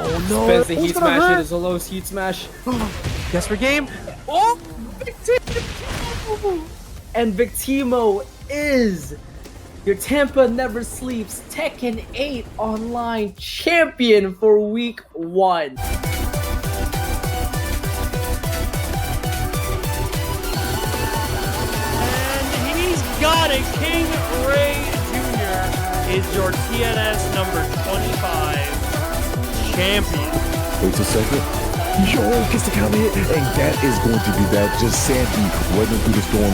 Oh no! Spends the heat smash into Zolo's heat smash. Guess for game. Oh! Victimo! And Victimo is your Tampa Never Sleeps Tekken 8 online champion for week 1. And he's got it. KingReyJr. is your TNS number 25 champion. Wait a second. Yo, gets the counter hit, and that is going to be that. Just Sandy weathering through the storm.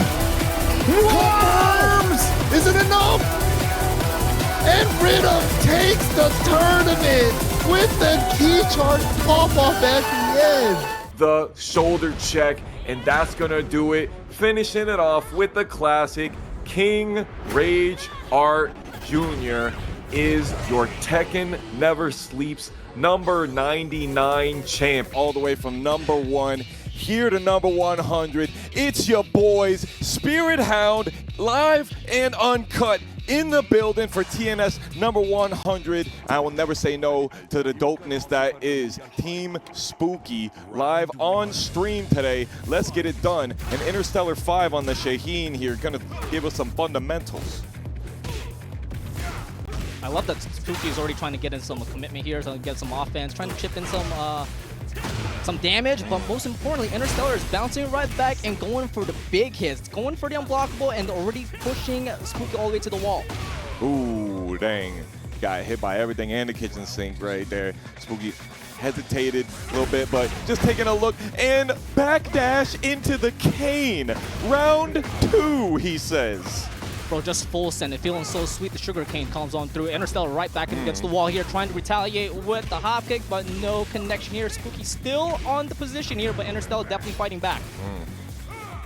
Worms! Is it enough? And Rhythm takes the tournament with the key charge pop-off at the end. The shoulder check, and that's gonna do it. Finishing it off with the classic. KingReyJr. Jr. is your Tekken Never Sleeps number 99 champ. All the way from number 1 here to number 100. It's your boys, Spirit Hound, live and uncut in the building for TNS number 100. I will never say no to the dopeness that is TeamSpooky live on stream today. Let's get it done. An Interstellar 5 on the Shaheen here, gonna give us some fundamentals. I love that Spooky is already trying to get in some commitment here, so get some offense, trying to chip in some damage, but most importantly, Interstellar is bouncing right back and going for the big hits, going for the unblockable, and already pushing Spooky all the way to the wall. Ooh, dang. Got hit by everything and the kitchen sink right there. Spooky hesitated a little bit, but just taking a look and backdash into the cane. Round 2, he says. Bro, just full send it, feeling so sweet. The sugar cane comes on through. Interstellar right back against the wall here, trying to retaliate with the hop kick, but no connection here. Spooky still on the position here, but Interstellar definitely fighting back.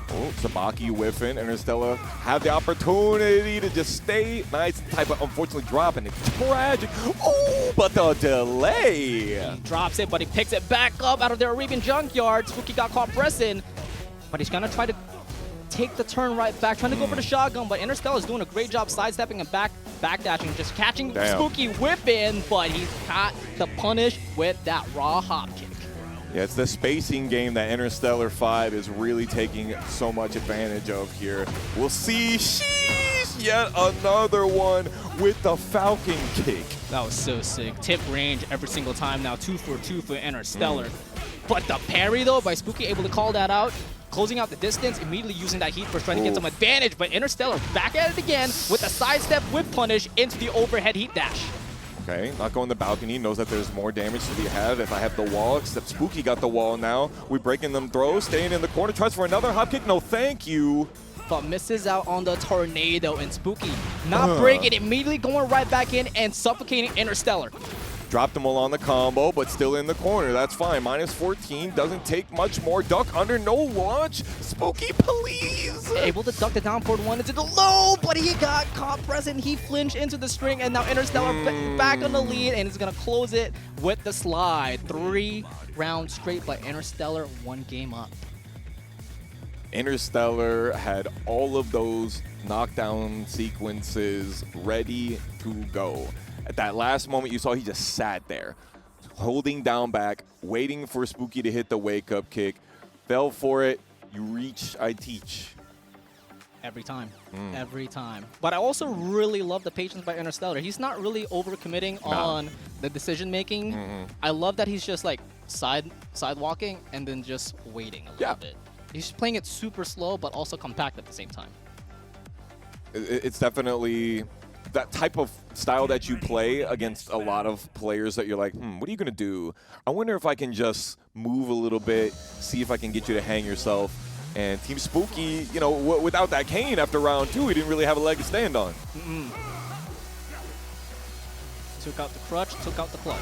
Oh, Sabaki whiffing. Interstellar have the opportunity to just stay. Nice type of unfortunately dropping it. Tragic. Oh, but the delay. He drops it, but he picks it back up out of their Arabian junkyard. Spooky got caught pressing, but he's gonna try to take the turn right back, trying to go for the shotgun, but Interstellar is doing a great job sidestepping and backdashing, just catching Spooky whipping, but he's got the punish with that raw hop kick. Yeah, it's the spacing game that Interstellar 5 is really taking so much advantage of here. We'll see. Sheesh! Yet another one with the Falcon kick. That was so sick. Tip range every single time now. 2 for 2 for Interstellar. But the parry, though, by Spooky able to call that out. Closing out the distance, immediately using that heat burst, trying to get some advantage, but Interstellar back at it again with a sidestep with punish into the overhead heat dash. Okay, not going the balcony, knows that there's more damage to be had if I have the wall, except Spooky got the wall now. We breaking them throws, staying in the corner, tries for another hop kick, no thank you. But misses out on the tornado, and Spooky not breaking, immediately going right back in and suffocating Interstellar. Dropped them all on the combo, but still in the corner. That's fine. Minus 14. Doesn't take much more. Duck under. No launch. Spooky, please. Able to duck the down forward 1 into the low, but he got caught present. He flinched into the string, and now Interstellar back on the lead, and is going to close it with the slide. 3 rounds straight, but Interstellar 1 game up. Interstellar had all of those knockdown sequences ready to go. At that last moment, you saw he just sat there, holding down back, waiting for Spooky to hit the wake-up kick. Fell for it. You reach, I teach. Every time. Every time. But I also really love the patience by Interstellar. He's not really overcommitting on the decision-making. I love that he's just like sidewalking and then just waiting a little bit. He's playing it super slow, but also compact at the same time. It's definitely that type of style that you play against a lot of players that you're like, what are you going to do? I wonder if I can just move a little bit, see if I can get you to hang yourself. And TeamSpooky, you know, without that cane after round 2, he didn't really have a leg to stand on. Took out the crutch, took out the clutch.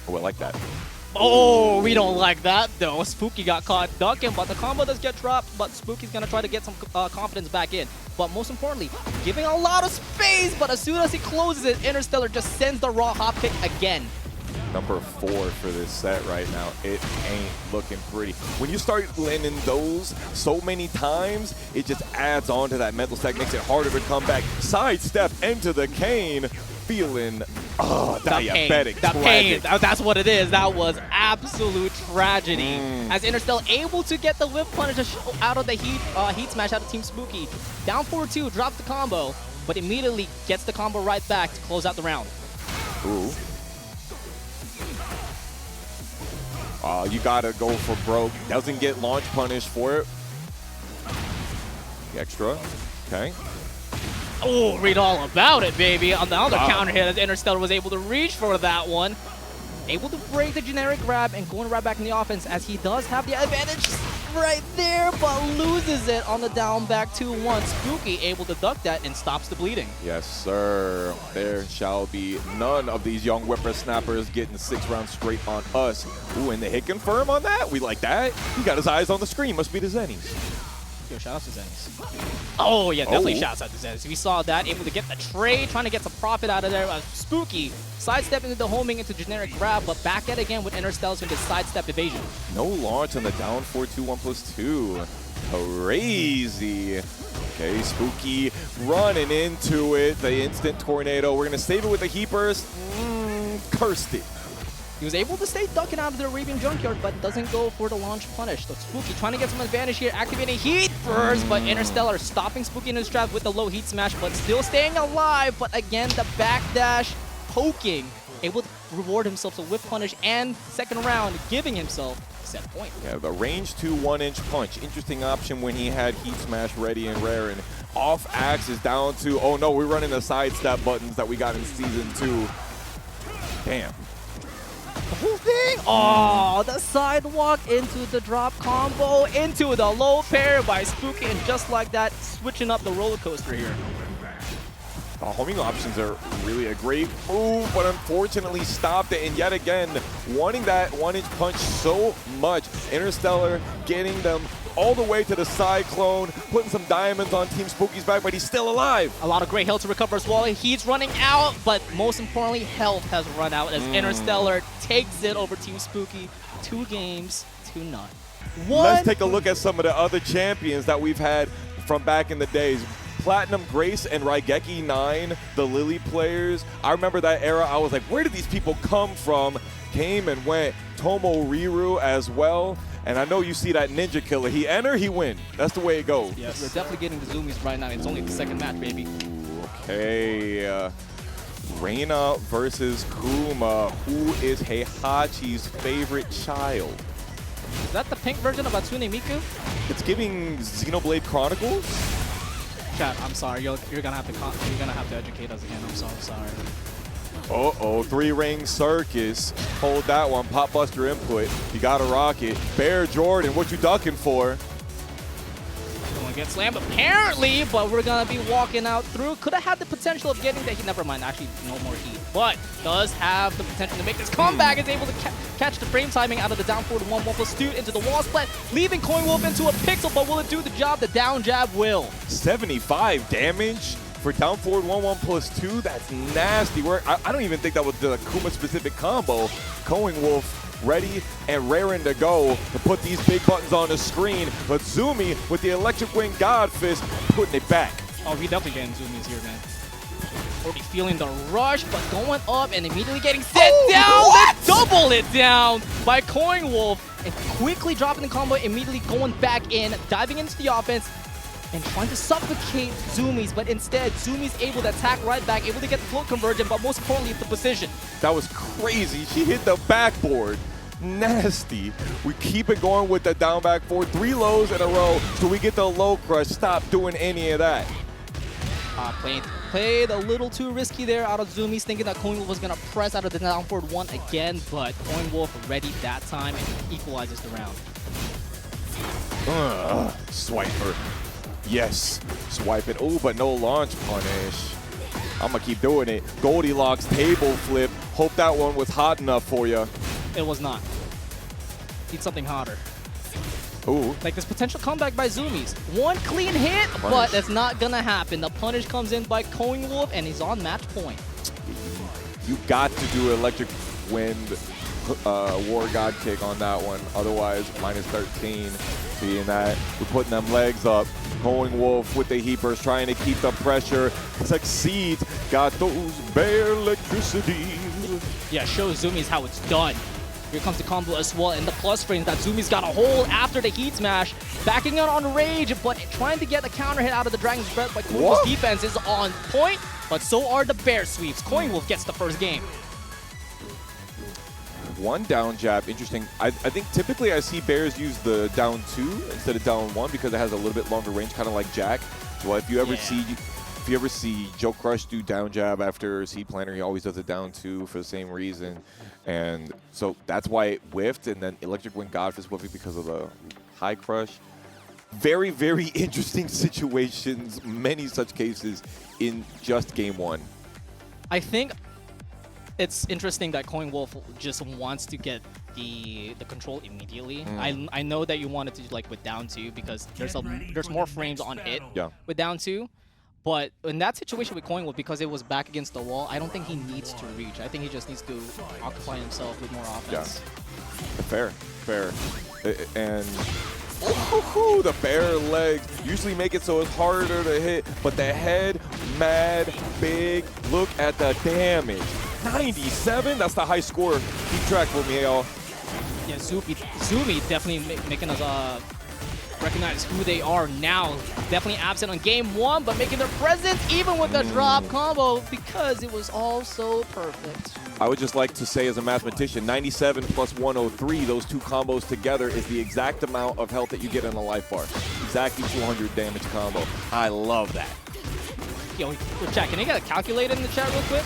Oh, I like that. Oh, we don't like that, though. Spooky got caught ducking, but the combo does get dropped, but Spooky's going to try to get some confidence back in. But most importantly, giving a lot of space, but as soon as he closes it, Interstellar just sends the raw hop kick again. Number 4 for this set right now. It ain't looking pretty. When you start landing those so many times, it just adds on to that mental stack, makes it harder to come back. Sidestep into the cane, feeling Oh, The pain, diabetic. the pain. Tragic. That's what it is. That was absolute tragedy. As Interstellar able to get the whip punish out of the heat smash out of TeamSpooky. Down 4-2, drops the combo, but immediately gets the combo right back to close out the round. Ooh. You gotta go for broke. Doesn't get launch punish for it. Extra. Okay. Oh, read all about it, baby. On the other counter hit, as Interstellar was able to reach for that one. Able to break the generic grab and going right back in the offense, as he does have the advantage right there, but loses it on the down back 2-1. Spooky able to duck that and stops the bleeding. Yes, sir. There shall be none of these young whippersnappers getting 6 rounds straight on us. Ooh, and the hit confirm on that? We like that. He got his eyes on the screen. Must be the Zennies. Yo, shout out to Zennies. Oh, yeah, definitely shouts out to Zennies. We saw that, able to get the trade, trying to get some profit out of there. Spooky sidestep into the homing into generic grab, but back at again with Interstellar into sidestep evasion. No launch on the down 4-2, 1+2. Crazy. Okay, Spooky running into it. The instant tornado. We're going to save it with the heat burst. Cursed it. He was able to stay ducking out of the Arabian Junkyard, but doesn't go for the launch punish. So Spooky trying to get some advantage here, activating Heat Burst, but Interstellar stopping Spooky in his trap with the low Heat Smash, but still staying alive. But again, the backdash poking, able to reward himself a whip punish and second round, giving himself a set point. Yeah, the range 2 1-inch punch. Interesting option when he had Heat Smash ready and rare. And off axis down to, oh no, we're running the sidestep buttons that we got in Season 2. Damn. The whole thing? Oh, the sidewalk into the drop combo, into the low pair by Spooky, and just like that, switching up the roller coaster here. The homing options are really a great move, but unfortunately stopped it. And yet again, wanting that 1-inch punch so much. Interstellar getting them all the way to the side clone, putting some diamonds on TeamSpooky's back, but he's still alive. A lot of great health to recover as well. He's running out, but most importantly, health has run out as Interstellar takes it over TeamSpooky. 2 games to none. Let's take a look at some of the other champions that we've had from back in the days. Platinum Grace and Raigeki 9, the Lily players. I remember that era. I was like, where did these people come from? Came and went. Tomo Riru as well. And I know you see that Ninja Killer. He enter, he win. That's the way it goes. Yes, we're definitely getting the Zoomies right now. It's only the second match, baby. Okay. Reina versus Kuma. Who is Heihachi's favorite child? Is that the pink version of Atsune Miku? It's giving Xenoblade Chronicles. Chat, I'm sorry. You're gonna have to educate us again. I'm so sorry. Uh-oh, 3-ring circus. Hold that one. Pop Buster input. You got a rocket. Bear Jordan, what you ducking for? Gonna get slammed apparently, but we're gonna be walking out through. Could have had the potential of getting that heat. Never mind, actually no more heat. But does have the potential to make this comeback. Is able to catch the frame timing out of the down 4-1, 1+2 into the wall split, leaving KoingWolf into a pixel, but will it do the job? The down jab will. 75 damage for down forward 1/1+2. That's nasty work. I don't even think that was the Kuma specific combo. KoingWolf ready and raring to go to put these big buttons on the screen, but Zoomi with the electric wing god fist putting it back. Oh, he definitely getting Zoomies here, man. Already feeling the rush, but going up and immediately getting set down. Let's double it down by KoingWolf and quickly dropping the combo, immediately going back in, diving into the offense and trying to suffocate Zoomies, but instead Zoomies able to attack right back, able to get the float conversion, but most importantly the precision. That was crazy. She hit the backboard. Nasty. We keep it going with the down back 4, 3 lows in a row, so we get the low crush. Stop doing any of that. Played a little too risky there out of Zoomies, thinking that KoingWolf was going to press out of the down forward 1 again, but KoingWolf ready that time and equalizes the round. Swiper. Yes. Swipe it. Oh, but no launch punish. I'm going to keep doing it. Goldilocks table flip. Hope that one was hot enough for you. It was not. Need something hotter. Ooh. Like this potential comeback by Zoomies. One clean hit, but that's not gonna happen. The punish comes in by KoingWolf, and he's on match point. You got to do electric wind war god kick on that one. Otherwise, -13. Seeing that, we're putting them legs up. KoingWolf with the heat burst, trying to keep the pressure. Succeeds. Got those bear electricities. Yeah, shows Zoomies how it's done. Here comes the combo as well, and the plus frames that Zoomies got a hold after the heat smash. Backing out on Rage, but trying to get the counter hit out of the Dragon's Breath, but KoingWolf's defense is on point, but so are the bear sweeps. KoingWolf gets the first game. One down jab, interesting. I think typically I see bears use the down 2 instead of down 1 because it has a little bit longer range, kind of like Jack. So if you ever see Joe Crush do down jab after Seed Planner, he always does a down 2 for the same reason. And so that's why it whiffed, and then Electric Wind Godfist whiffing because of the high crush. Very, very interesting situations, many such cases in just game 1. I think it's interesting that KoingWolf just wants to get the control immediately. I know that you wanted to do like with down 2 because there's more frames on hit with down 2. But in that situation with KoingWolf, because it was back against the wall, I don't think he needs to reach. I think he just needs to occupy himself with more offense. Yeah. Fair. And the bear legs usually make it so it's harder to hit, but the head, mad big. Look at the damage. 97, that's the high score. Keep track with me, y'all. Yeah, Zoomi definitely making us recognize who they are now. Definitely absent on game 1, but making their presence even with the drop combo because it was all so perfect. I would just like to say as a mathematician, 97 plus 103, those two combos together is the exact amount of health that you get in a life bar. Exactly 200 damage combo. I love that. Yo, chat, can I get a calculator in the chat real quick?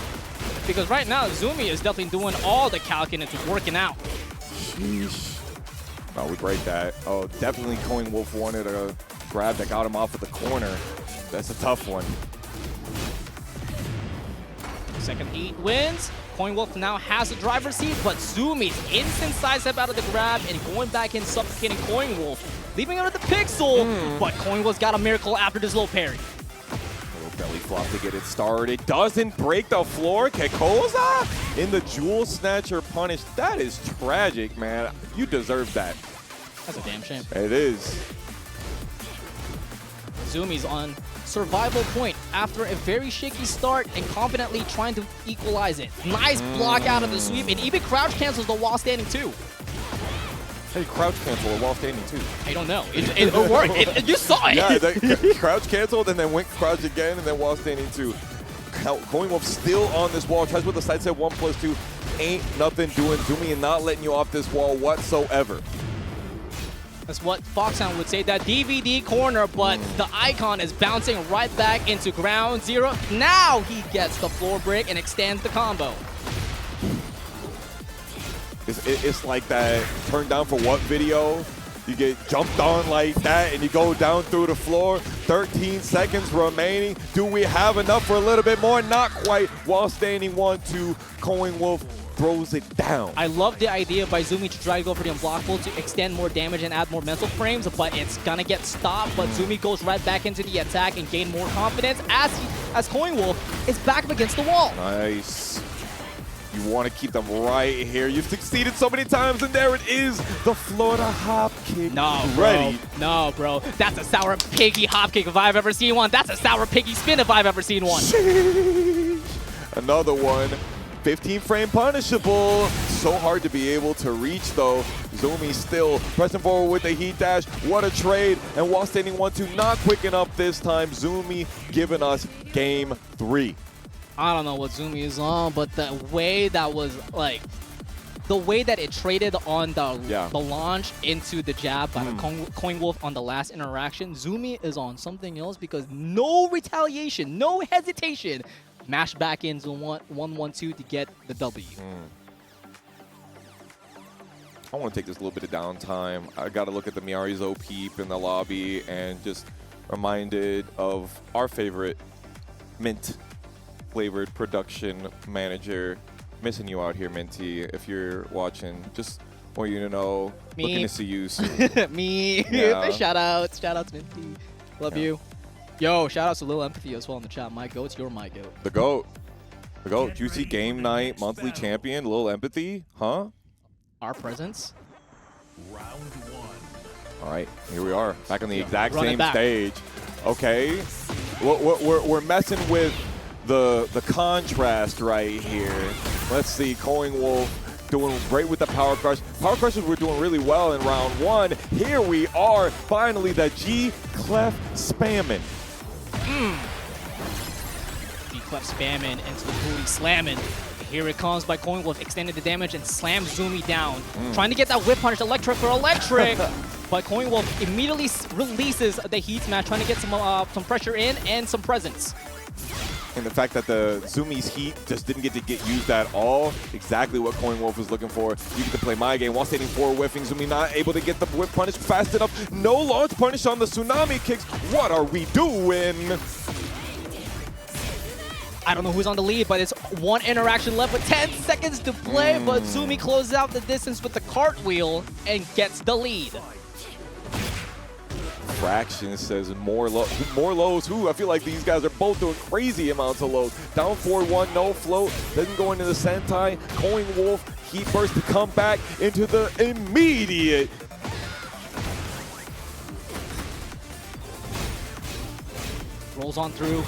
Because right now, Zoomi is definitely doing all the calc and it's working out. Sheesh. Oh, we break that. Oh, definitely KoingWolf wanted a grab that got him off of the corner. That's a tough one. Second heat wins. KoingWolf now has a driver's seat, but Zoomi's instant sidestep out of the grab and going back in, suffocating KoingWolf, leaving under the pixel, but KoingWolf's got a miracle after this low parry. Belly flop to get it started. Doesn't break the floor. Kekoza in the Jewel Snatcher punish. That is tragic, man. You deserve that. That's a damn shame. It is. Zoomi's on survival point after a very shaky start and confidently trying to equalize it. Nice block out of the sweep, and even crouch cancels the wall standing too. Hey, crouch cancel while standing too. I don't know. It worked. You saw it. Yeah, crouch canceled and then went crouch again and then while standing too. KoingWolf still on this wall. Tries with the side set 1+2. Ain't nothing doing. Zoomi and not letting you off this wall whatsoever. That's what Foxhound would say. That DVD corner, but the icon is bouncing right back into ground zero. Now he gets the floor break and extends the combo. It's like that turn down for what video? You get jumped on like that and you go down through the floor. 13 seconds remaining. Do we have enough for a little bit more? Not quite. While standing 1-2, KoingWolf throws it down. I love the idea by Zoomi to try to go for the unblockable to extend more damage and add more mental frames, but it's gonna get stopped. But Zoomi goes right back into the attack and gain more confidence as KoingWolf is back up against the wall. Nice. You want to keep them right here. You've succeeded so many times, and there it is, the Florida hop kick. No, bro. Ready. No, bro. That's a sour piggy hop kick if I've ever seen one. That's a sour piggy spin if I've ever seen one. Another one. 15 frame punishable. So hard to be able to reach, though. Zoomi still pressing forward with the heat dash. What a trade. And while standing 1-2, not quick enough this time. Zoomi giving us game 3. I don't know what Zoomi is on, but the way that was like, the way that it traded on the launch into the jab by KoingWolf on the last interaction, Zoomi is on something else because no retaliation, no hesitation, mash back into 1-1-2 to get the W. I want to take this little bit of downtime. I got to look at the Miary's O-Peep in the lobby and just reminded of our favorite mint flavored production manager. Missing you out here, Minty. If you're watching, just want you to know, Me. looking to see you soon. Me. Yeah. Shout outs, Minty. Love you. Yo, shout outs to Lil Empathy as well in the chat. My goat's your my goat. The GOAT. The GOAT. Juicy Game Night monthly champion, Lil Empathy, huh? Our presence. All right, here we are, back on the exact Run it same back. stage. Okay, we're messing with the contrast right here. Let's see, KoingWolf doing great with the Power Crush. Power Crushes were doing really well in round 1. Here we are, finally the G-Clef spamming. G-Clef spamming into the booty slamming. Here it comes by KoingWolf, extended the damage and slams Zoomi down. Trying to get that whip punish, electric for electric. But KoingWolf immediately releases the heat smash, trying to get some pressure in and some presence. And the fact that the Zoomi's heat just didn't get used at all, exactly what KoingWolf was looking for. You get to play my game while standing forward whiffing. Zoomi not able to get the whip punish fast enough. No launch punish on the tsunami kicks. What are we doing? I don't know who's on the lead, but it's one interaction left with 10 seconds to play, but Zoomi closes out the distance with the cartwheel and gets the lead. Fraction says more lows. Who? I feel like these guys are both doing crazy amounts of lows. Down 4-1, no float. Doesn't go into the Sentai. KoingWolf, heat burst to come back into the immediate. Rolls on through.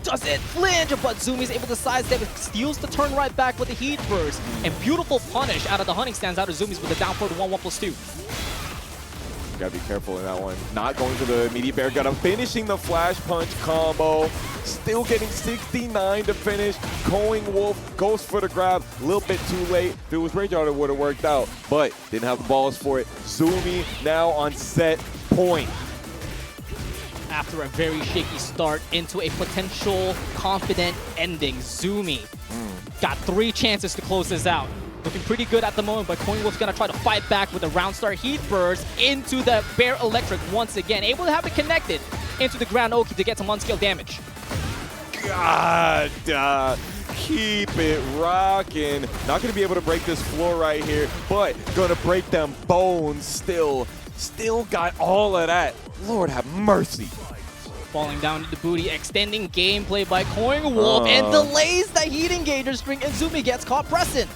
Doesn't flinch, but Zoomi's able to sidestep, steals the turn right back with the heat burst. And beautiful punish out of the Hunting stands out of Zoomi's with the down 4-1, 1+2. Gotta be careful in that one. Not going to the immediate bear gut. Finishing the flash punch combo. Still getting 69 to finish. KoingWolf goes for the grab. A little bit too late. If it was KingReyJr, it would have worked out. But didn't have the balls for it. Zoomi now on set point. After a very shaky start into a potential confident ending, Zoomi got 3 chances to close this out. Looking pretty good at the moment, but KoingWolf's gonna try to fight back with a round start heat burst into the Bear Electric once again. Able to have it connected into the ground Oki to get some unscaled damage. God, keep it rocking. Not gonna be able to break this floor right here, but gonna break them bones still. Still got all of that. Lord have mercy. Falling down to the booty, extending gameplay by KoingWolf and delays the heat engager string, and Zoomi gets caught pressing.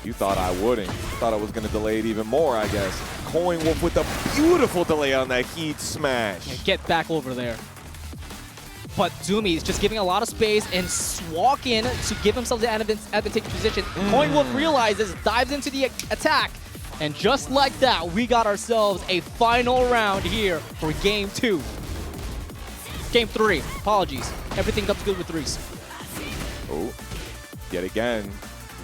You thought I wouldn't. Thought I was going to delay it even more, I guess. KoingWolf with a beautiful delay on that heat smash. And get back over there. But Zoomi is just giving a lot of space and walking to give himself the advantageous position. KoingWolf realizes, dives into the attack, and just like that, we got ourselves a final round here for Game 2. Game 3, apologies. Everything comes good with 3s. Oh, yet again.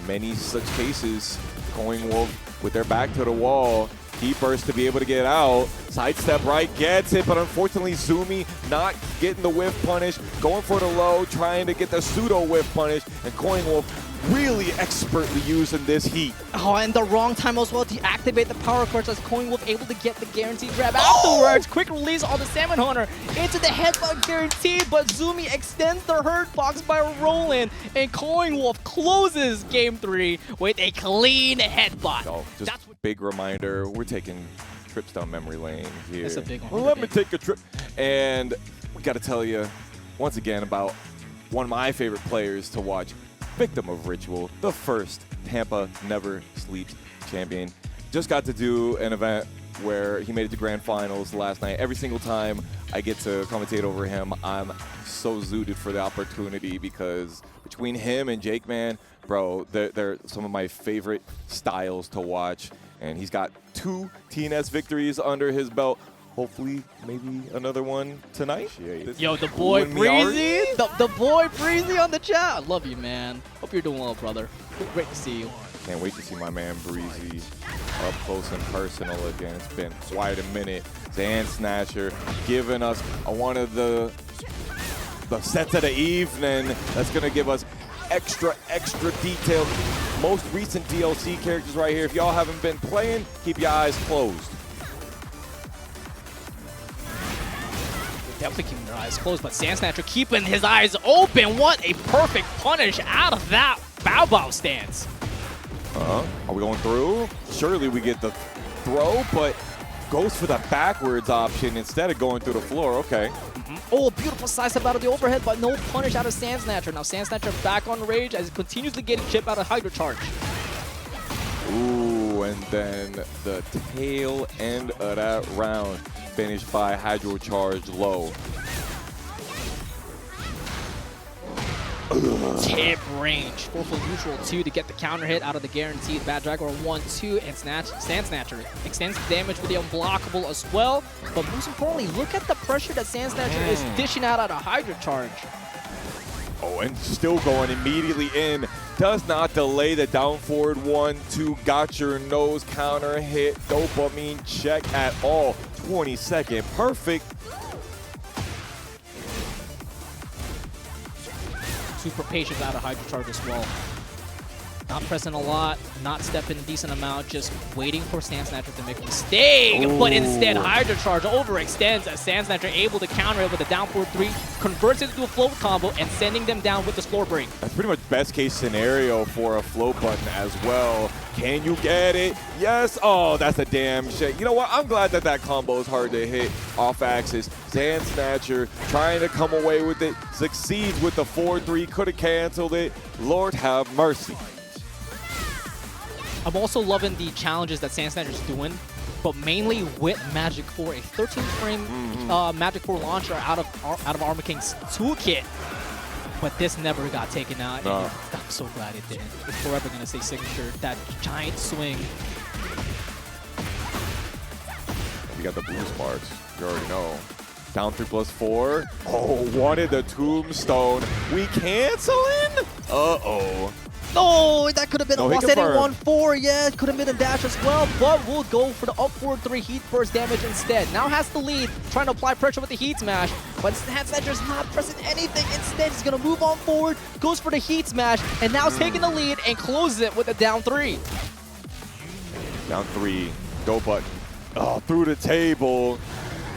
Many such cases, KoingWolf with their back to the wall, heat burst to be able to get out, sidestep right, gets it, but unfortunately Zoomi not getting the whiff punish, going for the low, trying to get the pseudo whiff punish, and KoingWolf really expertly using this heat. Oh, and the wrong time as well to activate the power crush as KoingWolf able to get the guaranteed grab afterwards. Quick release on the Salmon Hunter into the headbutt guaranteed, but Zoomi extends the hurt box by rolling, and KoingWolf closes Game 3 with a clean headbutt. So just big reminder, we're taking trips down memory lane here. That's a big one. Well, let me take a trip. And we got to tell you once again about one of my favorite players to watch. Victim of Ritual, the first Tampa Never Sleeps champion. Just got to do an event where he made it to grand finals last night. Every single time I get to commentate over him, I'm so zooted for the opportunity because between him and JJBreeze, bro, they're some of my favorite styles to watch. And he's got 2 TNS victories under his belt. Hopefully, maybe another one tonight. Yo, the boy Breezy, the boy Breezy on the chat. I love you, man. Hope you're doing well, brother. Great to see you. Can't wait to see my man Breezy up close and personal again. It's been quite a minute. Sntacher giving us one of the sets of the evening that's going to give us extra details. Most recent DLC characters right here. If y'all haven't been playing, keep your eyes closed. Definitely keeping their eyes closed, but Sntacher keeping his eyes open. What a perfect punish out of that Bow Bow stance. Are we going through? Surely we get the throw, but goes for the backwards option instead of going through the floor. Okay. Oh, beautiful side step out of the overhead, but no punish out of Sntacher. Now Sntacher back on rage as he continuously getting chip out of Hydrocharged. Ooh, and then the tail end of that round finished by Hydrocharged low. Tip range. Forceful neutral 2 to get the counter hit out of the guaranteed bad drag, or 1-2, and Sntacher extends the damage with the unblockable as well. But most importantly, look at the pressure that Sntacher is dishing out of Hydrocharge. Oh, and still going immediately in. Does not delay the down forward 1-2. Got your nose counter hit. Dopamine check at all. 22nd. Perfect. Super patient out of Hydrocharge as well. Not pressing a lot, not stepping a decent amount, just waiting for Sntacher to make a mistake. Ooh. But instead, Hydrocharge overextends as Sntacher able to counter it with a down forward 3, converts it into a float combo, and sending them down with the floor break. That's pretty much best case scenario for a float button as well. Can you get it? Yes. Oh, that's a damn shame. You know what? I'm glad that that combo is hard to hit off axis. Sntacher trying to come away with it. Succeeds with the 4-3. Could have canceled it. Lord have mercy. I'm also loving the challenges that Sntacher's doing, but mainly with Magic 4, a 13-frame Magic 4 launcher out of Armor King's toolkit. But this never got taken out. No. I'm so glad it didn't. It's forever going to say signature. That giant swing. You got the blue sparks. You already know. Down 3+4. Oh, wanted the tombstone. We canceling? Uh-oh. No, that could have been a loss-ending 1-4. Yeah, it could have been a dash as well, but we'll go for the up forward 3 heat burst damage instead. Now has the lead, trying to apply pressure with the heat smash, but Sntacher's not pressing anything. Instead, he's going to move on forward, goes for the heat smash, and now is taking the lead and closes it with a down 3. Down 3, go button. Oh, through the table.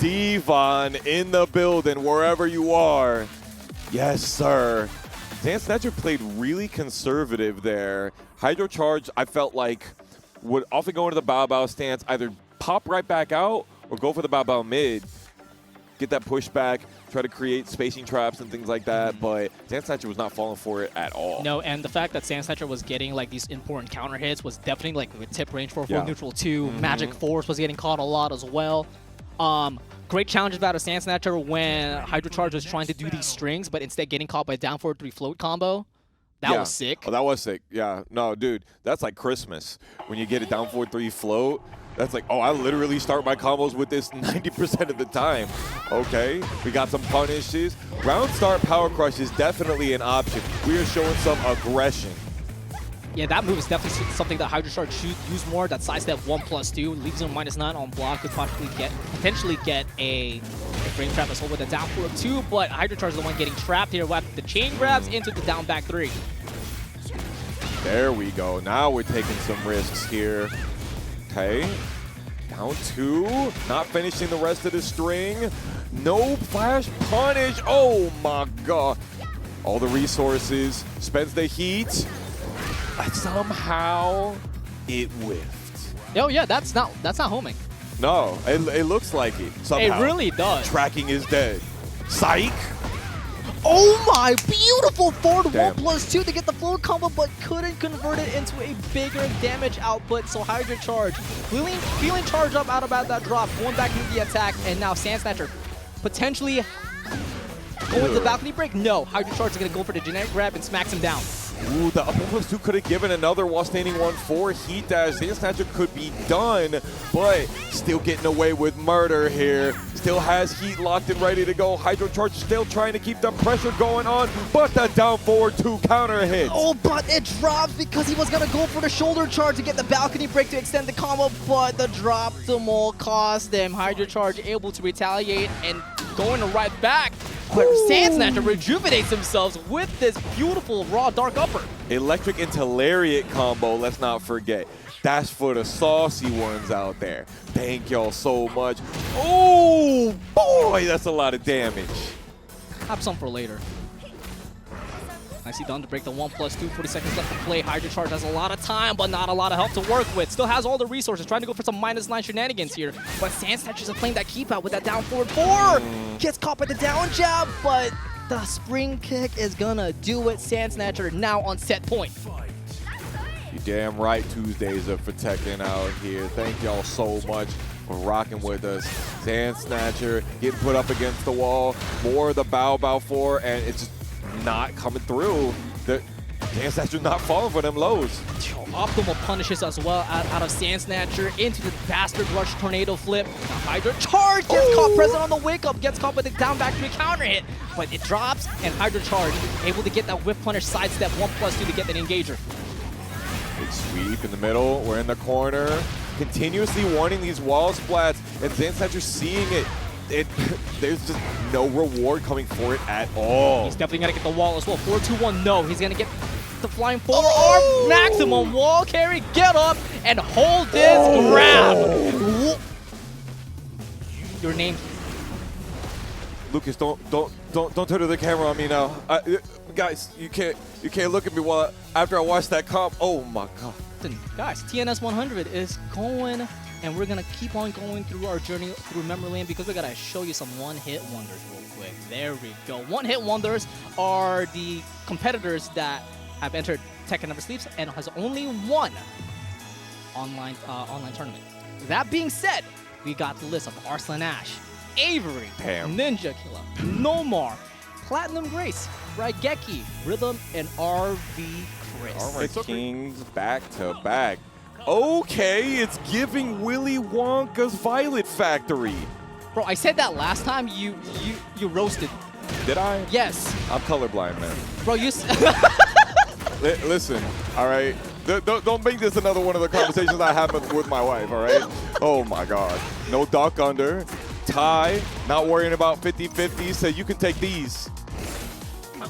Devon in the building, wherever you are. Yes, sir. Sntacher played really conservative there. Hydrocharge, I felt like, would often go into the bow stance, either pop right back out or go for the bow mid, get that pushback, try to create spacing traps and things like that, but Sntacher was not falling for it at all. No, and the fact that Sntacher was getting like these important counter hits was definitely like with tip range for full neutral 2. Magic Force was getting caught a lot as well. Great challenges out of Sntacher when Hydrocharge was trying to do these strings, but instead getting caught by down forward 3 float combo. That was sick. Oh, that was sick. Yeah. No, dude, that's like Christmas. When you get a down forward 3 float, that's like, oh, I literally start my combos with this 90% of the time. Okay, we got some punishes. Round start power crush is definitely an option. We are showing some aggression. Yeah, that move is definitely something that Hydrocharge should use more. That sidestep 1+2 leaves him -9 on block. Could potentially get a frame trap as well with a down forward 2, but Hydrocharge is the one getting trapped here with the chain grabs into the down back 3. There we go. Now we're taking some risks here. Okay. Down 2. Not finishing the rest of the string. No flash punish. Oh my god. All the resources. Spends the heat. Somehow it whiffed. Oh yeah, that's not homing. No, it looks like it. Somehow. It really does. Tracking is dead. Psych. Oh my, beautiful forward 1+2 to get the float combo, but couldn't convert it into a bigger damage output. So Hydrocharge feeling charged up out about that drop, going back into the attack, and now Sntacher potentially going to the balcony break. No, Hydrocharge is going to go for the generic grab and smacks him down. Ooh, the up 1+2 could have given another while standing 1-4 heat dash. Sntacher could be done, but still getting away with murder here. Still has heat locked and ready to go. Hydrocharge still trying to keep the pressure going on, but the down forward 2 counter hits. Oh, but it dropped because he was going to go for the shoulder charge to get the balcony break to extend the combo, but the drop to Mole cost them. Hydrocharge able to retaliate and going right back. But Sntacher rejuvenates themselves with this beautiful raw dark upper. Electric into lariat combo, let's not forget. That's for the saucy ones out there. Thank y'all so much. Oh boy, that's a lot of damage. Have some for later. Nicely done to break the 1+2, 40 seconds left to play. Hydrocharge has a lot of time, but not a lot of help to work with. Still has all the resources, trying to go for some -9 shenanigans here. But Sntacher is playing that keep out with that down forward 4. Gets caught by the down jab, but the spring kick is gonna do it. Sntacher now on set point. You damn right Tuesdays are for Tekken out here. Thank y'all so much for rocking with us. Sntacher getting put up against the wall. More of the bow 4, and it's just not coming through. The Sntacher not falling for them lows. Optimal punishes as well out of Sntacher into the Bastard Rush Tornado Flip. Hydrocharged gets caught present on the wake up, gets caught with the down back 3 counter hit, but it drops and Hydrocharged able to get that whip punish sidestep 1+2 to get that engager. Big sweep in the middle. We're in the corner. Continuously wanting these wall splats, and Sntacher seeing it. There's just no reward coming for it at all. He's definitely gonna get the wall as well. 4-2-1, no. He's gonna get the flying forward arm, maximum wall carry, get up, and hold this grab. Your name? Lucas, don't turn to the camera on me now. Guys, you can't look at me while after I watch that comp. Oh my god. Guys, TNS 100 is going, and we're gonna keep on going through our journey through memory lane because we gotta show you some one-hit wonders real quick. There we go. One-hit wonders are the competitors that have entered Tekken Never Sleeps and has only one online tournament. That being said, we got the list of Arslan Ash, Avery, Ninja Killa, Nomar, Platinum Grace, Raigeki, Rhythm, and RV Chris. Armor Kings back to back. Okay, it's giving Willy Wonka's Violet Factory. Bro, I said that last time. You roasted. Did I? Yes. I'm colorblind, man. Bro, you. Listen, all right. Don't make this another one of the conversations I have with my wife, all right? Oh my God. No duck under. Ty, not worrying about 50-50, so you can take these.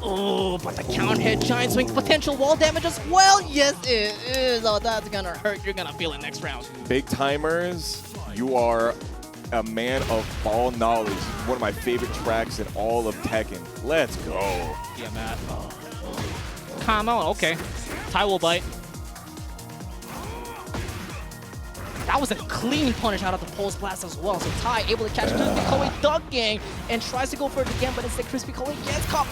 Oh, but the count hit, giant swings, potential wall damage as well. Yes, it is. Oh, that's gonna hurt. You're gonna feel it next round. Big timers, you are a man of ball knowledge. One of my favorite tracks in all of Tekken. Let's go. Yeah, Matt. Calm out. Okay. Ty will bite. That was a clean punish out of the pulse blast as well. So Ty able to catch CrispyCloe ducking and tries to go for it again, but instead CrispyCloe gets caught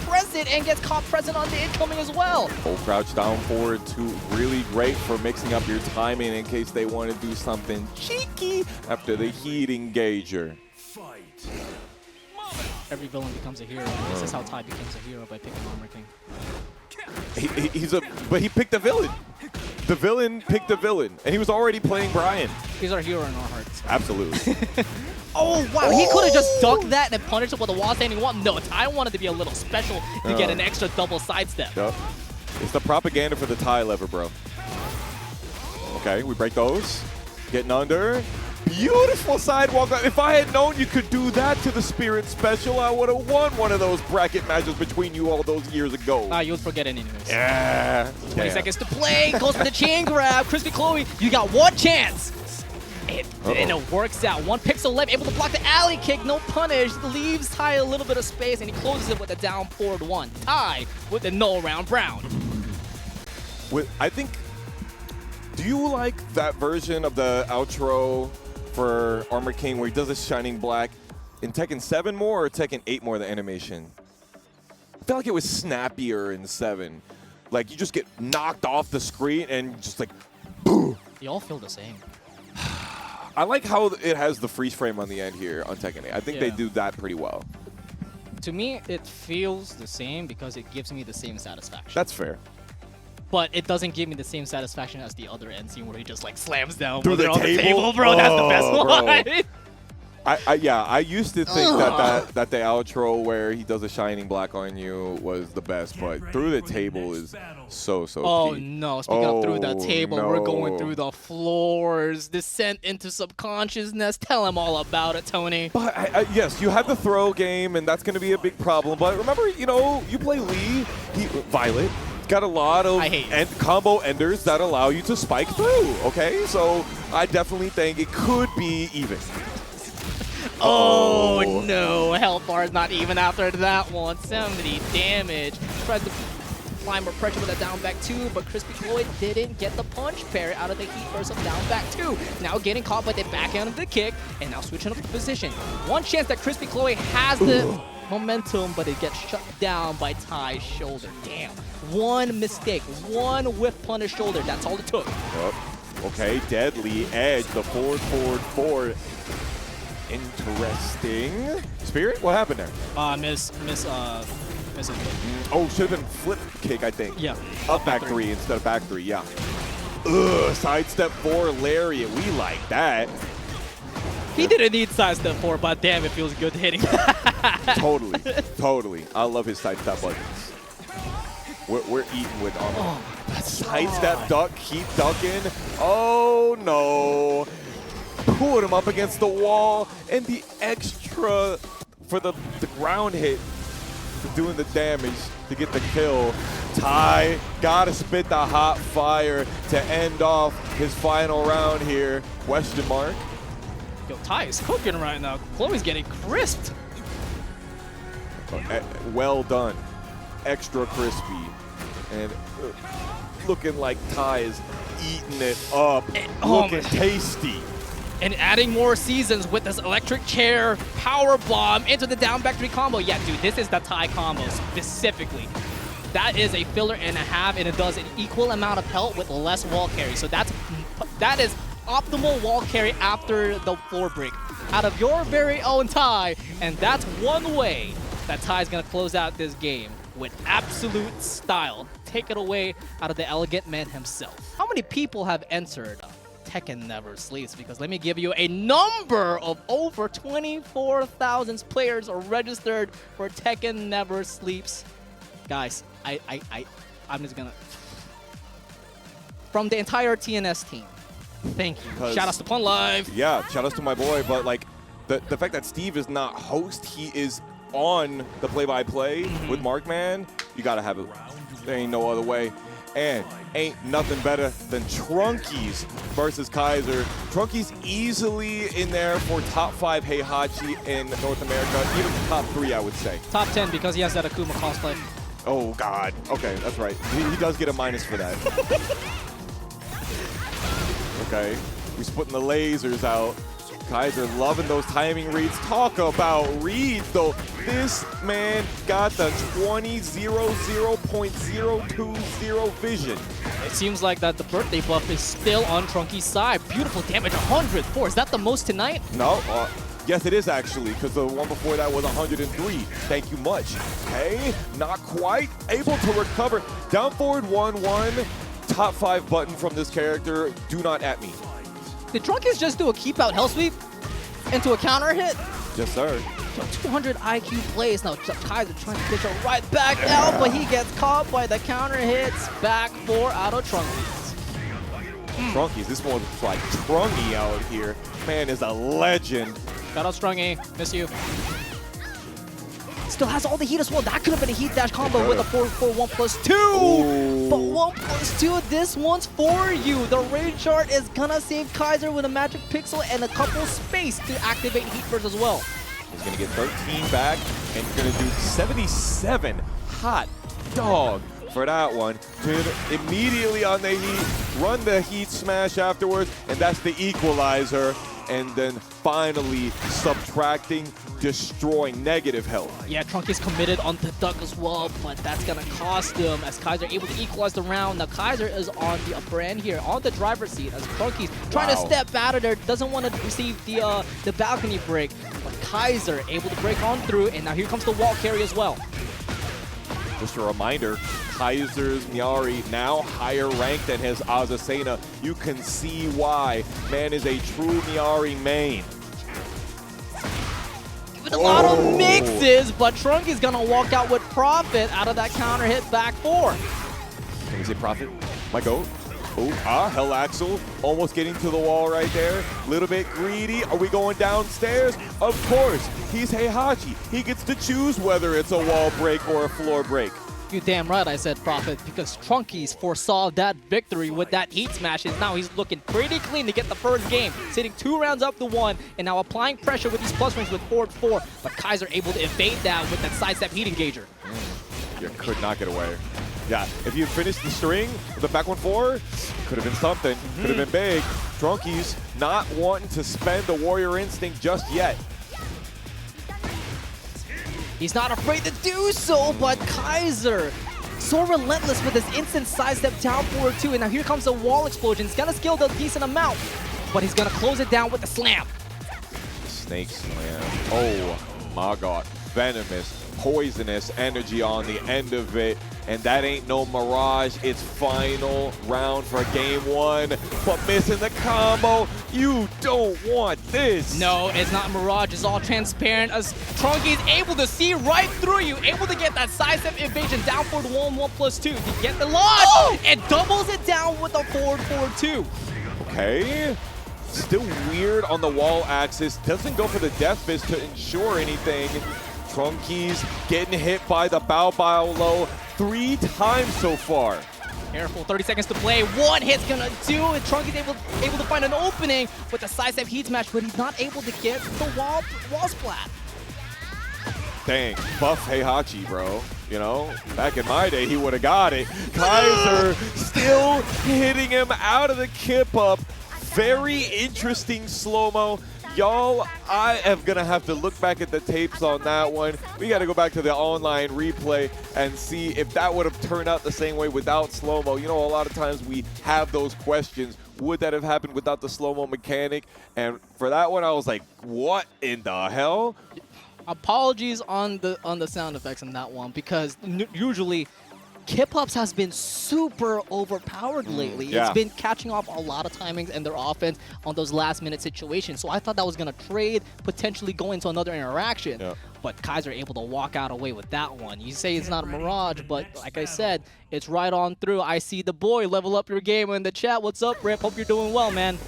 present on the incoming as well. Full crouch down forward two, really great for mixing up your timing in case they want to do something cheeky after the heat engager. Every villain becomes a hero. This is how Ty becomes a hero, by picking Armor King. But he picked a villain. The villain picked a villain, and he was already playing Bryan. He's our hero in our hearts. Absolutely. Oh, wow. He could have just ducked that and punished it with a wall standing one. No, Ty wanted to be a little special to get an extra double sidestep. Yep. It's the propaganda for the Ty lever, bro. Okay, we break those. Getting under. Beautiful sidewalk. If I had known you could do that to the Spirit Special, I would have won one of those bracket matches between you all those years ago. Ah, you would forget it anyways. Yeah. 20 seconds to play. Goes for the chain grab. CrispyCloe, you got one chance. And it works out. One pixel left, able to block the alley kick. No punish. Leaves Ty a little bit of space, and he closes it with a down forward one. Ty with the no round round. I think, do you like that version of the outro for Armor King where he does a shining black in Tekken 7 more or Tekken 8 more, the animation? I felt like it was snappier in 7. Like you just get knocked off the screen and just like, boom. They all feel the same. I like how it has the freeze frame on the end here on Tekken 8. I think they do that pretty well. To me, it feels the same because it gives me the same satisfaction. That's fair. But it doesn't give me the same satisfaction as the other end scene where he just like slams down through the table, bro. That's the best one. I used to think that the outro where he does a shining black on you was the best, but through the table is so Oh peak. no, speaking of through the table, no. we're going through the floors, descent into subconsciousness. Tell him all about it, Tony. But yes, you have the throw game, and that's going to be a big problem. But remember, you know, you play Lee, Violet. Got a lot of combo enders that allow you to spike through, okay? So I definitely think it could be even. Oh no, Hellbar is not even after that one. 70 damage. Tries to apply more pressure with a down back 2, but CrispyCloe didn't get the punch parry out of the heat burst of down back 2. Now getting caught by the backhand of the kick, and now switching up the position. One chance that CrispyCloe has the momentum, but it gets shut down by Ty's shoulder. Damn. One mistake, one whiff punish shoulder. That's all it took. Okay, deadly edge, the forward. Interesting. Spirit, what happened there? Misses. Oh, should have been flip kick, I think. Yeah. Up back three instead of back three, yeah. Ugh, sidestep 4 lariat. We like that. He didn't need sidestep 4, but damn, it feels good hitting. Totally, totally. I love his sidestep buttons. We're eating with sidestep duck, keep ducking. Oh no. Pulling him up against the wall, and the extra for the ground hit for doing the damage to get the kill. Ty gotta spit the hot fire to end off his final round here. Question mark. Yo, Ty is cooking right now. Chloe's getting crisped. Well done. Extra crispy. And looking like Ty is eating it up. Looking tasty. And adding more seasons with this electric chair, power bomb into the down back 3 combo. Yeah, dude, this is the Ty combo specifically. That is a filler and a half, and it does an equal amount of health with less wall carry. So that is optimal wall carry after the floor break out of your very own Ty, and that's one way that Ty's gonna close out this game with absolute style. Take it away out of the elegant man himself. How many people have entered Tekken Never Sleeps? Because let me give you a number of over 24,000 players are registered for Tekken Never Sleeps. Guys, I'm just gonna, from the entire TNS team, thank you. Shout outs to Pun Live. Yeah, shout outs to my boy, but like the fact that Steve is not host, he is on the play-by-play with Markman, you gotta have it. There ain't no other way. And ain't nothing better than Trunkiez versus Kaizur. Trunkiez easily in there for top 5 Heihachi in North America, even top 3, I would say. Top 10 because he has that Kuma cosplay. Oh God, okay, that's right. He does get a minus for that. Okay, we're putting the lasers out. Kaizur loving those timing reads. Talk about reads, though. This man got the 20-0-0.020 vision. It seems like that the birthday buff is still on Trunkiez' side. Beautiful damage, 104. Is that the most tonight? No, yes it is actually, because the one before that was 103. Thank you much. Okay, not quite able to recover. Down forward 1-1. Top 5 button from this character. Do not at me. Did Trunkiez just do a keep out hell sweep into a counter hit? Yes, sir. So 200 IQ plays. Now Kaizur trying to push her right back out, but he gets caught by the counter hits. Back 4 out of Trunkiez. Trunkiez, this one's like Trunky out here. Man is a legend. Shout out Strungy, miss you. Still has all the heat as well. That could have been a heat dash combo with a 4-4-1+2. Ooh. But 1+2, this one's for you. The Rage Shard is gonna save Kaizur with a Magic Pixel and a couple space to activate Heat Burst as well. He's gonna get 13 back, and he's gonna do 77. Hot dog for that one. Immediately on the heat, run the heat smash afterwards, and that's the equalizer. And then finally subtracting, destroying negative health. Yeah, Trunkiez committed on the duck as well, but that's gonna cost him as Kaizur able to equalize the round. Now Kaizur is on the upper end here, on the driver's seat, as Trunkiez trying to step out of there, doesn't want to receive the balcony break, but Kaizur able to break on through, and now here comes the wall carry as well. Just a reminder, Kaizur's Miary now higher ranked than his Azucena. You can see why. Man is a true Miary main. With a lot of mixes, but Trunkiez gonna walk out with profit out of that counter hit back 4. Can we say profit? My goat. Oh, Hell Axel almost getting to the wall right there. Little bit greedy. Are we going downstairs? Of course. He's Heihachi. He gets to choose whether it's a wall break or a floor break. You damn right I said profit, because Trunkiez foresaw that victory with that heat smash, and now he's looking pretty clean to get the first game, sitting 2 rounds up to 1, and now applying pressure with these plus rings with 4-4, but Kaizur able to evade that with that sidestep heat engager. You could not get away. Yeah, if you finished the string with the back 1-4, could have been something, could have been big. Trunkiez not wanting to spend the Warrior Instinct just yet. He's not afraid to do so, but Kaizur so relentless with his instant sidestep down forward too, and now here comes the wall explosion. It's gonna skill a decent amount, but he's gonna close it down with the slam. Snake slam. Oh my God. venomous, poisonous energy on the end of it. And that ain't no mirage. It's final round for game 1. But missing the combo, you don't want this. No, it's not Mirage. It's all transparent as Trunkiez able to see right through you, able to get that sidestep evasion down forward 1/1+2 to get the launch. Oh! It doubles it down with a forward 2. Okay. Still weird on the wall axis. Doesn't go for the death fist to ensure anything. Trunkiez getting hit by the bow low 3 times so far. Careful, 30 seconds to play. One hit's gonna do it. Trunkiez able to find an opening with the sidestep heat smash, but he's not able to get the wall splat. Dang, buff Heihachi, bro. You know, back in my day, he would have got it. Kaizur still hitting him out of the kip up. Very interesting slow-mo. Y'all, I am going to have to look back at the tapes on that one. We got to go back to the online replay and see if that would have turned out the same way without slow-mo. You know, a lot of times we have those questions. Would that have happened without the slow-mo mechanic? And for that one, I was like, what in the hell? Apologies on the sound effects on that one, because usually Kip-Ups has been super overpowered lately. Yeah. It's been catching off a lot of timings and their offense on those last-minute situations. So I thought that was going to trade, potentially go into another interaction. Yeah. But Kaizur able to walk out away with that one. You say it's not a Mirage, but like I said, it's right on through. I see the boy. Level up your game in the chat. What's up, Rip? Hope you're doing well, man.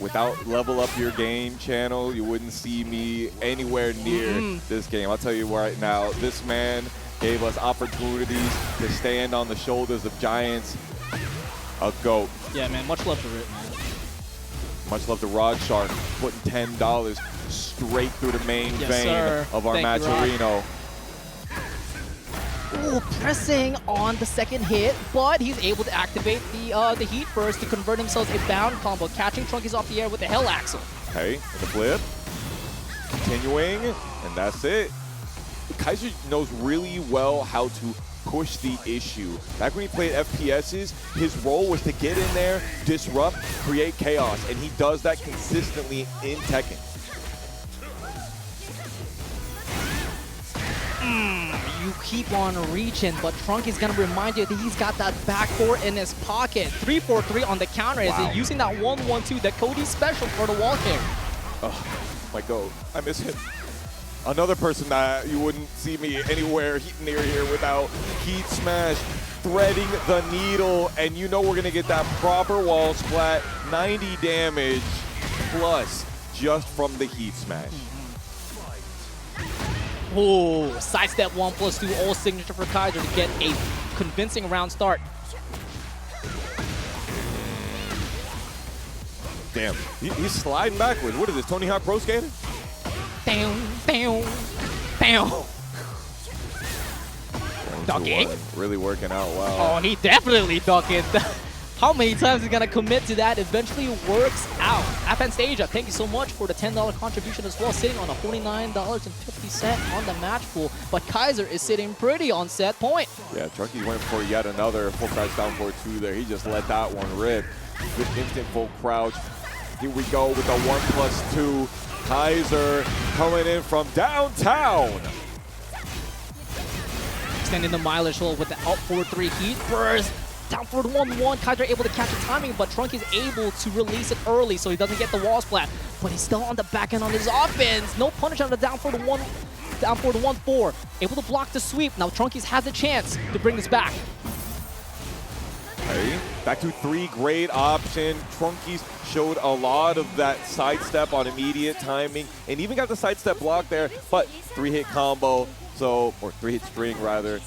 Without Level Up Your Game channel, you wouldn't see me anywhere near this game. I'll tell you right now, this man gave us opportunities to stand on the shoulders of giants. A GOAT. Yeah, man. Much love to Rip, man. Much love to Rod Shark, putting $10 straight through the main Yes, vein sir. of our Thank you, Rod. Matcherino. Ooh, pressing on the second hit, but he's able to activate the heat burst to convert himself a bound combo, catching Trunkiez off the air with the Hell Axle. Okay, and the flip. Continuing, and that's it. Kaizur knows really well how to push the issue. Back when he played FPSs, his role was to get in there, disrupt, create chaos, and he does that consistently in Tekken. You keep on reaching, but Trunkiez gonna remind you that he's got that back four in his pocket. 3-4-3 on the counter. Wow. Is he using that 1-1-2, that Cody's special for the wall kick? Oh, my GOAT. I miss him. Another person that you wouldn't see me anywhere near here without heat smash, threading the needle, and you know we're gonna get that proper wall splat, 90 damage plus just from the heat smash. Oh, sidestep 1+2, all signature for Kaizur to get a convincing round start. Damn, he's sliding backwards. What is this, Tony Hawk Pro Skater? Bam, bam, bam. Ducking. Really working out well. Oh, he definitely ducking. How many times he's gonna commit to that? Eventually works out. Aphantasia, thank you so much for the $10 contribution as well, sitting on a $49.50 on the match pool. But Kaizur is sitting pretty on set point. Yeah, Trunkiez went for yet another full crouch down for 2 there. He just let that one rip. Good instant full crouch. Here we go with the 1+2. Kaizur coming in from downtown. Extending the mileage hole with the up 4-3 heat burst. Down forward 1-1, Kaizur able to catch the timing, but Trunkiez able to release it early so he doesn't get the wall splat. But he's still on the back end on his offense. No punish on the down forward 1-4. Able to block the sweep. Now Trunkiez has a chance to bring this back. Okay, back to 3, great option. Trunkiez showed a lot of that sidestep on immediate timing and even got the sidestep block there, but 3-hit combo, or 3-hit string rather.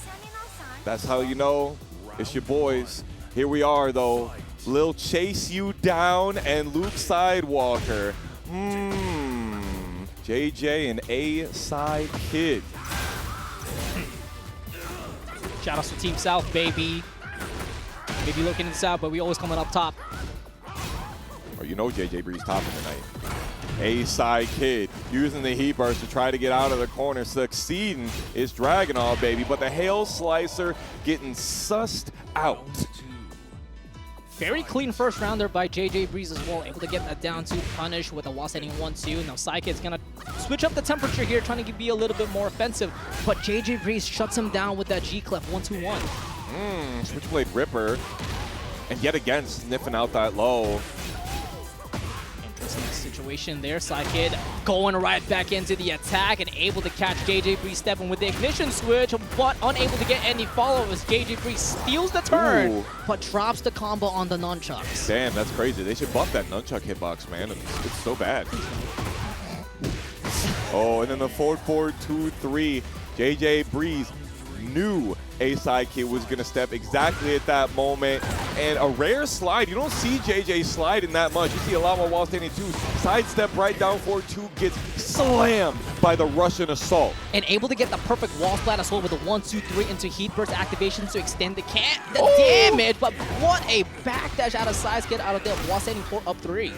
That's how you know it's your boys. Here we are though. Lil chase you down and Luke Sidewalker. JJ and AyePsyKidd. Shout outs to Team South, baby. Maybe looking in the South, but we always coming up top. Oh, you know JJBreeze topping tonight. AyePsyKidd using the heat burst to try to get out of the corner. Succeeding is Dragonov, baby, but the Hail Slicer getting sussed out. Very clean first rounder by JJBreeze as well, able to get that down to punish with a wall standing 1-2. Now PsyKidd's gonna switch up the temperature here, trying to be a little bit more offensive, but JJBreeze shuts him down with that G-Clef 1-2-1. Switchblade Ripper, and yet again sniffing out that low. Interesting situation there. PsyKidd going right back into the attack and able to catch JJBreeze stepping with the ignition switch, but unable to get any follow as JJBreeze steals the turn, Ooh. but drops the combo on the nunchucks. Damn, that's crazy. They should buff that nunchuck hitbox, man. It's so bad. Oh, and then the 4-4-2-3. JJBreeze knew AyePsyKidd was going to step exactly at that moment. And a rare slide. You don't see JJ sliding that much. You see a lot more wall standing twos. Sidestep right down 4-2, gets slammed by the Russian assault. And able to get the perfect wall splat as well with a 1-2-3 into heat burst activation to extend the damage. But what a backdash out of PsyKidd out of the wall standing 4 up 3.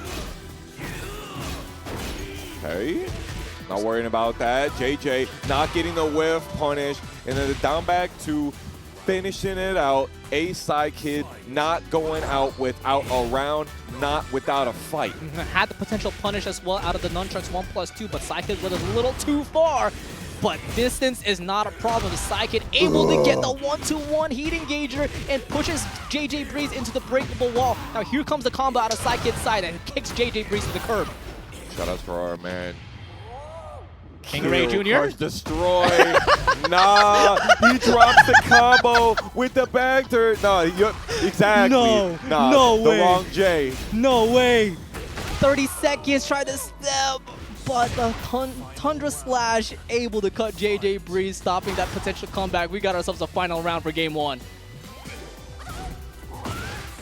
Okay. Not worrying about that. JJ not getting the whiff punish. And then the down back to finishing it out. AyePsyKidd not going out without a round, not without a fight. Had the potential punish as well out of the nunchucks 1+2, but PsyKidd was a little too far. But distance is not a problem. PsyKidd able to get the 1-2-1 heat engager and pushes JJBreeze into the breakable wall. Now here comes the combo out of PsyKidd's side and kicks JJBreeze to the curb. Shout out to our man. KingReyJr. Crush destroy. Nah, he drops the combo with the back turn. No, exactly. Nah, no the way. wrong J. No way. 30 seconds, try to step, but the Tundra Slash able to cut JJBreeze, stopping that potential comeback. We got ourselves a final round for game 1.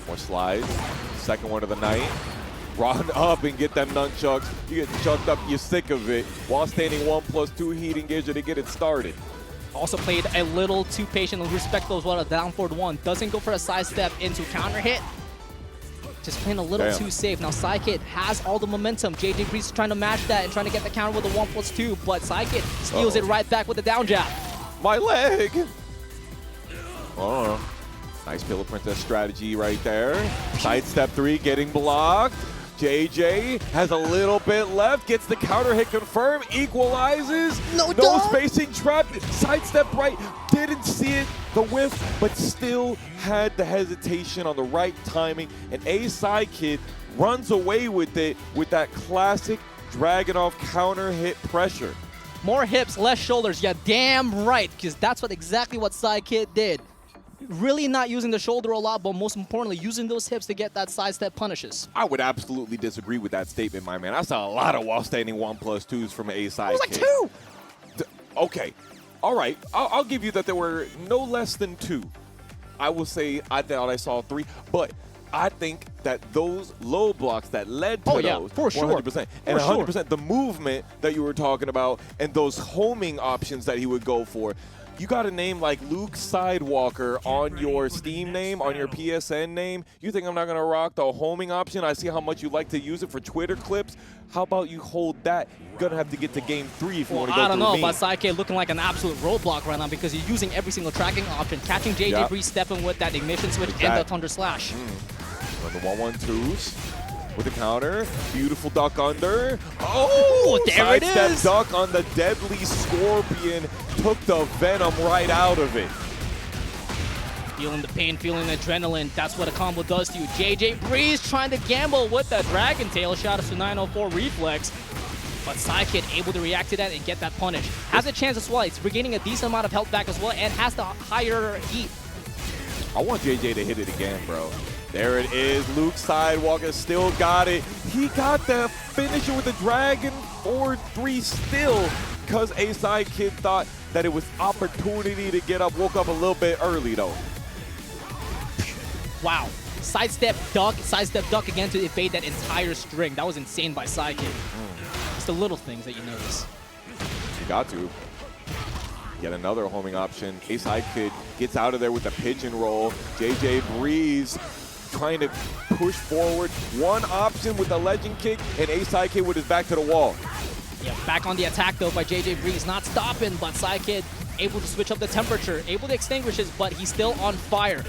More slides. Second one of the night. Run up and get them nunchucks. You get chucked up, you're sick of it. While standing 1+2 heat engager to get it started. Also played a little too patient and respectful as well. A down forward 1. Doesn't go for a sidestep into counter hit. Just playing a little too safe. Now PsyKidd has all the momentum. JJBreeze is trying to match that and trying to get the counter with a 1+2, but PsyKidd steals it right back with the down jab. My leg! Oh, nice Pillow Princess strategy right there. Sidestep 3 getting blocked. JJ has a little bit left, gets the counter hit confirmed, equalizes. No spacing trap, sidestep right, didn't see it, the whiff, but still had the hesitation on the right timing, and AyePsyKidd runs away with it with that classic Dragunov counter hit pressure. More hips, less shoulders, yeah, damn right, because that's exactly what PsyKidd did. Really not using the shoulder a lot, but most importantly, using those hips to get that sidestep punishes. I would absolutely disagree with that statement, my man. I saw a lot of wall standing 1+2s from AyePsyKidd. It was like 2! Okay, all right. I'll give you that there were no less than 2. I will say I thought I saw 3, but I think that those low blocks that led to those, for sure. 100%, and 100% the movement that you were talking about, and those homing options that he would go for. You got a name like Luke Sidewalker on your Steam name, on your PSN name. You think I'm not going to rock the homing option? I see how much you like to use it for Twitter clips. How about you hold that? You're going to have to get to game 3 if you want to go through me. I don't know, but PsyKidd looking like an absolute roadblock right now because he's using every single tracking option, catching JJBreeze stepping with that ignition switch and the Thunder Slash. On the 1-1-2s. With the counter, beautiful duck under. Oh, there it is. Sidestep duck on the deadly Scorpion. Took the venom right out of it. Feeling the pain, feeling the adrenaline. That's what a combo does to you. JJBreeze trying to gamble with the Dragon Tail. Shout out to 904 Reflex. But PsyKidd able to react to that and get that punish. Has a chance as well. It's regaining a decent amount of health back as well and has the higher heat. I want JJ to hit it again, bro. There it is. Luke Sidewalker still got it. He got the finisher with the Dragon 4-3 still because AyePsyKidd thought that it was opportunity to get up. Woke up a little bit early, though. Wow. Sidestep duck again to evade that entire string. That was insane by PsyKidd. It's the little things that you notice. You got to. Get another homing option. AyePsyKidd gets out of there with the pigeon roll. JJBreeze trying to push forward. One option with the legend kick, and AyePsyKidd with his back to the wall. Yeah, back on the attack though by JJBreeze, not stopping, but PsyKidd able to switch up the temperature, able to extinguish his, but he's still on fire.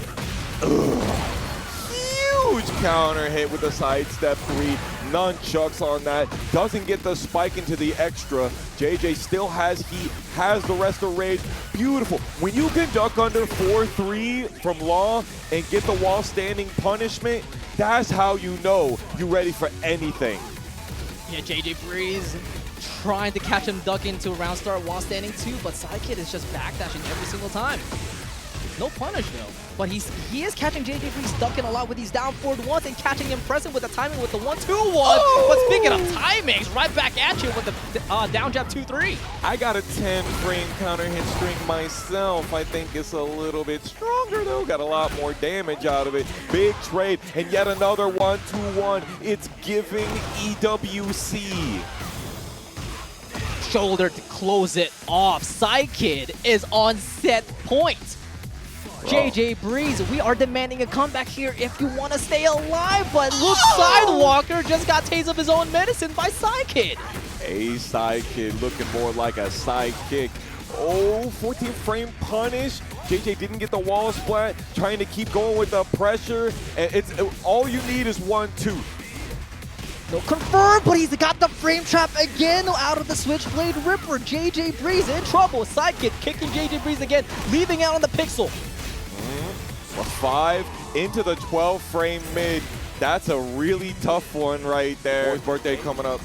Huge huge counter hit with the sidestep 3. Nunchucks on that. Doesn't get the spike into the extra. JJ still has heat, has the rest of rage. Beautiful. When you can duck under 4-3 from Law and get the wall standing punishment, that's how you know you're ready for anything. Yeah, JJBreeze trying to catch him duck into a round start while standing 2, but AyePsyKidd is just backdashing every single time. No punish though, but he is catching JJBreeze ducking a lot with these down forward ones and catching him present with the timing with the 1-2-1. But speaking of timings, right back at you with the down jab 2-3. I got a 10-frame counter hit string myself. I think it's a little bit stronger though. Got a lot more damage out of it. Big trade and yet another 1-2-1. It's giving EWC. Shoulder to close it off. AyePsyKidd is on set point. JJBreeze, we are demanding a comeback here if you want to stay alive, but look, Sidewalker just got tased of his own medicine by AyePsyKidd. AyePsyKidd looking more like a sidekick. Oh, 14 frame punish. JJ didn't get the wall splat, trying to keep going with the pressure. And all you need is 1-2. No confirm, but he's got the frame trap again out of the Switchblade Ripper. JJBreeze in trouble. AyePsyKidd kicking JJBreeze again, leaving out on the pixel. A 5 into the 12 frame mid. That's a really tough one right there. His birthday coming up.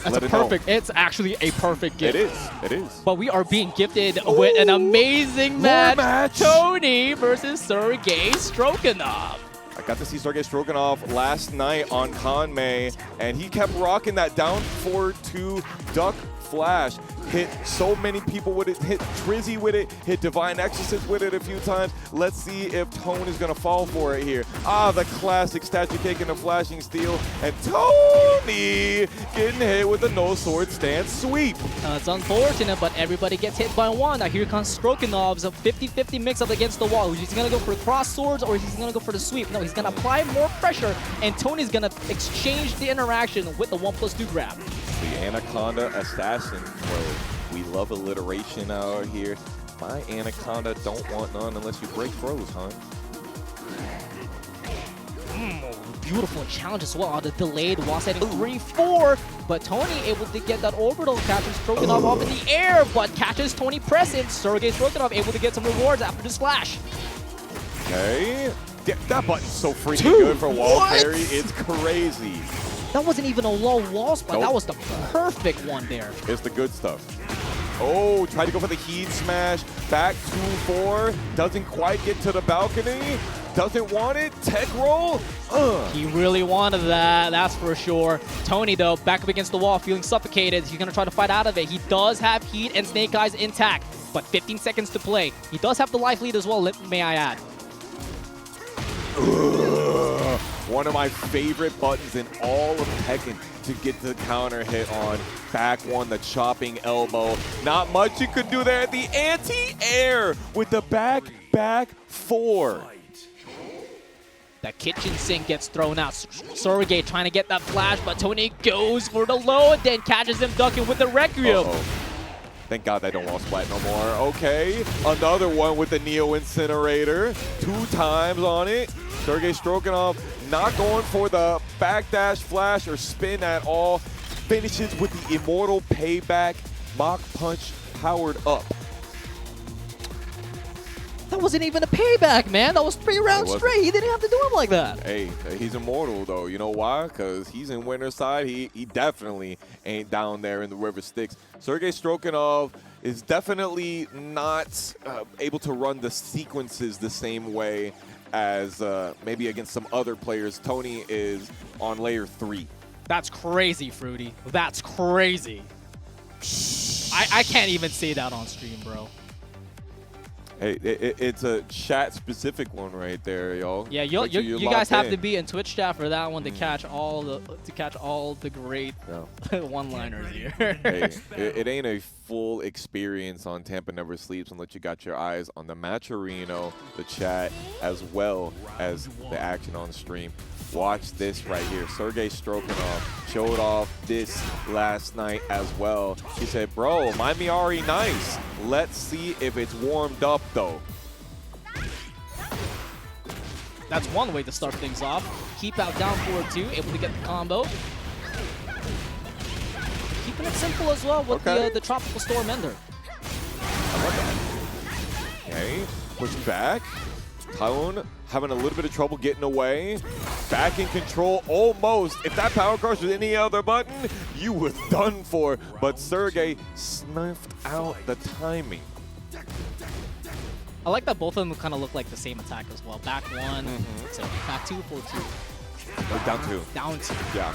That's a perfect, it's actually a perfect gift. It is. But we are being gifted with an amazing match. Tony versus Sergei Strokinov. I got to see Sergei Strokinov last night on Conmay, and he kept rocking that down 4-2 duck flash. Hit so many people with it, hit Trizzy with it, hit Divine Exorcist with it a few times. Let's see if Tone is going to fall for it here. The classic statue cake and the flashing steel. And Tony getting hit with a no sword stance sweep. It's unfortunate, but everybody gets hit by one. Now here comes Strokinov's a 50-50 mix-up against the wall. He's going to go for cross swords or he's going to go for the sweep. No, he's going to apply more pressure, and Tony's going to exchange the interaction with the 1+2 grab. The Anaconda Assassin, bro. We love alliteration out here. My Anaconda don't want none unless you break throws, huh? Beautiful challenge as well. The delayed while setting 3-4, but Tony able to get that orbital, catches Strokinov up in the air, but catches Tony present. Sergei Strokinov able to get some rewards after this flash. Okay. That button's so freaking good for wall parry. It's crazy. That wasn't even a low wall spot. Nope. That was the perfect one there. It's the good stuff. Oh, tried to go for the heat smash. Back 2-4. Doesn't quite get to the balcony. Doesn't want it. Tech roll. He really wanted that, that's for sure. Tony, though, back up against the wall, feeling suffocated. He's going to try to fight out of it. He does have heat and Snake Eyes intact, but 15 seconds to play. He does have the life lead as well, may I add. One of my favorite buttons in all of Tekken to get the counter hit on. Back one, the chopping elbow. Not much you could do there. The anti-air with the back 4. That kitchen sink gets thrown out. Sergei trying to get that flash, but Tony goes for the low and then catches him ducking with the Requiem. Thank God they don't wall splat no more. Okay, another one with the Neo Incinerator. 2 times on it. Sergei Strokinov not going for the backdash flash or spin at all. Finishes with the Immortal Payback. Mach Punch powered up. That wasn't even a payback, man. That was 3 rounds straight. He didn't have to do him like that. Hey, he's immortal, though. You know why? Because he's in winner's side. He definitely ain't down there in the River Styx. Sergei Strokinov is definitely not able to run the sequences the same way as maybe against some other players. Tony is on layer 3. That's crazy, Fruity. That's crazy. I can't even say that on stream, bro. Hey, it's a chat-specific one right there, y'all. Yeah, you guys have to be in Twitch chat for that one to catch all the great one-liners here. Hey, it ain't a full experience on Tampa Never Sleeps unless you got your eyes on the Matcherino, the chat, as well as the action on stream. Watch this right here. Sergei Strokinov showed off this last night as well. He said, bro, my Miary nice. Let's see if it's warmed up, though. That's one way to start things off. Keep out down 4-2, able to get the combo. Keeping it simple as well with the Tropical Storm Ender. Okay, push back. Tone having a little bit of trouble getting away. Back in control almost. If that power crush was any other button, you was done for. But Sergei snuffed out the timing. I like that both of them kind of look like the same attack as well. Back one, so back two, 4-2. Down two. Down two. Yeah.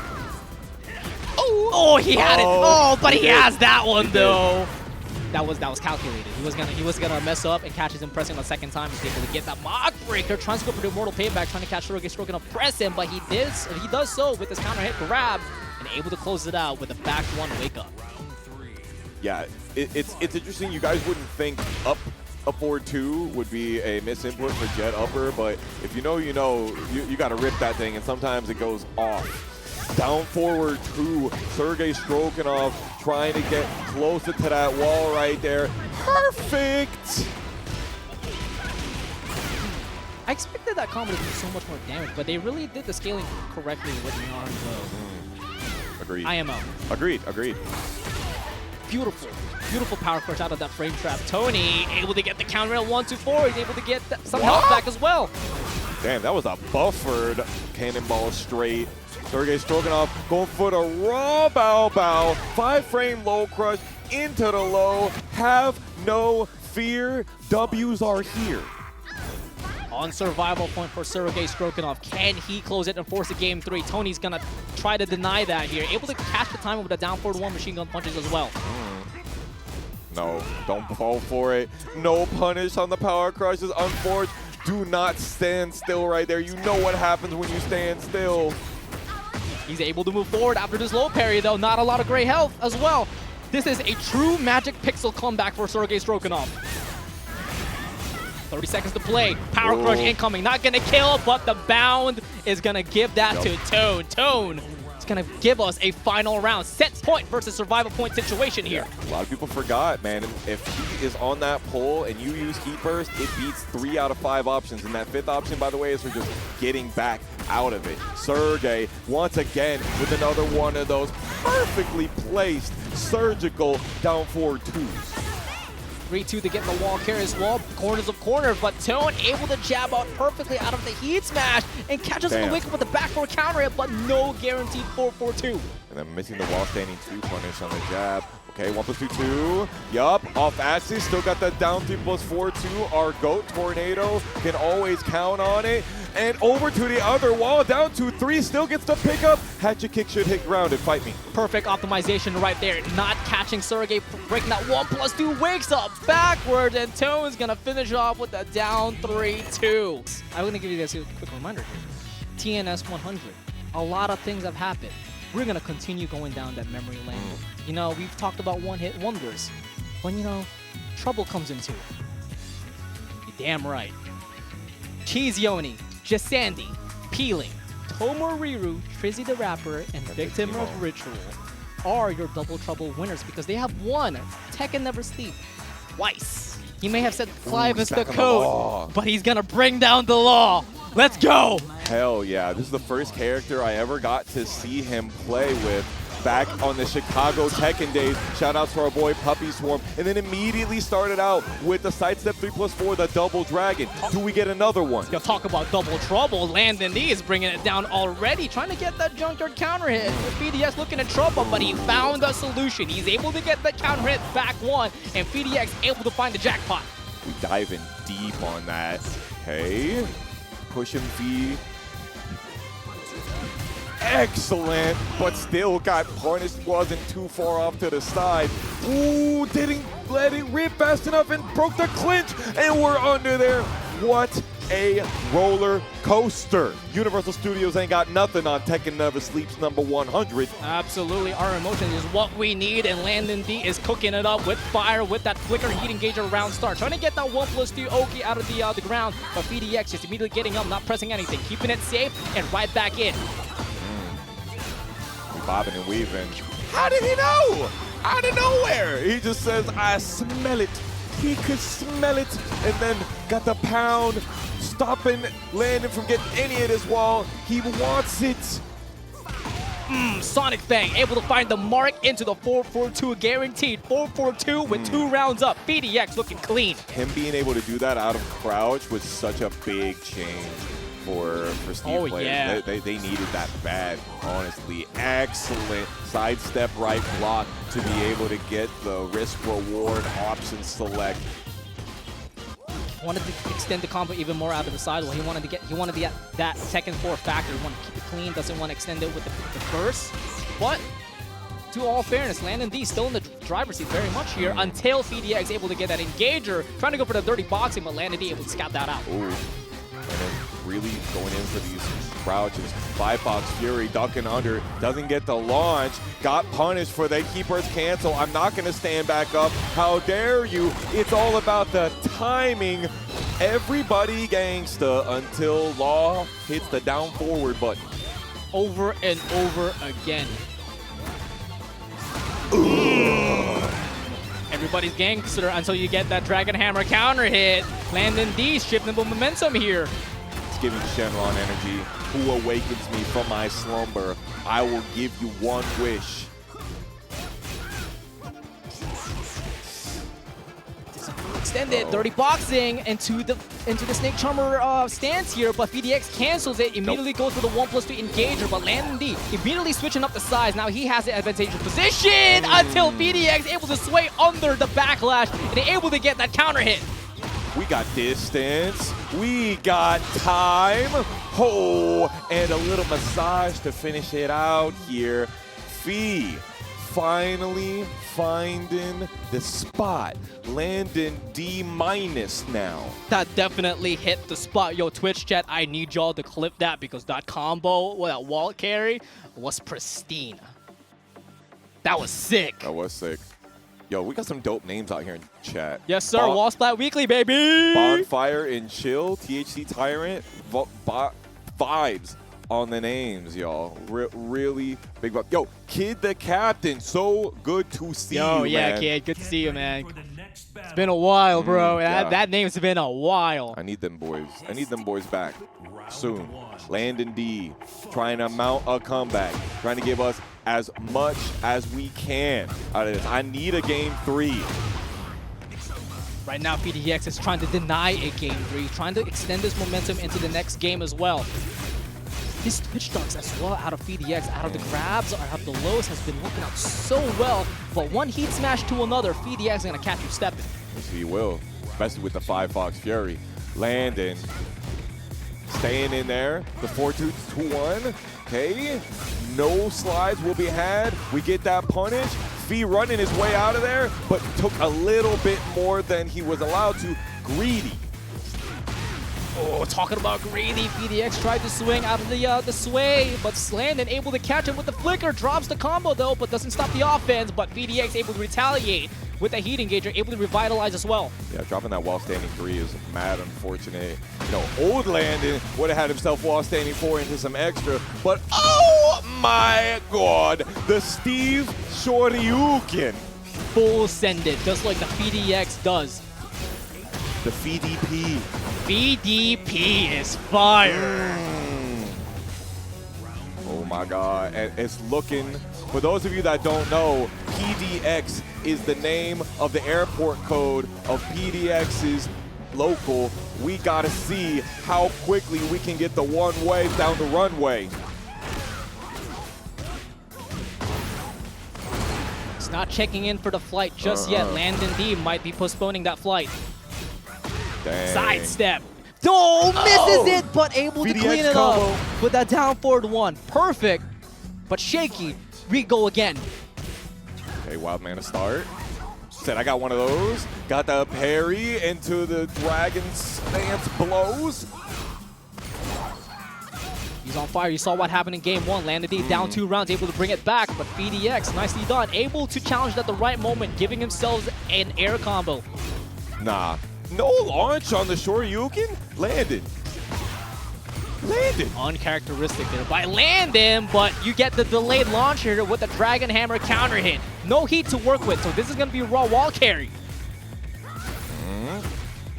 Oh, he had it. Oh, but he has that one though. Did. That was calculated. He was gonna mess up and catches him pressing the second time. He's able to get that mock breaker, trying to go for the immortal payback, trying to catch Sergei Strokinov, press him, but he does so with his counter hit grab and able to close it out with a back one wake up. Yeah, it's interesting. You guys wouldn't think up 4-2 would be a misinput for Jet upper, but if you know, you know, you got to rip that thing, and sometimes it goes off. Down forward 2, Sergei Strokinov trying to get closer to that wall right there. Perfect! I expected that combo to do so much more damage, but they really did the scaling correctly with Miary though. Agreed. IMO. Agreed. Beautiful power crush out of that frame trap. Tony able to get the counter at 1-2-4. He's able to get some health back as well. Damn, that was a buffered cannonball straight. Sergei Strokinov going for the raw bow. 5-frame low crush into the low. Have no fear. W's are here. On survival point for Sergei Strokinov. Can he close it and force a game 3? Tony's gonna try to deny that here. Able to catch the time with a down forward 1 machine gun punches as well. No, don't fall for it. No punish on the power crushes. Unforged. Do not stand still right there. You know what happens when you stand still. He's able to move forward after this low parry though. Not a lot of great health as well. This is a true Magic Pixel comeback for Sergei Strokinov. 30 seconds to play. Power crush incoming. Not gonna kill, but the bound is gonna give that to Tone. Tone is gonna give us a final round. Set point versus survival point situation here. A lot of people forgot, man. If he is on that pole and you use Heat Burst, it beats 3 out of 5 options. And that 5th option, by the way, is for just getting back out of it. Sergei, once again, with another one of those perfectly placed surgical down forward 2s. 3-2 to get the wall carry as well. Corners of corners, but Tone able to jab out perfectly out of the heat smash and catches him the wake up with the back 4 counter hit, but no guaranteed 4-4-2. And then missing the wall standing 2 punish on the jab. Okay, 1+2-2. Yup, off axis, still got that down 3+4-2. Our GOAT Tornado can always count on it. And over to the other wall, down 2-3, still gets the pickup. Hatchet kick should hit ground and fight me. Perfect Optimization right there. Not catching Sergei, breaking that 1+2, wakes up backwards, and Tone's gonna finish off with a down 3-2. I'm gonna give you guys a quick reminder here. TNS 100. A lot of things have happened. We're gonna continue going down that memory lane. You know, we've talked about one-hit wonders. When, you know, trouble comes into it. You're damn right. Cheeseyoni, Jasandi, Peeling, Tomoriru, Trizzy the Rapper, and Victim of Ritual are your double trouble winners because they have won Tekken Never Sleep twice. He may have said Clive is the code, but he's gonna bring down the law. Let's go! Hell yeah, this is the first character I ever got to see him play with back on the Chicago Tekken days. Shout out to our boy Puppy Swarm. And then immediately started out with the sidestep 3+4, the double dragon. Do we get another one? You'll talk about double trouble. Landon D is bringing it down already, trying to get that junkyard counter hit. PhiDx looking in trouble, but he found a solution. He's able to get the counter hit back 1, and PhiDx able to find the jackpot. We diving deep on that. Okay. Pushing V. Excellent, but still got punished. Wasn't too far off to the side. Ooh, didn't let it rip fast enough and broke the clinch, and we're under there. What a roller coaster. Universal Studios ain't got nothing on Tekken Never Sleeps number 100. Absolutely, our emotion is what we need, and Landon D is cooking it up with fire with that flicker heat engager round start. Trying to get that 1+2 Oki out of the ground, but PhiDx just immediately getting up, not pressing anything, keeping it safe, and right back in. Bobbing and weaving. How did he know? Out of nowhere. He just says, I smell it. He could smell it. And then got the pound stopping Landon from getting any hit as well. He wants it. Sonic Fang able to find the mark into the 442, guaranteed 442 with 2 rounds up. PhiDx looking clean. Him being able to do that out of crouch was such a big change for Steve players. Yeah. They needed that bad, honestly. Excellent sidestep right block to be able to get the risk reward option select. Wanted to extend the combo even more out of the sidewall. He wanted to get that Tekken 4 factor. He wanted to keep it clean, doesn't want to extend it with the burst. But to all fairness, Landon D still in the driver's seat very much here until PhiDx able to get that engager, trying to go for the dirty boxing, but Landon D able to scout that out. Ooh. And then really going in for these crouches. 5-Fox Fury ducking under, doesn't get the launch, got punished for the keeper's cancel. I'm not going to stand back up. How dare you? It's all about the timing. Everybody gangsta until Law hits the down forward button. Over and over again. Everybody's gangster until you get that Dragon Hammer counter hit. Landon D shifting the momentum here. It's giving Shenron energy. Who awakens me from my slumber? I will give you one wish. Extended dirty boxing into the Snake Charmer stance here, but PhiDx cancels it. Immediately goes for the 1+2 engager, but Landon D immediately switching up the size. Now he has the advantageous position until PhiDx able to sway under the backlash and able to get that counter hit. We got distance. We got time. Oh, and a little massage to finish it out here. Phi finally finding the spot. Landon D- now. That definitely hit the spot. Yo, Twitch chat, I need y'all to clip that because that combo, that wall carry, was pristine. That was sick. That was sick. Yo, we got some dope names out here in chat. Yes, sir. Wall Splat Weekly, baby. Bonfire and Chill, THC Tyrant, vibes on the names, y'all. Really big vibe. Yo, Kid the Captain, so good to see you, yeah, man. Kid, good to see you, man. It's been a while, bro. Yeah. That name's been a while. I need them boys. I need them boys back soon. Landon D trying to mount a comeback, trying to give us as much as we can out of this. I need a game 3. Right now, PhiDx is trying to deny a game 3, trying to extend this momentum into the next game as well. These Twitch dunks as well out of PhiDx, out of the grabs, out of the lows, has been working out so well. But one heat smash to another, PhiDx is going to catch you stepping. Yes, he will, especially with the 5-Fox Fury. Landon staying in there, the 4-2-1. Okay, no slides will be had. We get that punish. Phi running his way out of there, but took a little bit more than he was allowed to. Greedy. Oh, talking about greedy, PhiDx tried to swing out of the sway, but Landon able to catch him with the flicker, drops the combo though, but doesn't stop the offense, but PhiDx able to retaliate with the heat engager, able to revitalize as well. Yeah, dropping that while standing 3 is mad unfortunate. You know, old Landon would have had himself while standing 4 into some extra, but oh my god, the Steve Shoryuken. Full send it, just like the PhiDx does. The PhiDP. PhiDP is fire. Oh my god, and it's looking, for those of you that don't know, PhiDx is the name of the airport code of PhiDx's local. We gotta see how quickly we can get the one-way down the runway. It's not checking in for the flight just yet. Landon D might be postponing that flight. Dang. Sidestep. Oh, misses it, but able to PhiDx clean it combo. up with that down forward 1. Perfect, but shaky. We-go again. Okay, Wild Man to start. Said I got one of those. Got the parry into the Dragon Stance blows. He's on fire. You saw what happened in game 1. Landon D down 2 rounds, able to bring it back, but PhiDx, nicely done. Able to challenge at the right moment, giving himself an air combo. Nah. No launch on the Shoryuken? Landon. Uncharacteristic there by Landon, but you get the delayed launch here with the Dragon Hammer counter hit. No heat to work with, so this is going to be raw wall carry.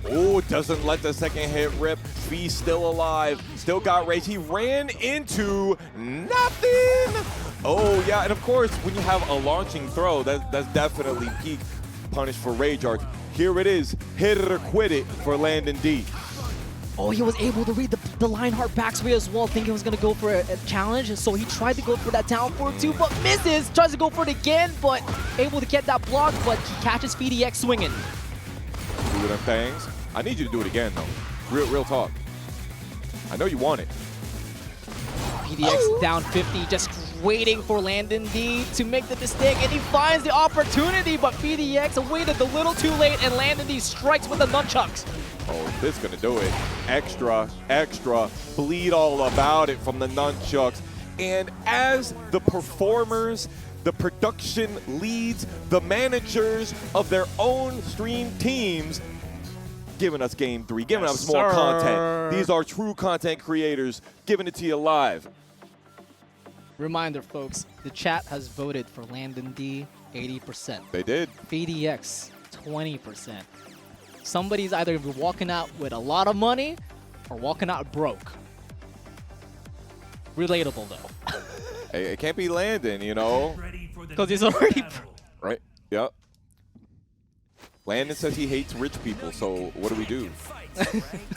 Oh, doesn't let the second hit rip. Fee still alive, still got rage. He ran into nothing. Oh yeah, and of course, when you have a launching throw, that's definitely peak punish for Rage Art. Here it is, hit it or quit it for Landon D. Oh, he was able to read the Lionheart backsway as well, thinking he was going to go for a challenge. So he tried to go for that down forward too, but misses. Tries to go for it again, but able to get that block, but he catches PhiDx swinging. Do them things. I need you to do it again, though. Real talk. I know you want it. PhiDx down 50, just waiting for Landon D to make the mistake, and he finds the opportunity, but PhiDx waited a little too late, and Landon D strikes with the nunchucks. Oh, this is gonna do it. Extra, bleed all about it from the nunchucks. And as the performers, the production leads, the managers of their own stream teams, giving us game 3, giving us more content. These are true content creators, giving it to you live. Reminder, folks, the chat has voted for Landon D 80%. They did. PhiDx 20%. Somebody's either walking out with a lot of money or walking out broke. Relatable, though. Hey, it can't be Landon, you know? Because he's already... Right, yep. Landon says he hates rich people, so what do we do?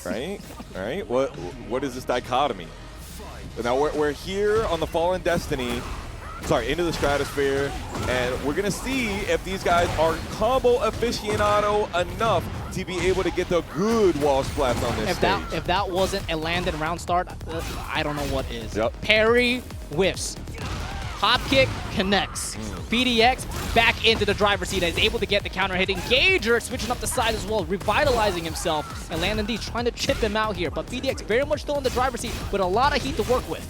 Right? All right, what is this dichotomy? Now we're here on the Fallen Destiny, into the Stratosphere, and we're gonna see if these guys are combo aficionado enough to be able to get the good wall splats on this stage. If that wasn't a Landon round start, I don't know what is. Yep. Parry, whiffs. Hop kick, connects. PhiDx back into the driver's seat and is able to get the counter hit. Engager switching up the side as well, revitalizing himself. And Landon D trying to chip him out here, but PhiDx very much still in the driver's seat with a lot of heat to work with.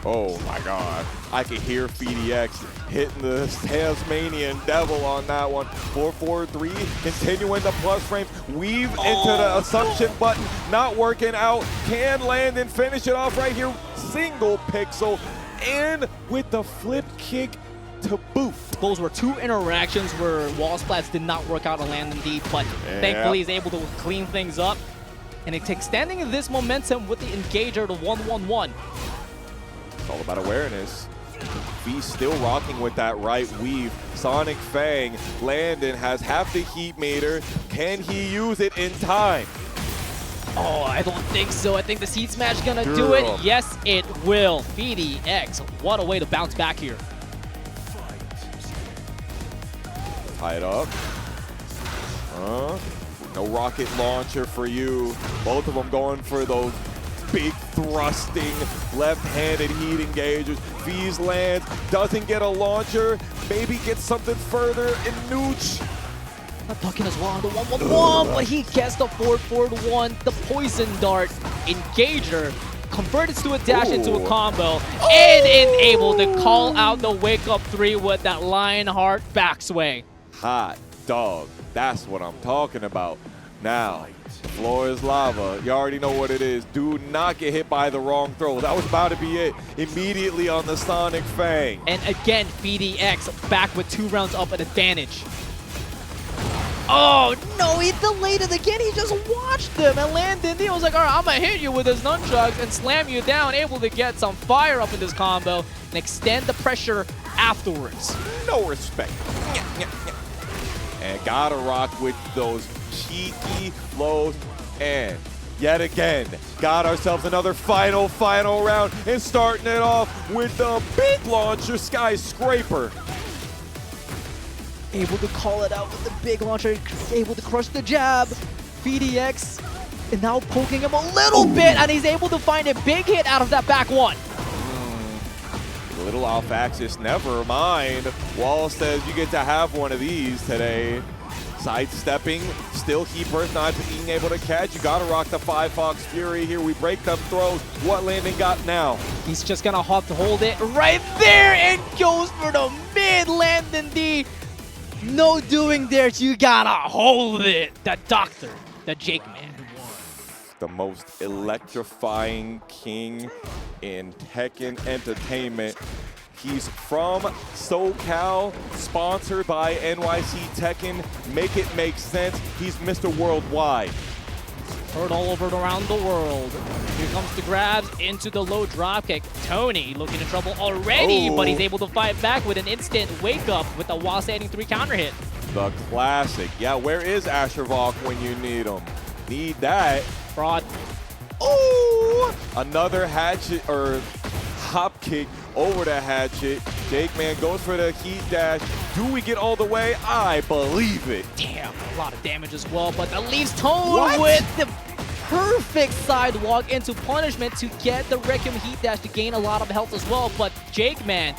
Oh my God. I can hear PhiDx hitting the Tasmanian Devil on that one. 4-4-3, continuing the plus frame. Weave into the Assumption button, not working out. Can Landon finish it off right here? Single pixel, and with the flip kick to boot. Those were 2 interactions where wall splats did not work out on Landon D, but thankfully he's able to clean things up. And it's extending this momentum with the Engager to 1-1-1. It's all about awareness. He's still rocking with that right weave. Sonic Fang. Landon has half the heat meter. Can he use it in time? Oh, I don't think so. I think the Seed Smash gonna do it. Yes, it will. PhiDx, what a way to bounce back here. Tie it up. No rocket launcher for you. Both of them going for those big thrusting left-handed heat engagers. Fees lands, doesn't get a launcher, maybe gets something further in Nooch. Not ducking as well on the 1-1-1, but he gets the 4-4-1. The poison dart engager converted to a dash into a combo and able to call out the wake-up 3 with that Lionheart backsway. Hot dog, that's what I'm talking about. Now, the floor is lava. You already know what it is. Do not get hit by the wrong throw. That was about to be it. Immediately on the Sonic Fang. And again, PhiDx back with 2 rounds up at advantage. Oh no, he delayed it again. He just watched them, and Landon D was like, all right, I'm gonna hit you with his nunchucks and slam you down, able to get some fire up in this combo and extend the pressure afterwards. No respect. And gotta rock with those cheeky flows. And yet again, got ourselves another final round, and starting it off with the big launcher Skyscraper. Able to call it out with the big launcher, able to crush the jab. PhiDx and now poking him a little bit, and he's able to find a big hit out of that back one. A little off axis, never mind. Wall says you get to have one of these today. Sidestepping, still Heat Burst not being able to catch. You gotta rock the 5 Fox Fury here. We break them throws. What Landon got now? He's just gonna hold it right there and goes for the mid. Landon D. No doing there, you gotta hold it. The Doctor, the JakeMan. The most electrifying king in Tekken Entertainment. He's from SoCal, sponsored by NYC Tekken. Make it make sense. He's Mr. Worldwide. Heard all over around the world. Here comes the grabs into the low dropkick. Tony looking in trouble already, but he's able to fight back with an instant wake up with a while standing 3 counter hit. The classic. Yeah, where is Ashervok when you need him? Need that. Fraud. Oh! Another hatchet or hop kick over the hatchet. JakeMan goes for the heat dash. Do we get all the way? I believe it. Damn, a lot of damage as well, but that leaves Tone with the perfect sidewalk into punishment to get the Requiem heat dash to gain a lot of health as well. But JakeMan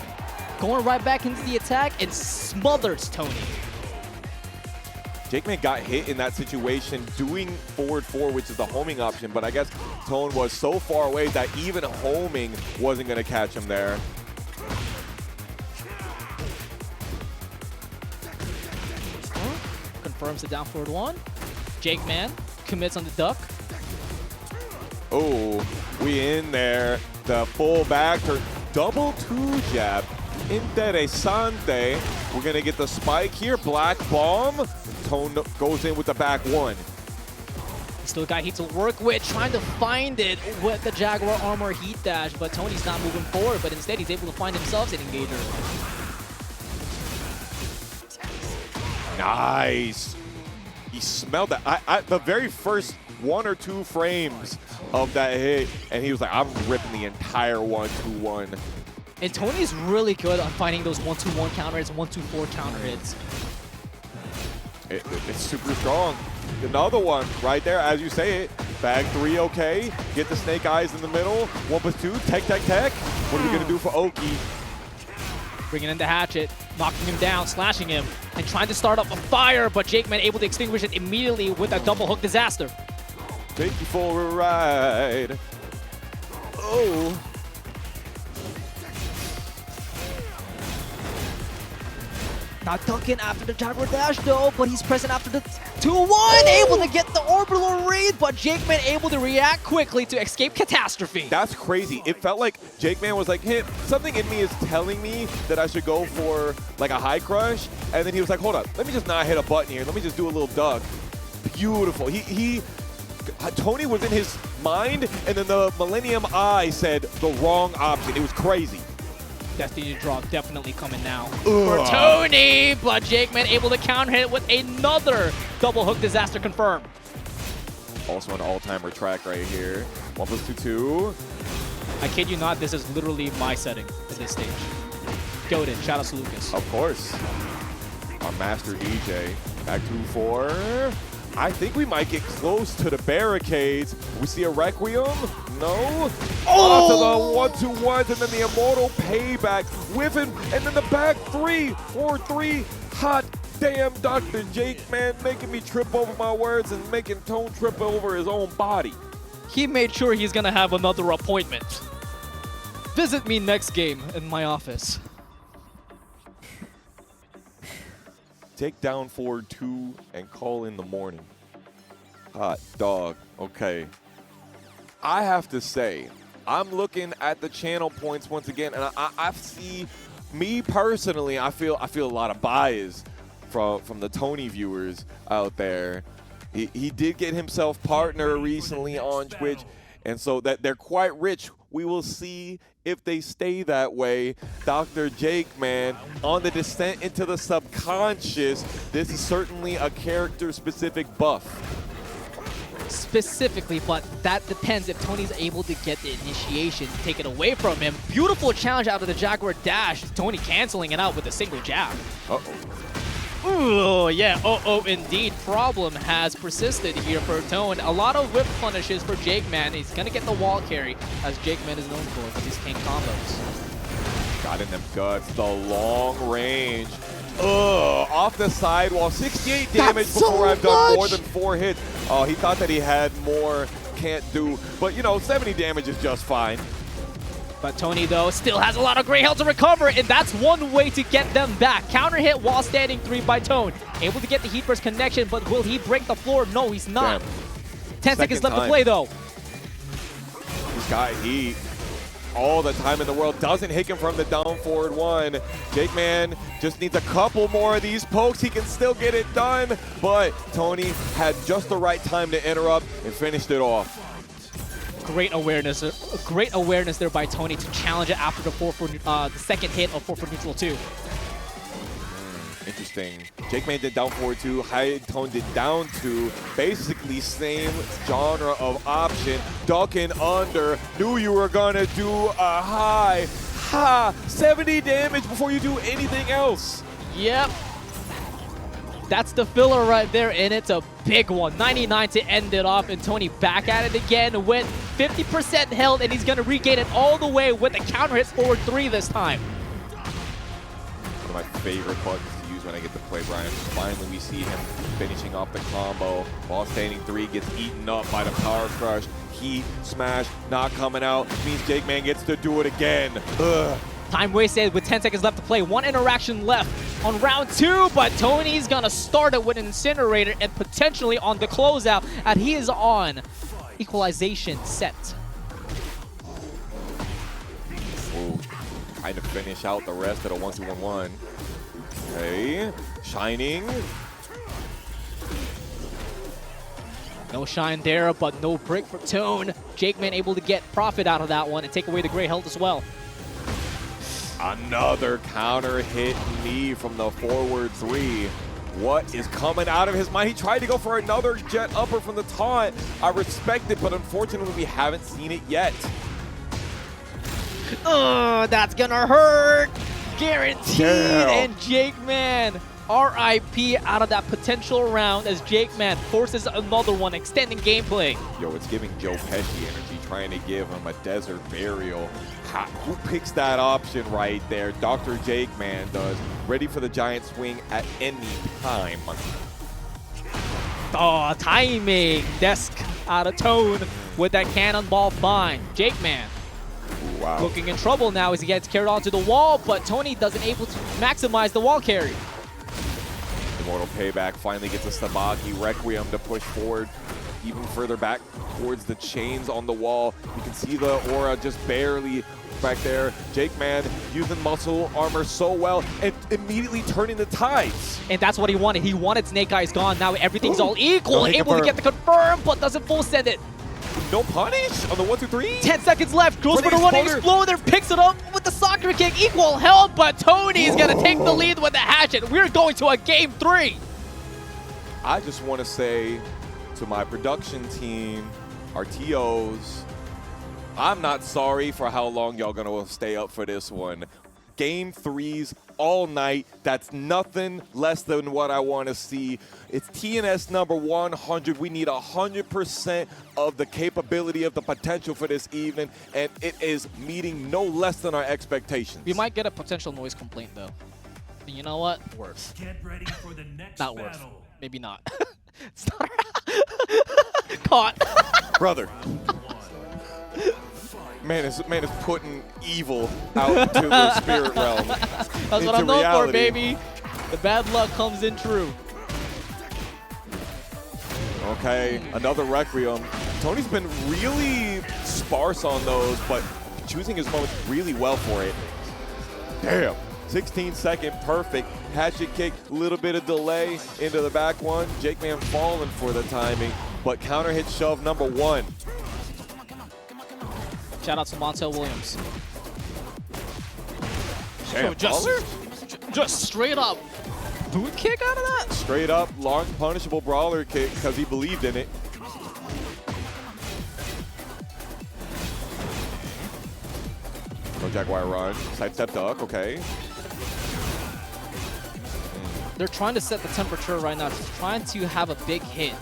going right back into the attack and smothers Tony. JakeMan got hit in that situation doing forward 4, which is the homing option, but I guess Tone was so far away that even homing wasn't going to catch him there. Confirms the down forward 1. JakeMan commits on the duck. Oh, we in there. The full back or double 2 jab. Interesante. We're going to get the spike here. Black bomb. Tone goes in with the back 1. Still got heat to work with, trying to find it with the Jaguar armor heat dash, but Tony's not moving forward, but instead he's able to find himself an engager. Nice. He smelled that. The very first 1 or 2 frames of that hit, and he was like, I'm ripping the entire 1-2-1. And Tony's really good on finding those 1-2-1 counter hits, 1-2-4 counter hits. It's super strong. Another one right there, as you say it. Bag 3, okay. Get the snake eyes in the middle. 1+2, tech. What are we gonna do for Oki? Bringing in the hatchet, knocking him down, slashing him, and trying to start up a fire, but JakeMan able to extinguish it immediately with a double hook disaster. Take you for a ride. Oh. Not ducking after the Jaguar dash though, but he's present after the 2-1, able to get the orbital read, but JakeMan able to react quickly to escape catastrophe. That's crazy. It felt like JakeMan was like, hey, something in me is telling me that I should go for like a high crush, and then he was like, hold up, let me just not hit a button here. Let me just do a little duck. Beautiful. Tony was in his mind, and then the Millennium Eye said the wrong option. It was crazy. Destiny drop definitely coming now for Tony, but JakeMan able to counter hit with another double hook disaster confirmed. Also an all-timer track right here. 1+2-2. I kid you not, this is literally my setting at this stage. Goated, shout out to Lucas. Of course. Our master DJ. Back 2-4. I think we might get close to the barricades. We see a Requiem? No. Oh! To the 1-2-1s, and then the Immortal Payback with him, and then the back 3, 4-3. Hot damn Dr.TheJakeMan making me trip over my words and making Tone trip over his own body. He made sure he's gonna have another appointment. Visit me next game in my office. Take down forward 2 and call in the morning. Hot dog. Okay. I have to say, I'm looking at the channel points once again, and I see, me personally, I feel a lot of bias from the Tony viewers out there. He did get himself partner recently on Twitch, and so that they're quite rich. We will see if they stay that way. Dr.TheJakeMan on the descent into the subconscious. This is certainly a character-specific buff. Specifically, but that depends if Tony's able to get the initiation, take it away from him. Beautiful challenge out of the Jaguar dash. Tony canceling it out with a single jab. Ooh, yeah, indeed. Problem has persisted here for Tone. A lot of whip punishes for JakeMan. He's gonna get the wall carry, as JakeMan is known for with these king combos. Got in them guts, the long range. Off the sidewall, 68 damage before I've done more than 4 hits. Oh, he thought that he had more, can't do. But, you know, 70 damage is just fine. But Tony, though, still has a lot of great health to recover, and that's one way to get them back. Counter hit while standing 3 by Tone. Able to get the heat burst connection, but will he break the floor? No, he's not. Damn. 10 seconds left to play, though. He's got heat. all the time in the world. Doesn't hit him from the down forward one. JakeMan just needs a couple more of these pokes. He can still get it done, but Tony had just the right time to interrupt and finished it off. Great awareness there by Tony to challenge it after the second hit of 4 for neutral 2. Interesting. JakeMan did down forward 2, Hidetone did down 2. Basically same genre of option. Ducking under. Knew you were gonna do a high. 70 damage before you do anything else. Yep. That's the filler right there, and it's a big one. 99 to end it off, and Tony back at it again with 50% health, and he's going to regain it all the way with a counter hit forward 3 this time. One of my favorite buttons to use when I get to play Bryan. Finally, we see him finishing off the combo. While standing 3 gets eaten up by the power crush. Heat, smash, not coming out. Means JakeMan gets to do it again. Ugh. Time wasted with 10 seconds left to play. 1 interaction left on round 2, but Tony's gonna start it with an Incinerator and potentially on the closeout, and he is on equalization set. Ooh, trying to finish out the rest of the 1-2-1-1. Okay, shining. No shine there, but no break for Tone. JakeMan able to get profit out of that one and take away the gray health as well. Another counter hit knee from the forward 3. What is coming out of his mind? He tried to go for another jet upper from the taunt. I respect it, but unfortunately we haven't seen it yet. Oh, that's gonna hurt. Guaranteed. Damn. And JakeMan, RIP out of that potential round as JakeMan forces another one, extending gameplay. Yo, it's giving Joe Pesci energy, trying to give him a desert burial. Who picks that option right there? Dr.TheJakeMan does. Ready for the giant swing at any time. Oh, timing. Desk out of Tone with that cannonball find. JakeMan Wow. looking in trouble now as he gets carried onto the wall, but Tony doesn't able to maximize the wall carry. Immortal Payback finally gets a Sabaki Requiem to push forward even further back towards the chains on the wall. You can see the aura just barely back there. JakeMan using muscle armor so well and immediately turning the tides. And that's what he wanted. He wanted Snake Eyes gone. Now everything's all equal. No, he Able to confirmed. get the confirm, but doesn't full send it. No punish on the 1-2-3. 10 seconds left. Goes For for the the running exploder. exploder. Picks it up with the soccer kick. Equal health, but Tony's going to take the lead with the hatchet. We're going to a game 3. I just want to say to my production team, our TOs, I'm not sorry for how long y'all gonna stay up for this one. Game 3s all night. That's nothing less than what I want to see. It's TNS number 100. We need 100% of the capability of the potential for this evening, and it is meeting no less than our expectations. We might get a potential noise complaint, though. But you know what? Worth. Get ready for the next Not worth. battle. Maybe not. It's not caught. Brother. Man is putting evil out to the spirit realm. That's what I'm into known for, reality. baby. The bad luck comes in true. Okay, another Requiem. Tony's been really sparse on those, but choosing his moments really well for it. Damn. 16-second perfect. Hatchet kick, little bit of delay into the back one. JakeMan falling for the timing, but counter hit shove number 1. Shout out to Montel Williams. Damn, Just straight up boot kick out of that? straight up long punishable brawler kick because he believed in it. No Jaguar run, sidestep duck, okay. They're trying to set the temperature right now, just trying to have a big hit.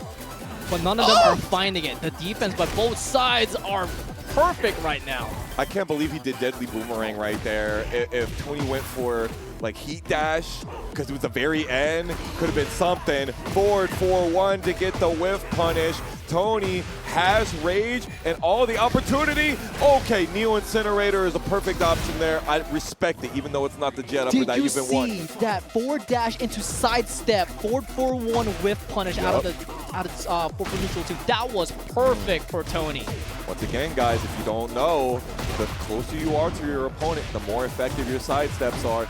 But none of them are finding it. The defense by both sides are perfect right now. I can't believe he did deadly boomerang right there. If Tony went for like heat dash, because it was the very end, could have been something. Forward 4-1 to get the whiff punish. Tony has rage and all the opportunity. Okay, Neo Incinerator is a perfect option there. I respect it, even though it's not the jet upper that you've been wanting. Did you see that forward dash into sidestep, forward 4-1 whiff punish out of the out of for neutral team. That was perfect for Tony. Once again, guys, if you don't know, the closer you are to your opponent, the more effective your sidesteps are.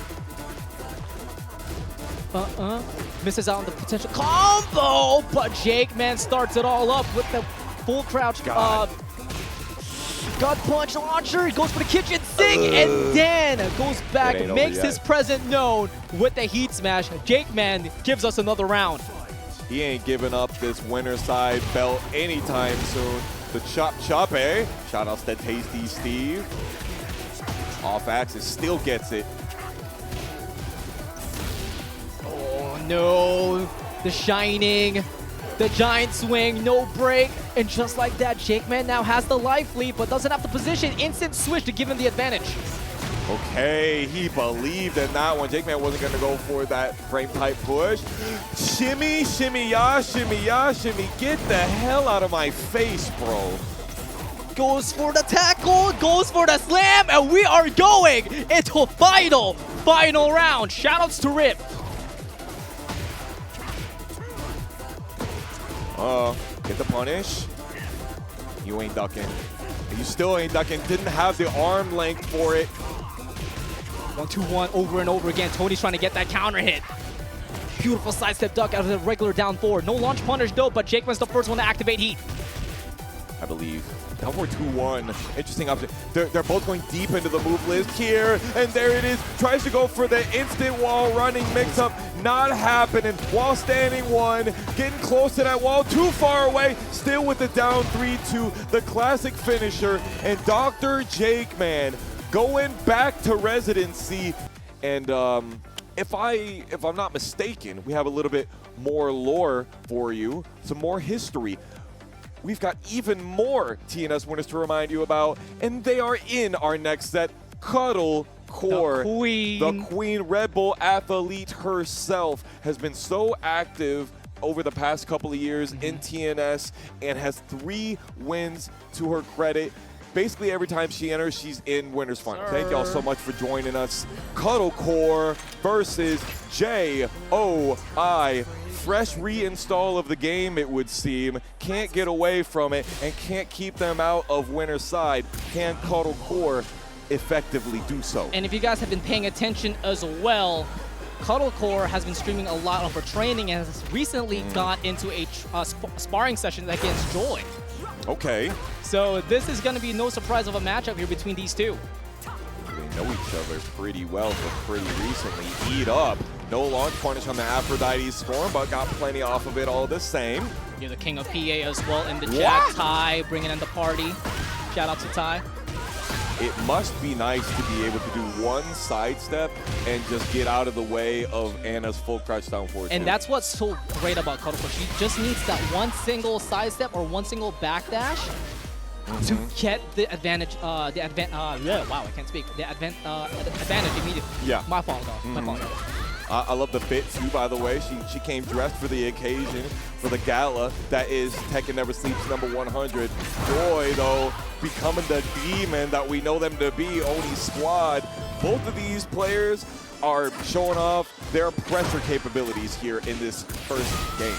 Misses out on the potential combo, but JJBreeze starts it all up with the full crouch. Gut punch launcher. He goes for the kitchen sink and then goes back, makes his presence known with the heat smash. JJBreeze gives us another round. He ain't giving up this winner side belt anytime soon. The chop, eh? Shout outs to Tasty Steve. Off axis still gets it. Oh no, the shining, the giant swing, no break, and just like that, JJBreeze now has the life lead, but doesn't have the position. Instant switch to give him the advantage. Okay, he believed in that one. JJBreeze wasn't gonna go for that frame type push. Shimmy, shimmy, ya, shimmy. Get the hell out of my face, bro. Goes for the tackle, goes for the slam, and we are going into final round. Shoutouts to Rip. Get the punish. You ain't ducking. You still ain't ducking. Didn't have the arm length for it. 1-2-1 over and over again. Tony's trying to get that counter hit. Beautiful sidestep duck out of the regular down forward. No launch punish though, but JJBreeze's the first one to activate heat. I believe. Down for 2-1. Interesting option. They're both going deep into the move list here. And there it is. Tries to go for the instant wall running mix-up. Not happening. While standing one. Getting close to that wall. Too far away. Still with the down 3-2. The classic finisher. And Dr.TheJakeMan going back to residency. And if I'm not mistaken, we have a little bit more lore for you. Some more history. We've got even more TNS winners to remind you about, and they are in our next set. Cuddle Core, the Queen Red Bull athlete herself, has been so active over the past couple of years in TNS and has 3 wins to her credit. Basically, every time she enters, she's in winner's final. Thank y'all so much for joining us. Cuddle Core versus JOI. Fresh reinstall of the game, it would seem. Can't get away from it and can't keep them out of winner's side. Can Cuddle Core effectively do so? And if you guys have been paying attention as well, Cuddle Core has been streaming a lot of her training and has recently got into a sparring session against Joy. Okay. So this is going to be no surprise of a matchup here between these two. They know each other pretty well for pretty recently. Eat up. No launch punish on the Aphrodite's Storm, but got plenty off of it all the same. You're the king of PA as well in the chat. Ty bringing in the party. Shout out to Ty. It must be nice to be able to do one sidestep and just get out of the way of Anna's full crouch down forward. And that's what's so great about Cuddle Core. She just needs that one single sidestep or one single backdash to get the advantage. Wow, I can't speak. The advantage immediately. Yeah. My fault, though. My fault. I love the fit too, by the way. She came dressed for the occasion, for the gala that is Tekken Never Sleeps number 100. Joy, though, becoming the demon that we know them to be, Oni Squad. Both of these players are showing off their pressure capabilities here in this first game.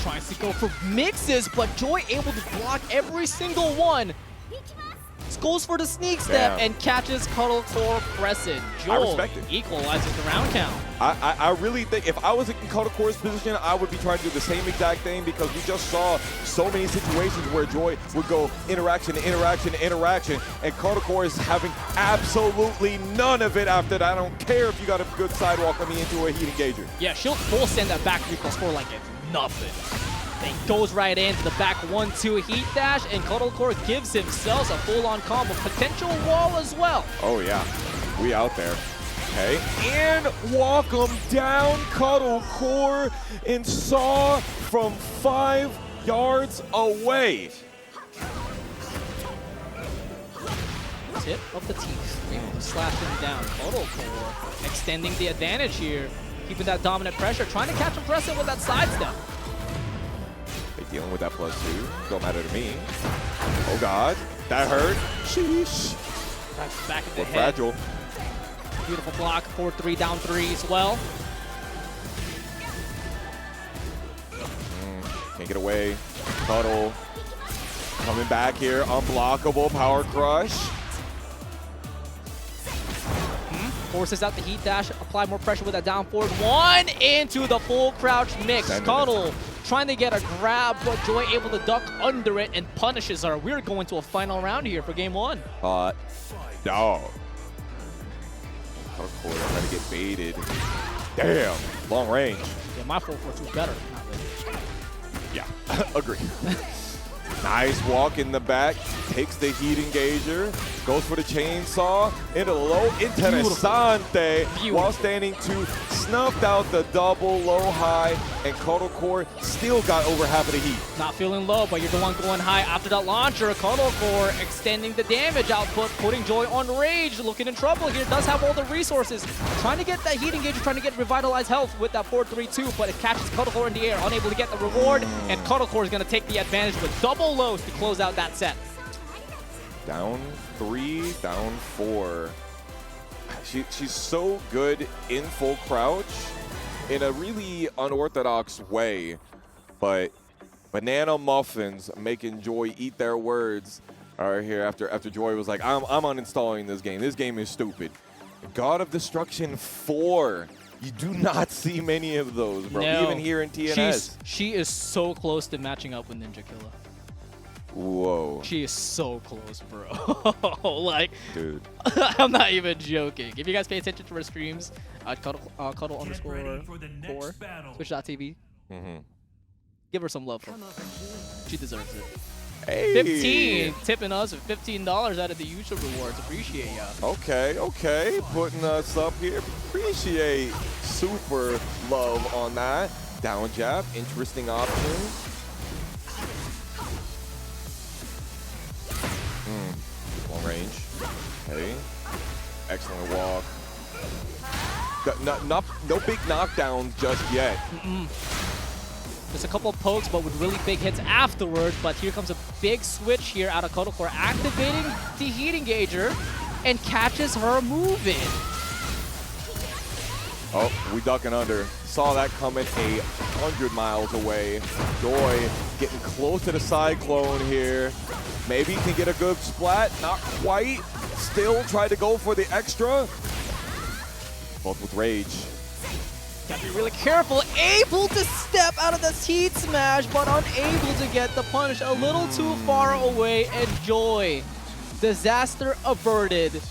Tries to go for mixes, but Joy able to block every single one. Goes for the sneak step and catches Cuddle Core pressing. Joel equalizes the round count. I really think if I was in Cuddle Core's position, I would be trying to do the same exact thing because we just saw so many situations where Joy would go interaction, and Cuddle Core is having absolutely none of it after that. I don't care if you got a good sidewalk coming into a heat engager. Yeah, she'll full send that back recoil score like it's nothing. Then goes right into the back 1-2 heat dash, and Cuddle Core gives himself a full-on combo. Potential wall as well. Oh yeah, we out there. Okay, and walk him down, Cuddle Core, and saw from 5 yards away. Tip of the teeth, able to slash him down. Cuddle Core extending the advantage here, keeping that dominant pressure, trying to catch him pressing with that sidestep. Dealing with that +2. Don't matter to me. Oh God, that hurt. Sheesh. Back at the head. Fragile. Beautiful block. 4-3 down 3 as well. Can't get away. Cuddle. Coming back here. Unblockable. Power crush. Forces out the heat dash. Apply more pressure with that down forward. One into the full crouch mix. Cuddle trying to get a grab, but Joy able to duck under it and punishes her. We're going to a final round here for game 1. Hot dog. Hardcore trying to get baited. Damn. Long range. Yeah, my 442 better. Not really. Yeah, agree. Nice walk in the back. Takes the heat engager. Goes for the chainsaw. Into the low. Interessante. While standing to snuffed out the double low high. And Cuddle Core still got over half of the heat. Not feeling low, but you're the one going high after that launcher. Cuddle Core extending the damage output, putting Joy on rage. Looking in trouble here. Does have all the resources. Trying to get that heat engager, trying to get revitalized health with that 4-3-2, but it catches Cuddle Core in the air, unable to get the reward. And Cuddle Core is going to take the advantage with double lows to close out that set. Down 3, down 4. She's so good in full crouch in a really unorthodox way, but Banana Muffins making Joy eat their words are here after Joy was like, I'm uninstalling this game. This game is stupid. God of Destruction 4. You do not see many of those, bro. No. Even here in TNS. She is so close to matching up with Ninja Killa. Whoa. She is so close, bro. Like, dude. I'm not even joking. If you guys pay attention to her streams, cuddle_4, twitch.tv. Give her some love. She deserves it. Hey. 15, tipping us with $15 out of the YouTube rewards. Appreciate ya. Okay. Putting us up here. Appreciate super love on that. Down jab, interesting option. Long range. Okay. Excellent walk. No big knockdowns just yet. Just a couple of pokes, but with really big hits afterwards. But here comes a big switch here out of Cuddle Core, activating the heat engager and catches her moving. Oh, we ducking under. Saw that coming 100 miles away. Joy getting close to the cyclone here. Maybe can get a good splat. Not quite. Still try to go for the extra. Both with rage. Gotta be really careful. Able to step out of this heat smash, but unable to get the punish. A little too far away, and Joy, disaster averted,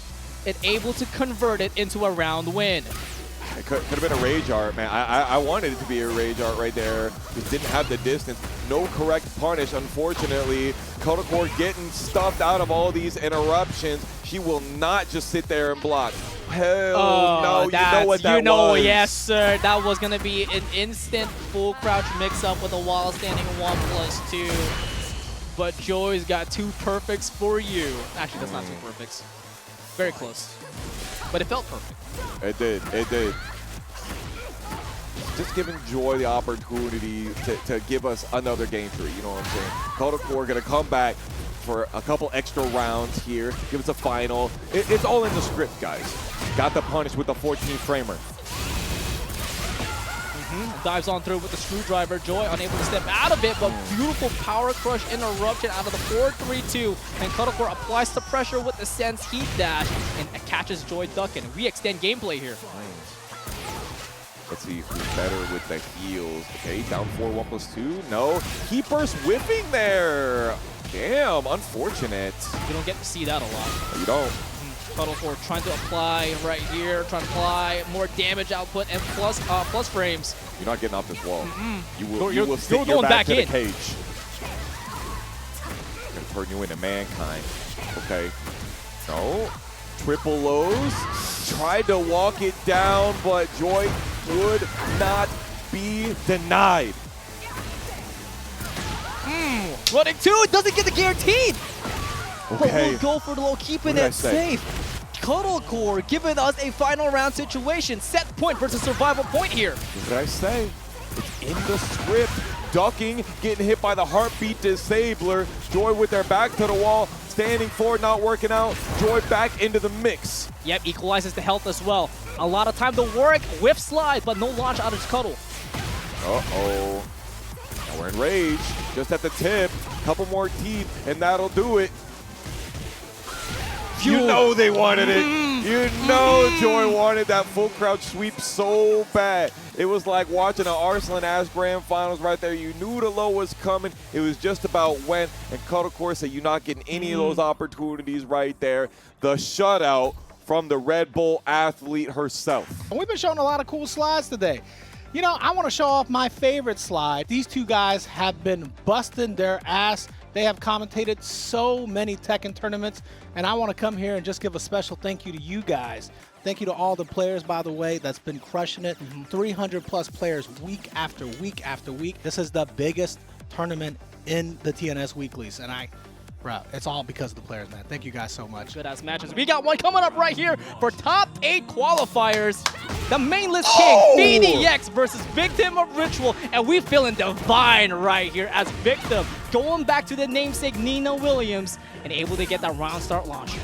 and able to convert it into a round win. It could have been a rage art, man. I wanted it to be a rage art right there. Just didn't have the distance. No correct punish, unfortunately. Cuddle Core getting stuffed out of all these interruptions. She will not just sit there and block. Hell no, you know what that was. Yes, sir. That was going to be an instant full crouch mix-up with a wall standing 1+2. But Joy's got 2 perfects for you. Actually, that's not 2 perfects. Very close. But it felt perfect. It did. Just giving Joy the opportunity to give us another game 3, you know what I'm saying? Cuddle Core gonna come back for a couple extra rounds here, give us a final. It's all in the script, guys. Got the punish with the 14-framer. Dives on through with the screwdriver. Joy unable to step out of it, but beautiful power crush interruption out of the 4-3-2. And Cuddle Core applies the pressure with the Sense heat dash and catches Joy ducking. We extend gameplay here. Let's see who's better with the heals. Okay, down 4, 1+2. No, Keeper's whipping there. Damn, unfortunate. You don't get to see that a lot. You don't. Cuddle Core trying to apply right here, trying to apply more damage output and plus frames. You're not getting off this wall. You will you're sit going back to the in. cage. Gonna turn you into mankind. Okay. No. Triple lows. Tried to walk it down, but Joy would not be denied. Running 2, doesn't get the guaranteed. Okay. But we'll go for the low, keeping it safe. Cuddle Core giving us a final round situation. Set point versus survival point here. What did I say? It's in the script. Ducking, getting hit by the heartbeat disabler. Joy with their back to the wall. Standing forward, not working out. Joy back into the mix. Yep, equalizes the health as well. A lot of time to work. Whiff slide, but no launch out of Cuddle. Uh-oh. We're in rage, just at the tip. Couple more teeth, and that'll do it. You know they wanted it. You know Joy wanted that full crouch sweep so bad. It was like watching an Arslan Ash Grand Finals right there. You knew the low was coming. It was just about when. And cut, of course, that you're not getting any of those opportunities right there. The shutout from the Red Bull athlete herself. We've been showing a lot of cool slides today. You know, I want to show off my favorite slide. These two guys have been busting their ass. They have commentated so many Tekken tournaments, and I want to come here and just give a special thank you to you guys. Thank you to all the players, by the way, that's been crushing it. 300 plus players week after week after week. This is the biggest tournament in the TNS weeklies, and bro, it's all because of the players, man. Thank you guys so much. Good ass matches. We got one coming up right here for top 8 qualifiers. The main list king, PhiDx versus Victim of Ritual. And we feeling divine right here as Victim going back to the namesake Nina Williams and able to get that round start launch.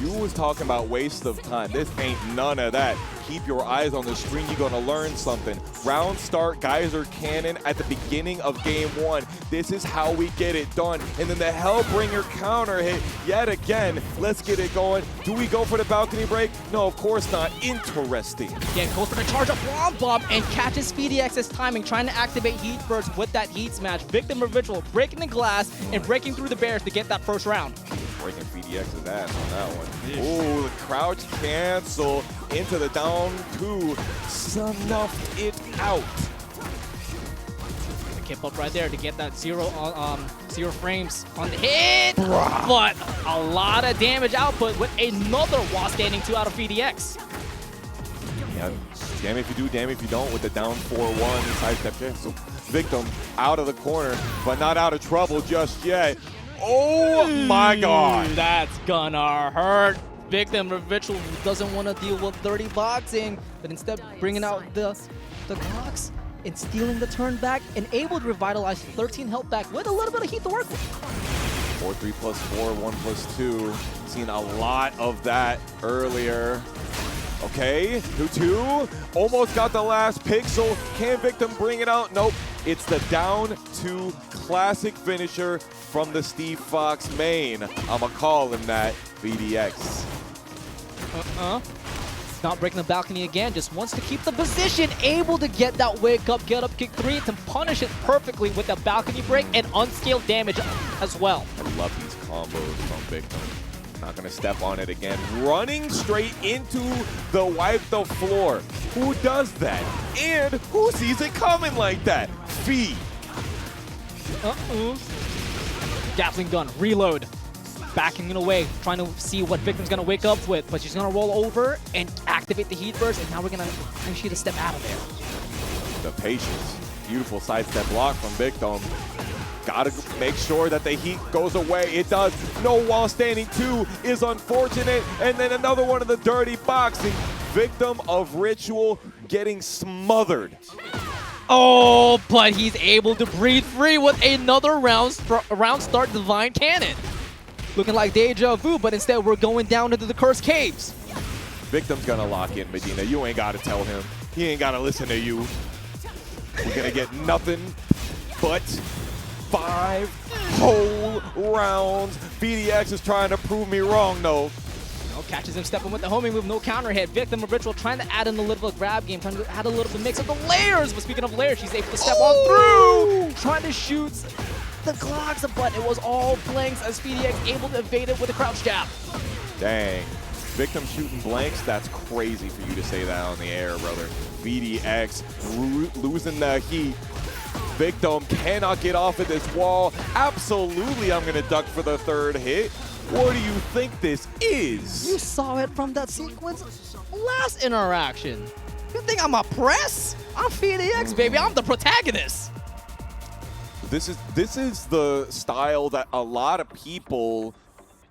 You was talking about waste of time. This ain't none of that. Keep your eyes on the screen. You're going to learn something. Round start, Geyser Cannon at the beginning of game 1. This is how we get it done. And then the Hellbringer counter hit yet again. Let's get it going. Do we go for the balcony break? No, of course not. Interesting. Again, goes for the charge up Womp Bomb and catches PhiDx's timing, trying to activate Heat Burst with that Heat Smash. Victim of Ritual breaking the glass and breaking through the barriers to get that first round. Breaking PhiDx's ass on that one. Ooh, the crouch cancel into the down 2. Snuffed it out. Kip up right there to get that 0 frames on the hit. But a lot of damage output with another while standing 2 out of PhiDx. Yeah, damn if you do, damn if you don't with the down 4-1 sidestep cancel. Victim out of the corner, but not out of trouble just yet. Oh my God. That's gonna hurt. Victim of Ritual doesn't want to deal with 30 boxing, but instead bringing out the clocks and stealing the turn back and able to revitalize 13 health back with a little bit of heat to work with. 4-3 plus 4, 1 plus 2. Seen a lot of that earlier. Okay, 2-2. Almost got the last pixel. Can Victim bring it out? Nope. It's the down 2 classic finisher from the Steve Fox main. I'ma call him that, PhiDx. Not breaking the balcony again, just wants to keep the position, able to get that wake up, get up kick 3 to punish it perfectly with the balcony break and unscaled damage as well. I love these combos from Victim. Not gonna step on it again. Running straight into the wipe the floor. Who does that? And who sees it coming like that? Phi. Gatling gun, reload. Backing it away, trying to see what Victim's gonna wake up with, but she's gonna roll over and activate the heat burst, and now we're gonna initiate a step out of there. The patience. Beautiful sidestep block from Victim. Gotta make sure that the heat goes away. It does. No wall standing 2 is unfortunate. And then another one of the dirty boxing. Victim of Ritual getting smothered. Oh, but he's able to breathe free with another round start Divine Cannon. Looking like deja vu, but instead we're going down into the Cursed Caves. Victim's gonna lock in, Medina. You ain't gotta tell him. He ain't gotta listen to you. We're gonna get nothing but 5 whole rounds. PhiDx is trying to prove me wrong, though. Catches him stepping with the homing move, no counter hit. Victim of Ritual trying to add in a little bit of grab game, trying to add a little bit of mix of the layers. But speaking of layers, she's able to step on through, trying to shoot the clocks, but it was all blanks as PhiDx able to evade it with a crouch jab. Dang. Victim shooting blanks, that's crazy for you to say that on the air, brother. PhiDx losing the heat. Victim cannot get off of this wall. Absolutely, I'm gonna duck for the 3rd hit. What do you think this is? You saw it from that sequence last interaction. You think I'm a press? I'm PhiDx, baby. I'm the protagonist. This is the style that a lot of people,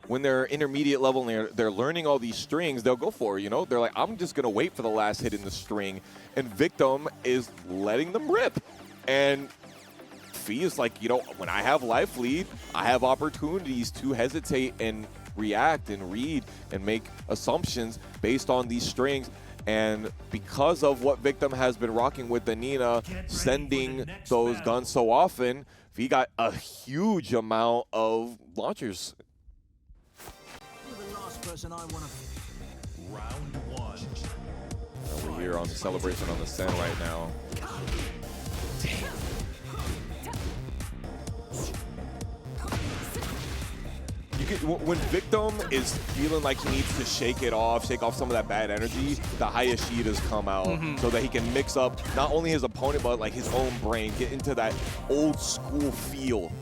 when they're intermediate level and they're learning all these strings, they'll go for, you know? They're like, I'm just gonna wait for the last hit in the string. And Victim is letting them rip. And Phi is like, you know, when I have life lead, I have opportunities to hesitate and react and read and make assumptions based on these strings. And because of what Victim has been rocking with the Nina, sending those guns so often, he got a huge amount of launchers. We're here on the celebration on the Sen right now. Damn. When Victim is feeling like he needs to shake off some of that bad energy, the Hayashidas come out so that he can mix up not only his opponent, but like his own brain, get into that old school feel.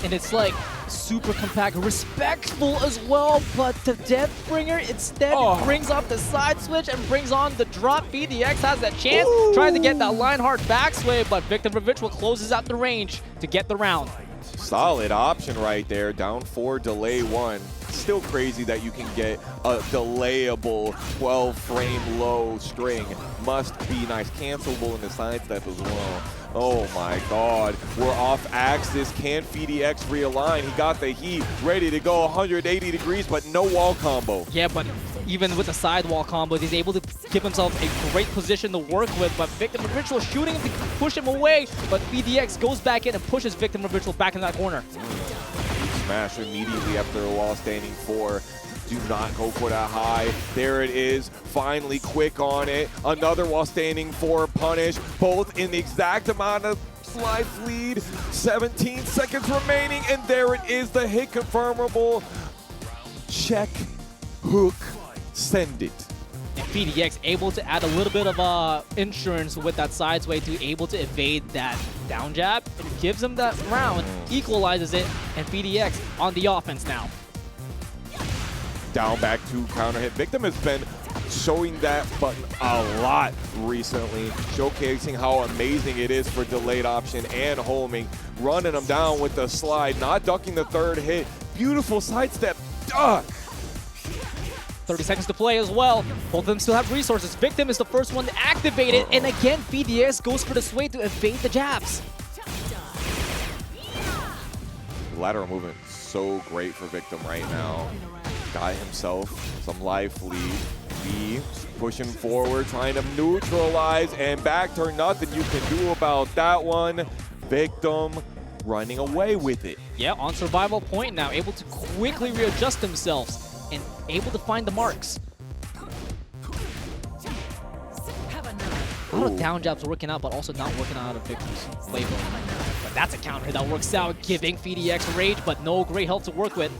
And it's like super compact, respectful as well, but the Deathbringer instead brings up the side switch and brings on the drop. PhiDx has that chance, trying to get that Lionheart backsway, but Victim Revitual closes out the range to get the round. Solid option right there, down 4, delay 1. Still crazy that you can get a delayable 12-frame low string. Must be nice, cancelable in the sidestep as well. Oh my god, we're off axis. Can PhiDx realign? He got the heat, ready to go 180 degrees, but no wall combo. Yeah, but even with the sidewall combos, he's able to give himself a great position to work with, but Victim Revitual shooting him to push him away, but PhiDx goes back in and pushes Victim Revitual back in that corner. Smash immediately after a wall standing 4. Do not go for that high. There it is. Finally quick on it. Another wall standing 4 punish. Both in the exact amount of life lead. 17 seconds remaining. And there it is. The hit confirmable. Check. Hook. Send it. And PhiDx able to add a little bit of insurance with that sidesway to able to evade that down jab. It gives him that round, equalizes it, and PhiDx on the offense now. Down back to counter hit. Victim has been showing that button a lot recently, showcasing how amazing it is for delayed option and homing. Running him down with the slide, not ducking the 3rd hit. Beautiful sidestep duck. 30 seconds to play as well. Both of them still have resources. Victim is the first one to activate it, and again, PhiDx goes for the sway to evade the jabs. Lateral movement so great for Victim right now. Got himself some life lead. B pushing forward, trying to neutralize, and back turn. Nothing you can do about that one. Victim running away with it. Yeah, on survival point now, able to quickly readjust themselves and able to find the marks. A lot of down jabs working out, but also not working out of Victim's flavor. But that's a counter that works out, giving PhiDx rage, but no great health to work with.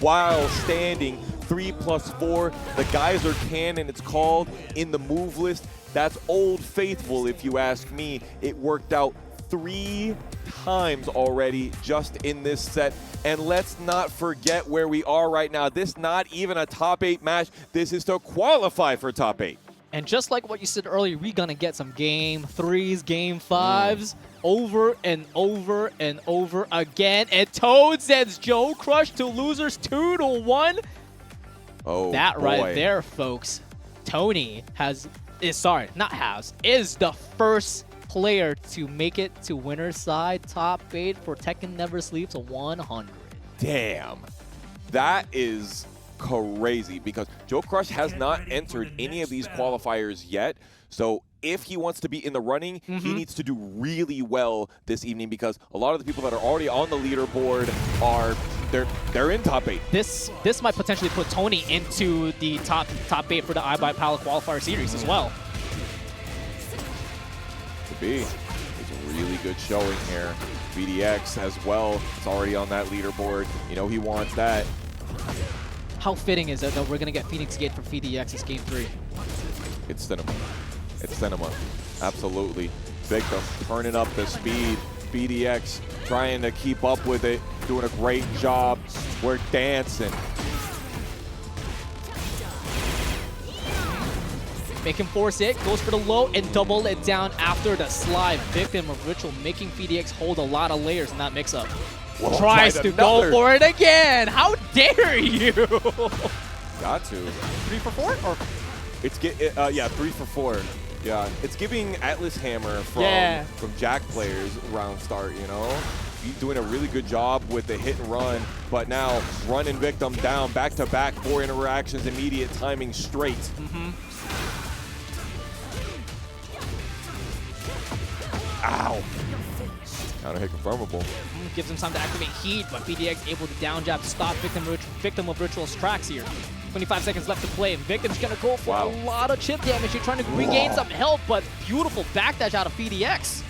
While standing 3+4, the Kaizur cannon, it's called in the move list. That's old faithful if you ask me. It worked out 3 times already just in this set. And let's not forget where we are right now. This not even a top 8 match. This is to qualify for top 8. And just like what you said earlier, we're gonna get some game 3s, game 5s, over and over and over again. And Toad sends Joe Crush to losers 2-1. Oh, that boy. right there, folks. Tony is the first player to make it to winner's side top 8 for Tekken Never Sleeps 100. Damn. That is crazy because Joe Crush has not entered any of these qualifiers yet. So if he wants to be in the running, he needs to do really well this evening because a lot of the people that are already on the leaderboard are they're in top 8. This might potentially put Tony into the top 8 for the AyePsyKidd qualifier series as well. To be. It's a really good showing here. PhiDx as well. It's already on that leaderboard. You know he wants that. How fitting is it that we're going to get Phoenix Gate for PhiDx's game 3? It's cinema. It's cinema. Absolutely. Victim turning up the speed. PhiDx trying to keep up with it. Doing a great job. We're dancing. Make him force it, goes for the low and double it down after the slide. Victim of Ritual making PhiDx hold a lot of layers in that mix-up. Tries to go for it again. How dare you? Got to. 3 for 4? Or it's 3 for 4. Yeah, it's giving Atlas Hammer from Jack players round start, you know? He's doing a really good job with the hit and run, but now running Victim down back-to-back 4 interactions, immediate timing straight. Ow. Counter hit confirmable. Gives him time to activate Heat, but PhiDx able to down jab to stop Victim of Ritual's tracks here. 25 seconds left to play, and Victim's gonna go for a lot of chip damage. He's trying to regain some health, but beautiful backdash out of PhiDx.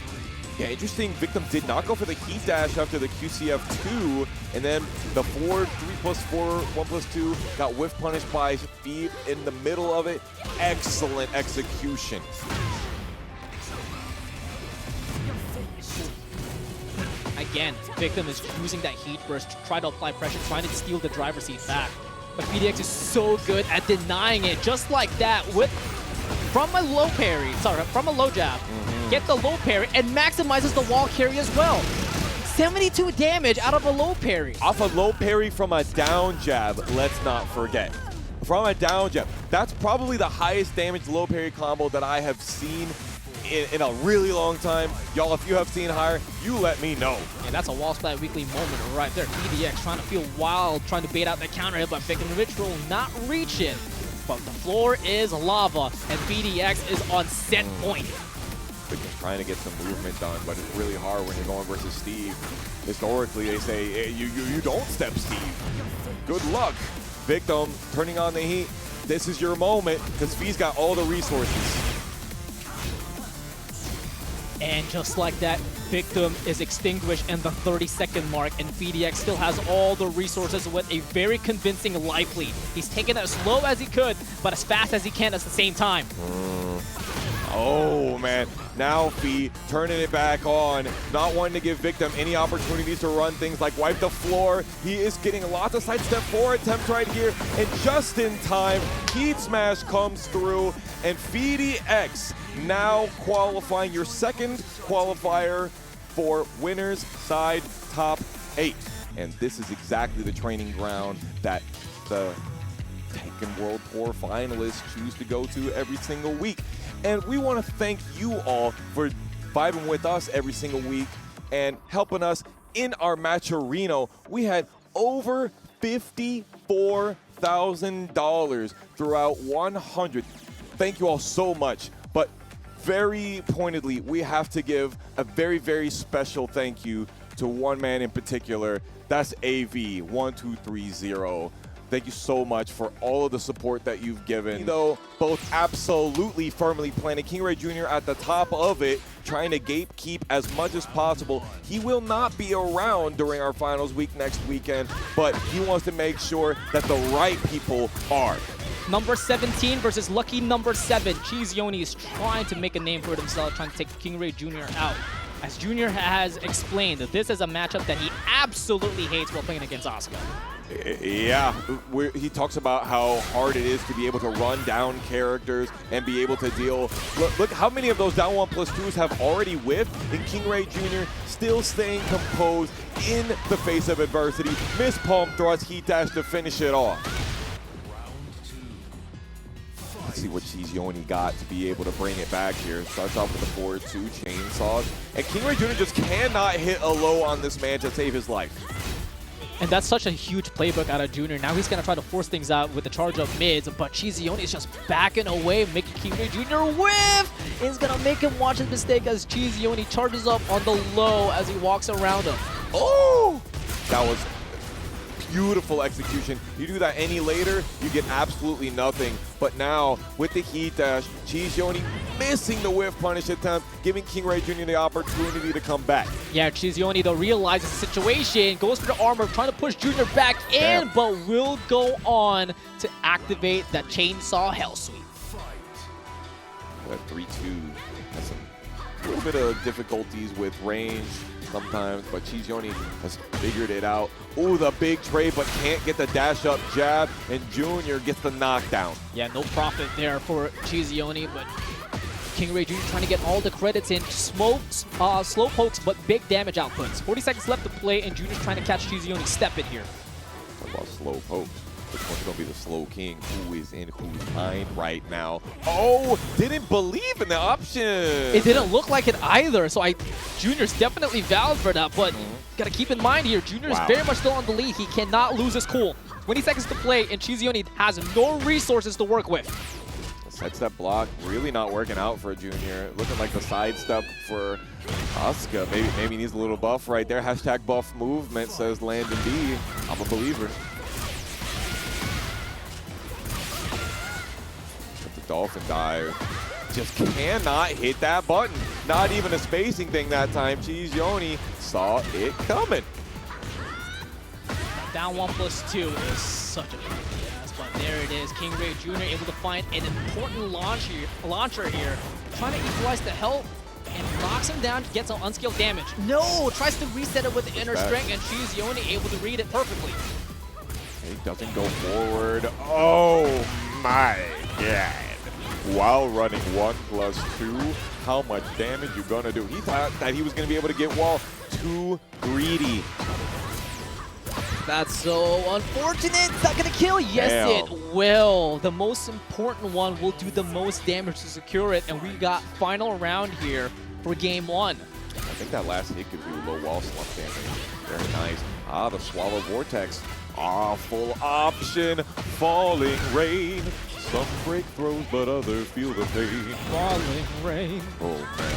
Yeah, interesting. Victim did not go for the heat dash after the QCF2, and then the 4, 3+4, 1+2 got whiff punished by Phi in the middle of it. Excellent execution. Again, Victim is using that heat burst to try to apply pressure, trying to steal the driver's seat back. But PhiDx is so good at denying it, just like that, from a low parry, from a low jab. Get the low parry and maximizes the wall carry as well. 72 damage out of a low parry. Off a low parry from a down jab, let's not forget. From a down jab. That's probably the highest damage low parry combo that I have seen in a really long time. Y'all, if you have seen higher, you let me know. Yeah, that's a Wall Splat Weekly moment right there. PhiDx trying to feel wild, trying to bait out the counter hit, but Victim Ritual not reaching. But the floor is lava, and PhiDx is on set point. Victim's trying to get some movement done, but it's really hard when you're going versus Steve. Historically, they say, hey, you don't step Steve. Good luck. Victim turning on the heat. This is your moment, because Phi's got all the resources. And just like that, Victim is extinguished in the 30-second mark, and PhiDx still has all the resources with a very convincing life lead. He's taking it as slow as he could, but as fast as he can at the same time. Oh, man. Now Phi turning it back on, not wanting to give Victim any opportunities to run things like wipe the floor. He is getting lots of sidestep 4 attempts right here, and just in time, Heat Smash comes through, and PhiDx now qualifying your second qualifier for winners side top 8. And this is exactly the training ground that the Tekken World Tour finalists choose to go to every single week. And we want to thank you all for vibing with us every single week and helping us in our match arena. We had over $54,000 throughout 100. Thank you all so much. But very pointedly, we have to give a very, very special thank you to one man in particular. That's AV1230. Thank you so much for all of the support that you've given. Though both absolutely firmly planted, KingReyJr at the top of it, trying to gatekeep as much as possible. He will not be around during our finals week next weekend, but he wants to make sure that the right people are. Number 17 versus lucky number 7. Cheeseyoni is trying to make a name for himself, trying to take KingReyJr out. As Junior has explained, that this is a matchup that he absolutely hates while playing against Asuka. Yeah, he talks about how hard it is to be able to run down characters and be able to deal. Look how many of those down 1+2s have already whiffed, and KingReyJr still staying composed in the face of adversity. Miss palm thrust, heat dash to finish it off. Let's see what Cheeseyoni got to be able to bring it back here. Starts off with the 4-2 chainsaws, and KingReyJr just cannot hit a low on this man to save his life. And that's such a huge playbook out of Junior. Now he's going to try to force things out with the charge up mids, but Cheeseyoni is just backing away, making KingReyJr whiff! It's going to make him watch his mistake as Cheeseyoni charges up on the low as he walks around him. Oh! That was beautiful execution. You do that any later, you get absolutely nothing. But now, with the heat dash, Cheeseyoni missing the whiff punish attempt, giving KingReyJr the opportunity to come back. Yeah, Cheeseyoni though realizes the situation, goes for the armor, trying to push Junior back in, but will go on to activate that chainsaw hell sweep. That 3-2 has a little bit of difficulties with range sometimes, but Cheeseyoni has figured it out. Ooh, the big trade, but can't get the dash up jab, and Junior gets the knockdown. Yeah, no profit there for Cheeseyoni, but KingReyJr trying to get all the credits in. Slow pokes, but big damage outputs. 40 seconds left to play, and Junior's trying to catch Cheeseyoni step in here. Talk about slow pokes. Which one's going to be the slow king? Who is in whose mind right now? Oh, didn't believe in the option. It didn't look like it either, so Junior's definitely valid for that, but Gotta keep in mind here, Junior is very much still on the lead. He cannot lose his cool. 20 seconds to play, and Cheeseyoni has no resources to work with. Sidestep block really not working out for Junior. Looking like the sidestep for Asuka. Maybe needs a little buff right there. Hashtag buff movement, says Landon B. I'm a believer. But the Dolphin dive just cannot hit that button. Not even a spacing thing that time. Cheeseyoni saw it coming. Down 1+2 is such a big pass, but there it is. KingReyJr. able to find an important launcher here, trying to equalize the health and knocks him down to get some unskilled damage. No, tries to reset it with the inner strength, and Cheeseyoni able to read it perfectly. He doesn't go forward. Oh my god. While running 1+2, how much damage you gonna do? He thought that he was gonna be able to get wall. Too greedy. That's so unfortunate. It's not gonna kill. Yes, it will. The most important one will do the most damage to secure it, and we got final round here for game 1. I think that last hit could do low wall slump damage. Very nice. Ah, the Swallow Vortex. Awful option. Falling rain. Some break throws, but others feel the pain. Falling rain. Oh, man.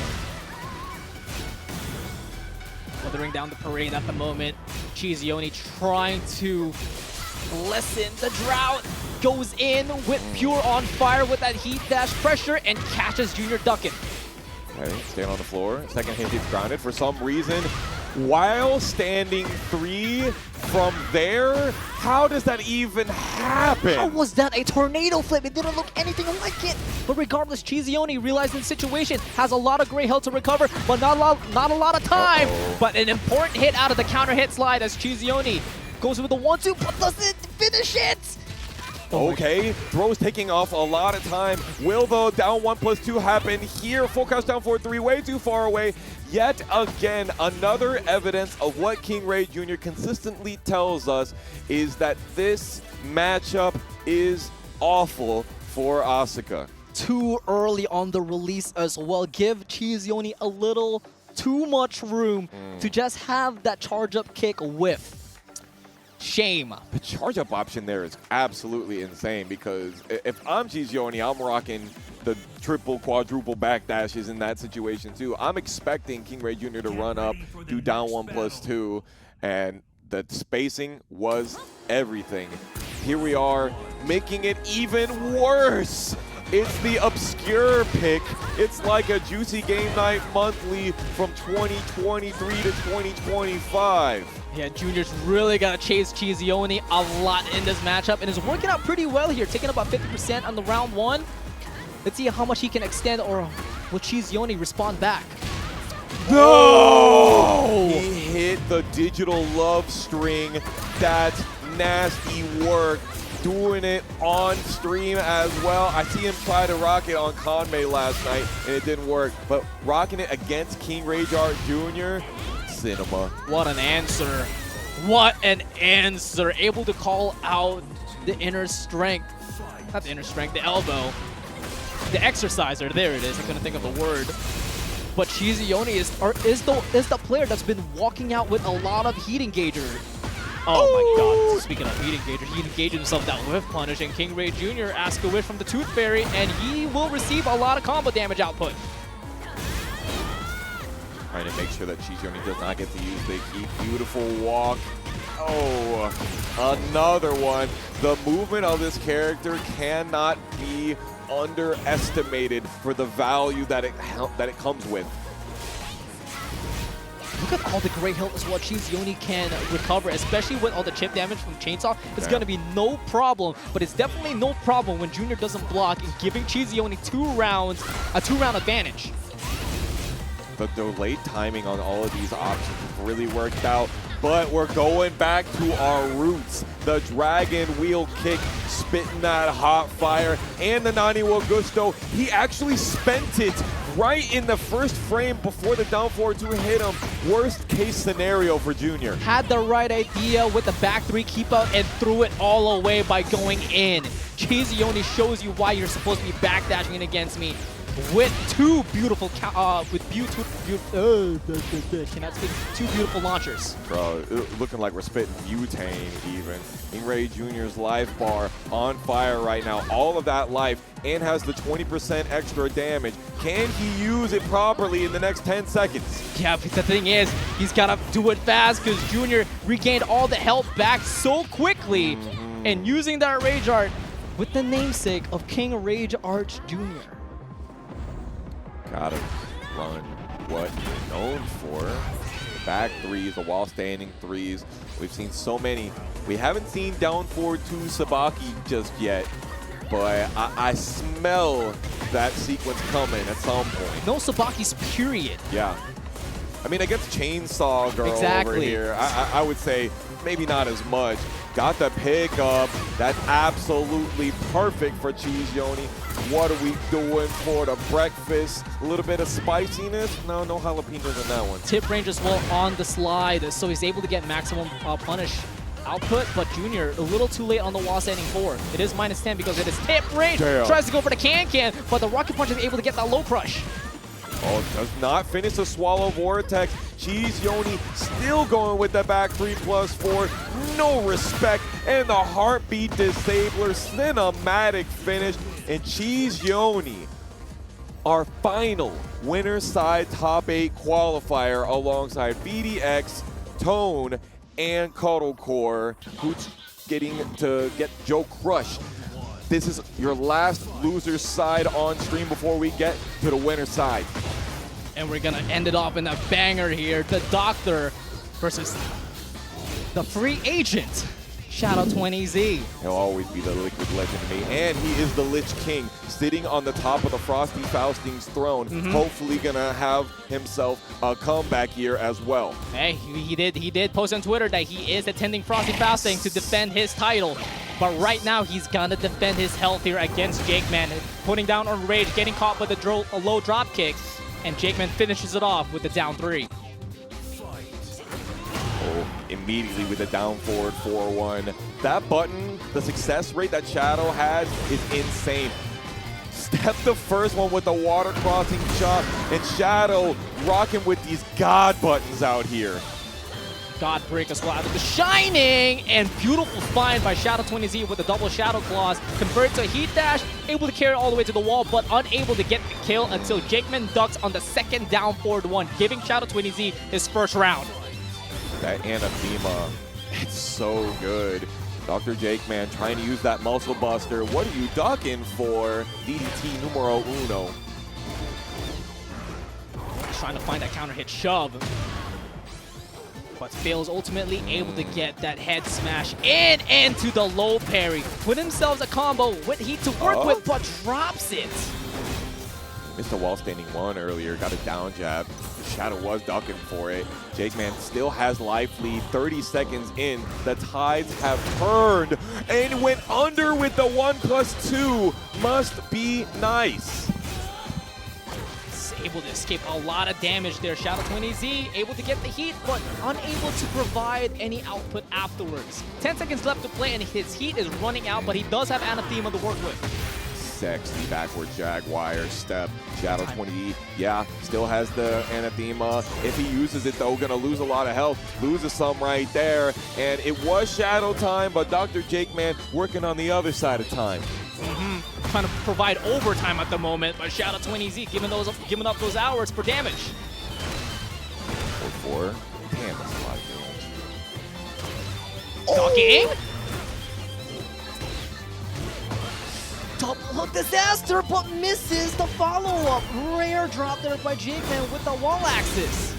Weathering down the parade at the moment. Cheeseyoni trying to lessen the drought. Goes in with Pure on fire with that heat dash pressure and catches Junior ducking. Okay, stand on the floor. Second hit gets grounded for some reason. While standing 3 from there, how does that even happen? How was that a tornado flip? It didn't look anything like it. But regardless, Cheeseyoni realizing the situation, has a lot of gray health to recover, but not a lot of time. But an important hit out of the counter hit slide as Cheeseyoni goes with the 1-2, but doesn't finish it. Okay, throws taking off a lot of time. Will the down 1+2 happen here? Full couch down 4-3, way too far away. Yet again, another evidence of what KingReyJr. consistently tells us is that this matchup is awful for Asuka. Too early on the release as well. Give Cheeseyoni a little too much room to just have that charge up kick whiff. Shame. The charge up option there is absolutely insane because if I'm Cheeseyoni, I'm rocking the triple, quadruple backdashes in that situation too. I'm expecting KingReyJr. to run up, do down 1+2, and the spacing was everything. Here we are, making it even worse. It's the obscure pick. It's like a Juicy Game Night Monthly from 2023 to 2025. Yeah, Junior's really got to chase Cheeseyoni a lot in this matchup, and is working out pretty well here, taking about 50% on the round 1. Let's see how much he can extend, or will Cheeseyoni respond back? No! He hit the digital love string. That's nasty work. Doing it on stream as well. I see him try to rock it on Conmay last night, and it didn't work. But rocking it against KingReyJr. Jr., cinema. What an answer. What an answer. Able to call out the inner strength. Not the inner strength, the elbow. The exerciser. There it is. I couldn't think of the word. But Cheeseyoni is the player that's been walking out with a lot of heat engager. Oh my god, speaking of heat engager, he engaged himself with that whiff punish, and KingReyJr. asks a wish from the Tooth Fairy, and he will receive a lot of combo damage output. Trying to make sure that Cheeseyoni does not get to use the key. Beautiful walk. Oh, another one. The movement of this character cannot be underestimated for the value that it comes with. Look at all the great health as well Cheeseyoni can recover, especially with all the chip damage from Chainsaw. It's going to be no problem, but it's definitely no problem when Junior doesn't block and giving Cheeseyoni a 2-round advantage. The delayed timing on all of these options has really worked out, but we're going back to our roots. The Dragon Wheel kick, spitting that hot fire, and the Nani wa Gusto. He actually spent it right in the first frame before the down 4-2 hit him. Worst case scenario for Junior. Had the right idea with the back 3 keep out and threw it all away by going in. Cheeseyoni shows you why you're supposed to be backdashing against me with 2 beautiful with cannot speak. Two beautiful launchers. Bro, looking like we're spitting butane even. KingReyJr's life bar on fire right now. All of that life and has the 20% extra damage. Can he use it properly in the next 10 seconds? Yeah, but the thing is, he's got to do it fast because Junior regained all the health back so quickly. And using that Rage Art with the namesake of KingReyJr Jr. Gotta run what you're known for. The back threes, the wall standing threes. We've seen so many. We haven't seen down forward to Sabaki just yet, but I smell that sequence coming at some point. No Sabaki's period. Yeah. I mean, against Chainsaw Girl over here, I would say maybe not as much. Got the pick up. That's absolutely perfect for Cheeseyoni. What are we doing for the breakfast? A little bit of spiciness? No jalapenos in that one. Tip range as well on the slide, so he's able to get maximum punish output, but Junior a little too late on the wall standing 4. It is -10 because it is tip range. Damn. Tries to go for the can, but the Rocket Punch is able to get that low crush. Oh, does not finish the Swallow Vortex. Cheeseyoni still going with the back 3+4. No respect. And the Heartbeat Disabler. Cinematic finish. And Cheeseyoni, our final winner side top 8 qualifier alongside PhiDx, Tone, and Cuddlecore, who's getting to get Joe Crush. This is your last loser side on stream before we get to the winner side. And we're gonna end it off in a banger here. The Doctor versus the free agent, Shadow20Z. He'll always be the Liquid Legend to me. And he is the Lich King, sitting on the top of the Frosty Fausting's throne. Hopefully gonna have himself a comeback here as well. Hey, he did post on Twitter that he is attending Frosty Fausting to defend his title. But right now, he's gonna defend his health here against JJBreeze, putting down on Rage, getting caught with a low drop kick, and JJBreeze finishes it off with the down 3. Oh, immediately with the down forward 4-1. That button, the success rate that Shadow has is insane. Step the first one with the water crossing shot, and Shadow rocking with these God buttons out here. God break as well out of the Shining, and beautiful find by Shadow20Z with the double Shadow Claws. Converted to a Heat Dash, able to carry it all the way to the wall, but unable to get the kill until JJBreeze ducks on the second down forward 1, giving Shadow20Z his first round. That Anathema, it's so good. Dr.TheJakeMan trying to use that Muscle Buster. What are you ducking for? DDT numero uno. He's trying to find that counter hit shove, but fails, ultimately able to get that head smash in and to the low parry. Put himself a combo with Heat to work with, but drops it. Missed a wall standing 1 earlier, got a down jab. Shadow was ducking for it. JJBreeze still has life lead, 30 seconds in. The tides have turned and went under with the 1+2. Must be nice. Able to escape a lot of damage there. Shadow20Z able to get the heat, but unable to provide any output afterwards. 10 seconds left to play, and his heat is running out, but he does have Anathema to work with. Sexy backward Jaguar step. Shadow20, yeah, still has the Anathema. If he uses it, though, gonna lose a lot of health. Loses some right there. And it was Shadow time, but Dr.TheJakeMan working on the other side of time. Trying to provide overtime at the moment, but Shadow20Z giving up those hours for damage. 4-4. Damn, that's a lot of Ducking. Double hook disaster, but misses the follow-up. Rare drop there by JJBreeze with the wall axis.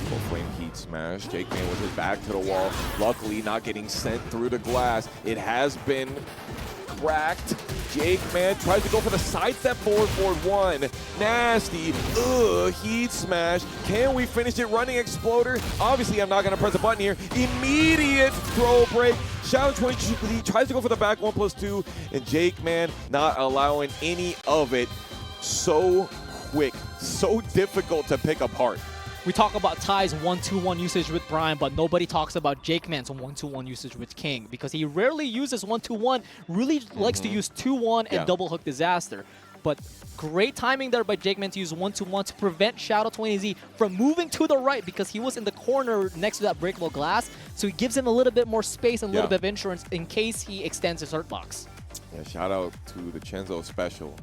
Full flame heat smash. JJBreeze with his back to the wall. Luckily not getting sent through the glass. It has been cracked. JJBreeze tries to go for the sidestep forward 1. Nasty. Heat smash. Can we finish it? Running exploder. Obviously, I'm not going to press a button here. Immediate throw break. Shadow20 tries to go for the back 1+2, and JJBreeze not allowing any of it. So quick. So difficult to pick apart. We talk about Ty's 1-2-1 usage with Bryan, but nobody talks about JJBreeze's 1-2-1 usage with King, because he rarely uses 1-2-1, really likes to use 2-1 and double hook disaster. but great timing there by JJBreeze to use 1-2-1 to prevent Shadow20Z from moving to the right because he was in the corner next to that breakable glass. So he gives him a little bit more space and a little bit of insurance in case he extends his hurt box. Yeah, shout out to the Chenzo special.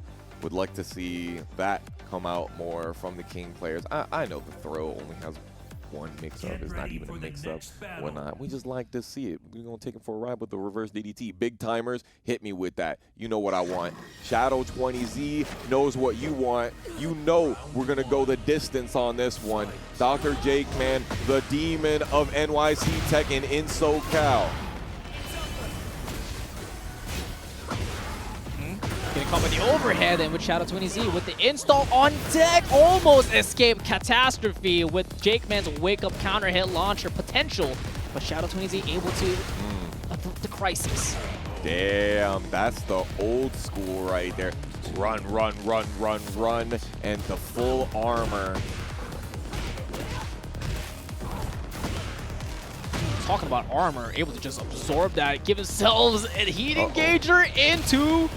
Would like to see that come out more from the King players. I know the throw only has one mix-up. It's not even a mix-up. Whatnot. We just like to see it. We're going to take him for a ride with the reverse DDT. Big timers, hit me with that. You know what I want. Shadow20Z knows what you want. You know we're going to go the distance on this one. Dr.TheJakeMan, the demon of NYC Tekken in SoCal. Getting caught by the overhead, and with Shadow20Z with the install on deck, almost escaped catastrophe with JJBreeze's wake-up counter hit launcher potential, but Shadow20Z able to avert the crisis. Damn, that's the old school right there. Run, run, run, run, run, and the full armor. Talking about armor, able to just absorb that, give themselves a heat engager into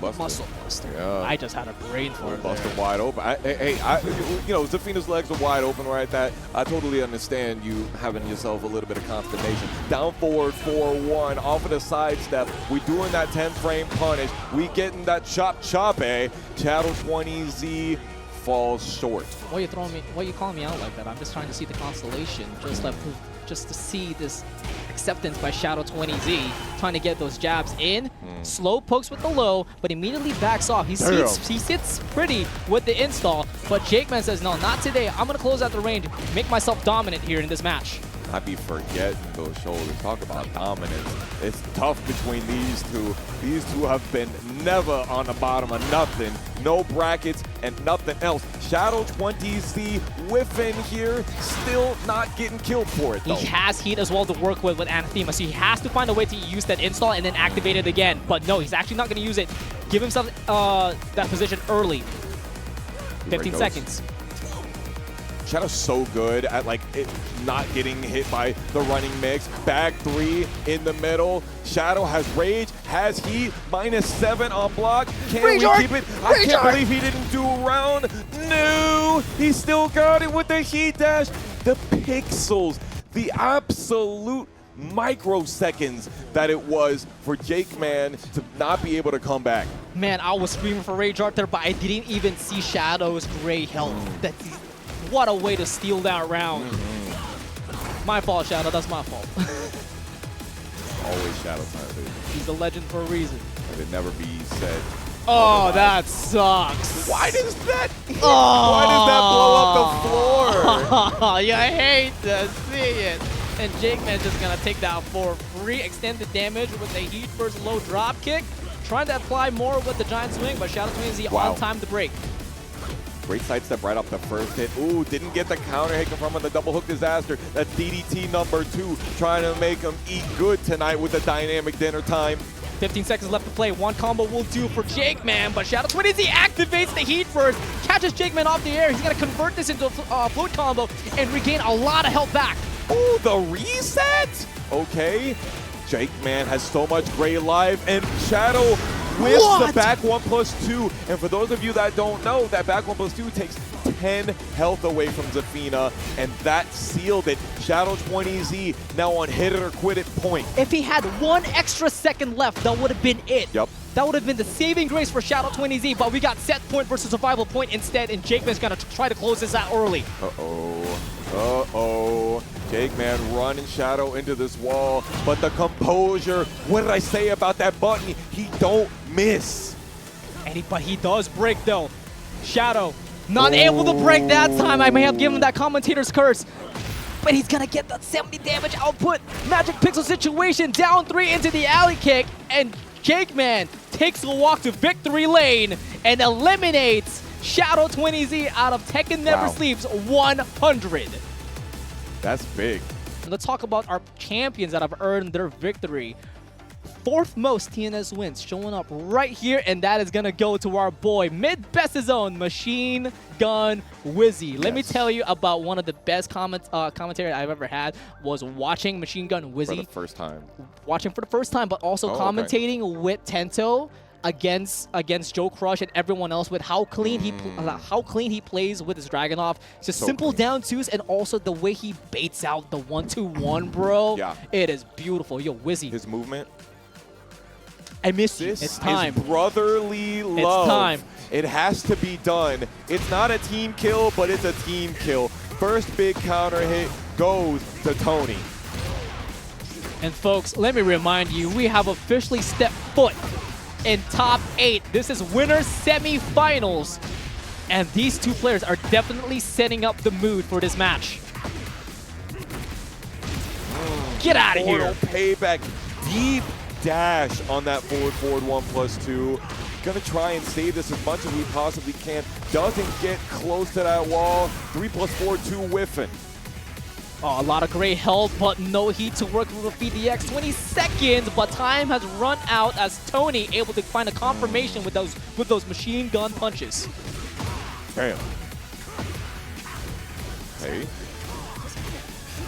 Muscle Buster. Yeah. I just had a brain for it. Busted wide open. You know, Zafina's legs are wide open right there. I totally understand you having yourself a little bit of consternation. Down forward 4-1 off of the sidestep. We doing that 10 frame punish. We getting that chop. Shadow20Z falls short. Why are you throwing me? Why are you calling me out like that? I'm just trying to see the constellation, just to see this acceptance by Shadow20Z, trying to get those jabs in. Slow pokes with the low, but immediately backs off. He sits pretty with the install, but JJBreeze says, no, not today. I'm going to close out the range, make myself dominant here in this match. I be forgetting those shoulders. Talk about dominance. It's tough between these two. These two have been never on the bottom of nothing. No brackets and nothing else. Shadow20Z whiffing here, still not getting killed for it though. He has heat as well to work with Anathema, so he has to find a way to use that install and then activate it again. But no, he's actually not going to use it. Give himself that position early. 15 seconds. Shadow's so good at not getting hit by the running mix. Back 3 in the middle. Shadow has rage, has heat, -7 on block. Can we keep it? I can't believe he didn't do a round. No, he still got it with the heat dash. The pixels, the absolute microseconds that it was for JJBreeze to not be able to come back. Man, I was screaming for Rage Art there, but I didn't even see Shadow's gray health. What a way to steal that round. My fault, Shadow. That's my fault. Always Shadow time, baby. He's a legend for a reason. Let it never be said. Oh, that sucks. Why does that? Why does that blow up the floor? You hate to see it. And JJBreeze just gonna take that for free. Extended damage with a heat burst low drop kick. Trying to apply more with the giant swing, but Shadow20Z on time to break. Great sidestep right off the first hit. Ooh, didn't get the counter hit from the double hook disaster. That DDT #2 trying to make him eat good tonight with the dynamic dinner time. 15 seconds left to play. One combo will do for JJBreeze, but Shadow20Z activates the heat first, catches JJBreeze off the air. He's going to convert this into a float combo and regain a lot of health back. Ooh, the reset? Okay. JJBreeze has so much great life, and Shadow whiffs the back 1+2. And for those of you that don't know, that back 1+2 takes 10 health away from Zafina, and that sealed it. Shadow20Z now on hit it or quit it point. If he had 1 extra second left, that would have been it. Yep. That would have been the saving grace for Shadow20Z, but we got set point versus survival point instead, and JJBreeze is going to try to close this out early. Uh-oh. JJBreeze running Shadow into this wall, but the composure, what did I say about that button? He don't miss. But he does break though. Shadow not able to break that time. I may have given that commentator's curse, but he's gonna get that 70 damage output. Magic Pixel situation, down 3 into the alley kick, and JJBreeze takes a walk to victory lane and eliminates Shadow20Z out of Tekken Never Sleeps 100. That's big. Let's talk about our champions that have earned their victory. 4th most TNS wins showing up right here, and that is going to go to our boy, mid-best's own Machine Gun Wizzy. Let me tell you about one of the best commentary I've ever had was watching Machine Gun Wizzy. For the first time. Watching for the first time, but also commentating with Tento. against Joe Crush and everyone else with how clean he plays with his Dragunov. Just So simple clean. down twos and also the way he baits out the 1-2-1, bro. Yeah. It is beautiful. Yo, Wizzy, His movement. I missed you. This It's time. is brotherly love. time. It has to be done. It's not a team kill, but it's a team kill. First big counter hit goes to Tony. And folks, let me remind you, we have officially stepped foot in top 8. This is winner semifinals. And these two players are definitely setting up the mood for this match. Get out of Portal here. payback. Deep dash on that forward 1+2. Gonna try and save this as much as we possibly can. Doesn't get close to that wall. 3+4, 2 whiffing. Oh, a lot of great help, but no heat to work with PhiDx. 20 seconds, but time has run out as Tony able to find a confirmation with those machine gun punches. Damn. Hey.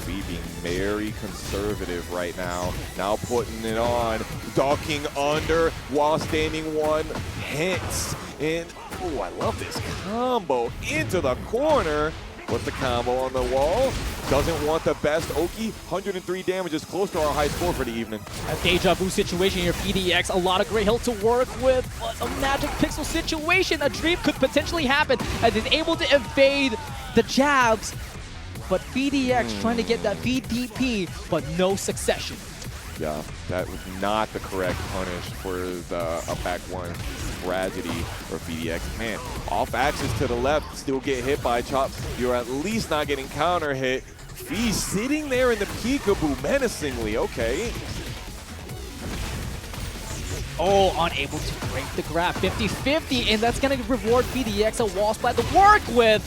Being very conservative right now. Now putting it on. Ducking under while standing one. Hits. And, oh, I love this combo into the corner. What's the combo on the wall? Doesn't want the best. Oki, 103 damage is close to our high score for the evening. A deja vu situation here, PhiDx. A lot of great help to work with, but a magic pixel situation. A dream could potentially happen as he's able to evade the jabs. But PhiDx trying to get that VDP, but no succession. Yeah, that was not the correct punish for the up back one tragedy for PhiDx. Man, off axis to the left, still get hit by chop. You're at least not getting counter hit. Phi sitting there in the peekaboo menacingly. Okay. Oh, unable to break the grab. 50-50, and that's going to reward PhiDx a wall splat to work with.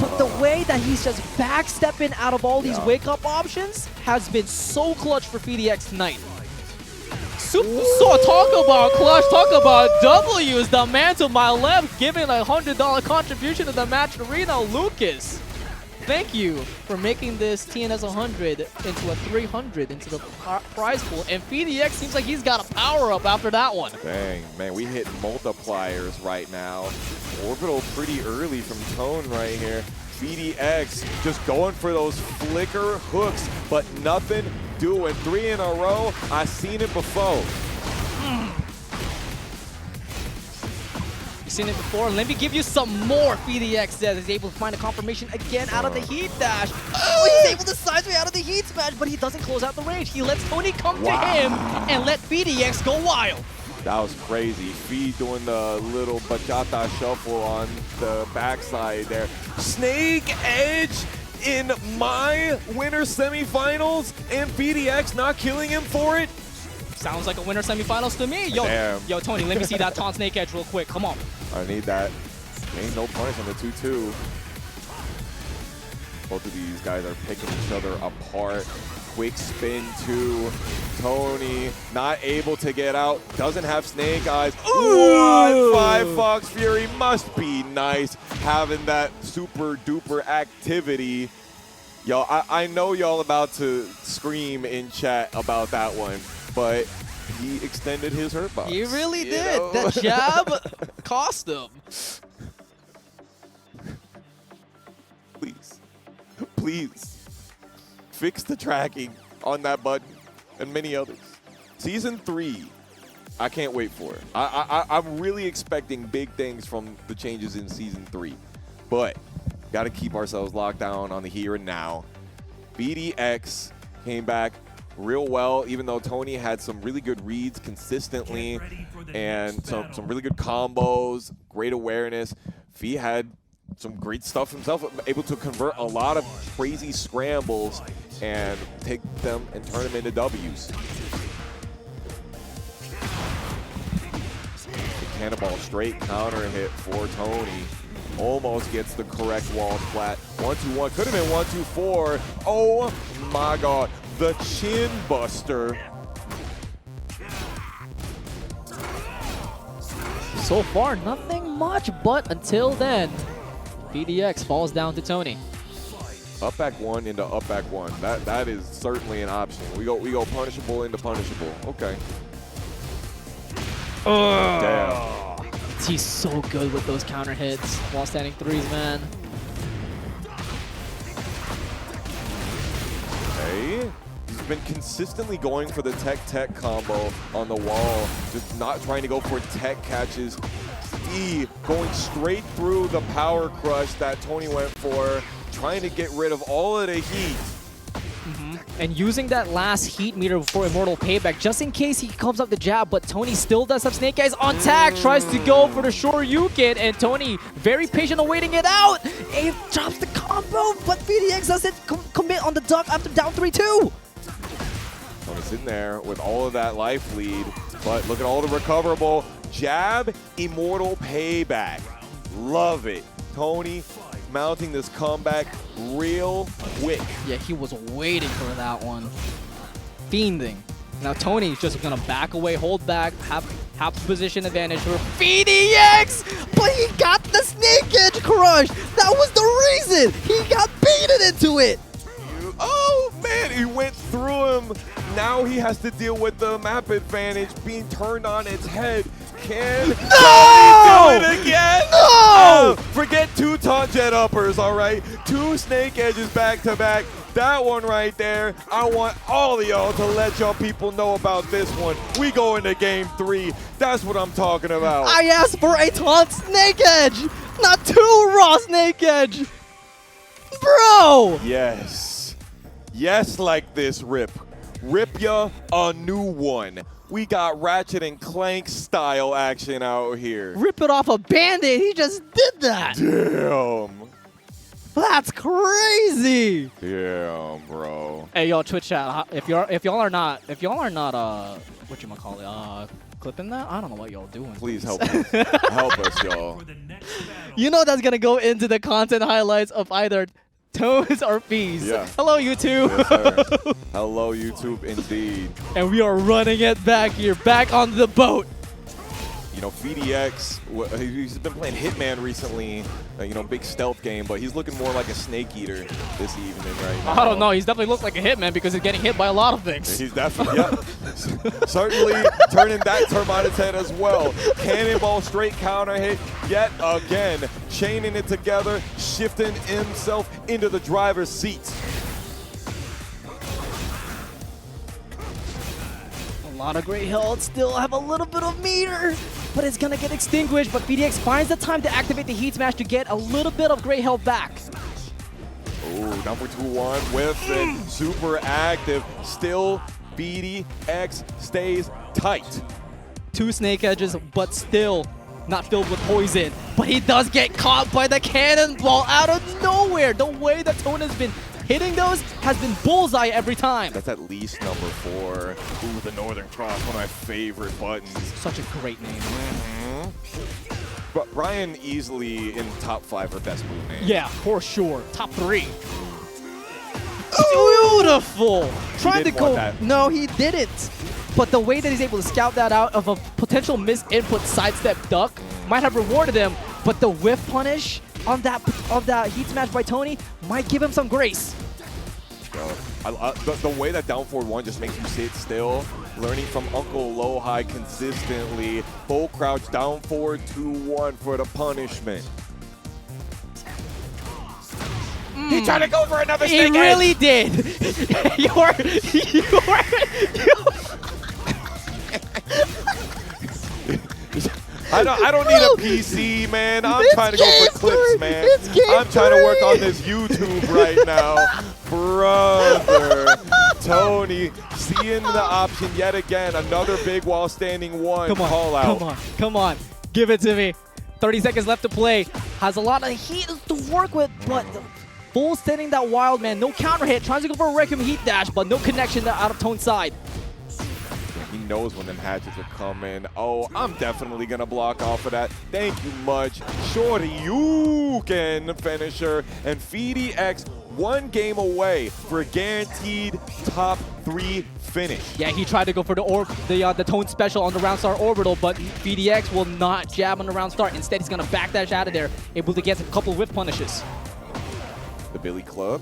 But the way that he's just backstepping out of all these wake-up options has been so clutch for PhiDx tonight. So talk about clutch, talk about W's. The man to my left giving a $100 contribution to the match arena, Lucas. Thank you for making this TNS 100 into a 300 into the prize pool. And PhiDx seems like he's got a power-up after that one. Dang, man, we hit multipliers right now. Orbital pretty early from Tone right here. PhiDx just going for those flicker hooks, but nothing doing. 3 in a row. I seen it before. You've seen it before. Let me give you some more. PhiDx that is able to find a confirmation again out of the heat dash. Oh, he's able to sideway out of the heat smash, but he doesn't close out the range. He lets Tony come to him and let PhiDx go wild. That was crazy. Phi doing the little bachata shuffle on the backside there. Snake Edge in my winter semifinals and PhiDx not killing him for it. Sounds like a winner semifinals to me. Yo, Damn. yo, Tony, let me see that taunt Snake Edge real quick. Come on. I need that. Ain't no punish on the 2-2. Both of these guys are picking each other apart. Quick spin to Tony. Not able to get out. Doesn't have Snake Eyes. What? 5 Fox Fury must be nice having that super duper activity. Yo, I know y'all about to scream in chat about that one, but he extended his hurt box. He really you did. know? That jab cost him. Please, please, fix the tracking on that button and many others. Season 3, I can't wait for it. I'm really expecting big things from the changes in Season 3, but got to keep ourselves locked down on the here and now. PhiDx came back real well, even though Tony had some really good reads consistently and some really good combos, great awareness. Phi had some great stuff himself, able to convert a lot of crazy scrambles and take them and turn them into W's. The cannonball straight counter hit for Tony. Almost gets the correct wall flat. 1-2-1, could have been 1-2-4. Oh my God, the chin buster. So far, nothing much, but until then, PhiDx falls down to Tony. Up back one into up back one. That is certainly an option. We go punishable into punishable. Okay. Damn. He's so good with those counter hits while standing threes, man. Okay. He's been consistently going for the tech combo on the wall, just not trying to go for tech catches. E going straight through the power crush that Tony went for, trying to get rid of all of the heat. And using that last heat meter for Immortal Payback, just in case he comes up the jab, but Tony still does have Snake Eyes on tag, tries to go for the Shoryuken, and Tony very patient awaiting it out. Abe drops the combo, but PhiDx doesn't commit on the duck after down 3-2. Tony's in there with all of that life lead, but look at all the recoverable. Jab, Immortal Payback. Love it. Tony mounting this comeback real quick. Yeah, he was waiting for that one. Fiending. Now Tony's just gonna back away, hold back, have position advantage for PhiDx, but he got the Snake Edge crush. That was the reason he got baited into it. Oh man, he went through him. Now he has to deal with the map advantage being turned on its head. Can Tony do it again? No! Forget 2 taunt jet uppers, all right? 2 Snake Edges back to back. That one right there, I want all of y'all to let y'all people know about this one. We go into game 3. That's what I'm talking about. I asked for a taunt Snake Edge, not 2 raw Snake Edge. Bro! Yes. Yes, like this, Rip. Rip ya a new one. We got Ratchet and Clank style action out here. Rip it off a Band-Aid, he just did that. Damn. That's crazy. Damn, bro. Hey, yo, Twitch chat. If y'all are not clipping that, I don't know what y'all doing. Please help us. Help us, y'all. You know that's gonna go into the content highlights of either Tones or Fees. Yeah. Hello, YouTube. Yes, sir. Hello, YouTube, indeed. And we are running it back here, back on the boat. You know, PhiDx, he's been playing Hitman recently, you know, big stealth game, but he's looking more like a snake eater this evening right now. I don't know. He's definitely looks like a hitman because he's getting hit by a lot of things. He's definitely, yeah. Certainly turning that term on its head as well. Cannonball straight counter hit yet again, chaining it together, shifting himself into the driver's seat. A lot of great health, still have a little bit of meter, but it's gonna get extinguished. But PhiDx finds the time to activate the Heat Smash to get a little bit of great health back. Oh, number 2-1 with it, super active. Still, PhiDx stays tight. 2 Snake Edges, but still not filled with poison. But he does get caught by the cannonball out of nowhere. The way that Tone has been hitting those has been bullseye every time. That's at least number 4. Ooh, the Northern Cross, one of my favorite buttons. Such a great name. But Bryan easily in top 5 for best move name. Yeah, for sure. Top 3. Beautiful. Trying to didn't want go. that. No, he didn't. But the way that he's able to scout that out of a potential misinput sidestep duck might have rewarded him. But the whiff punish on that Heat Smash by Tony might give him some grace. Yo, the way that down forward 1 just makes you sit still, learning from Uncle Low High consistently. Full crouch down forward 2-1 for the punishment. He tried to go for another He snake really edge. did. I don't need a PC, man. I'm trying to go for clips, man. I'm trying to work on this YouTube right now. Brother. Tony seeing the option yet again. Another big wall standing 1 call out. Come on. Give it to me. 30 seconds left to play. Has a lot of heat to work with, but full sending that wild man. No counter hit. Tries to go for a Requiem heat dash, but no connection out of Tone's side. He knows when them hatchets are coming. Oh, I'm definitely going to block off of that. Thank you much. Shoryuken finisher. And PhiDx 1 game away for a guaranteed top 3 finish. Yeah, he tried to go for the Tone special on the round start orbital, but PhiDx will not jab on the round start. Instead, he's going to backdash out of there, able to get a couple whiff punishes. The Billy Club.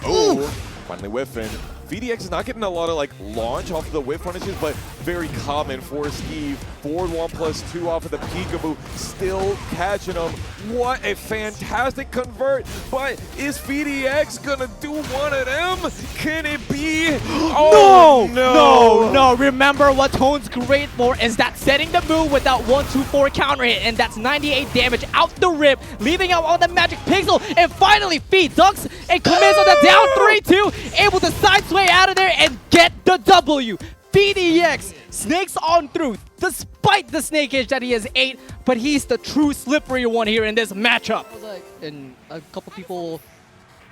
Oh, finally whiffing. PhiDx is not getting a lot of like launch off of the whip punishes, but very common for Steve. Forward 1+2 off of the peekaboo, still catching him. What a fantastic convert, but is PhiDx gonna do one of them? Can it be? Oh, no. Remember what Tone's great for is that setting the move with that 1-2-4 counter hit, and that's 98 damage out the rip, leaving out on the magic pixel, and finally Phi ducks and commits on the down 3-2, able to side sway out of there and get the W. PhiDx snakes on through, despite the snakeage that he has 8, but he's the true slippery one here in this matchup. And a couple people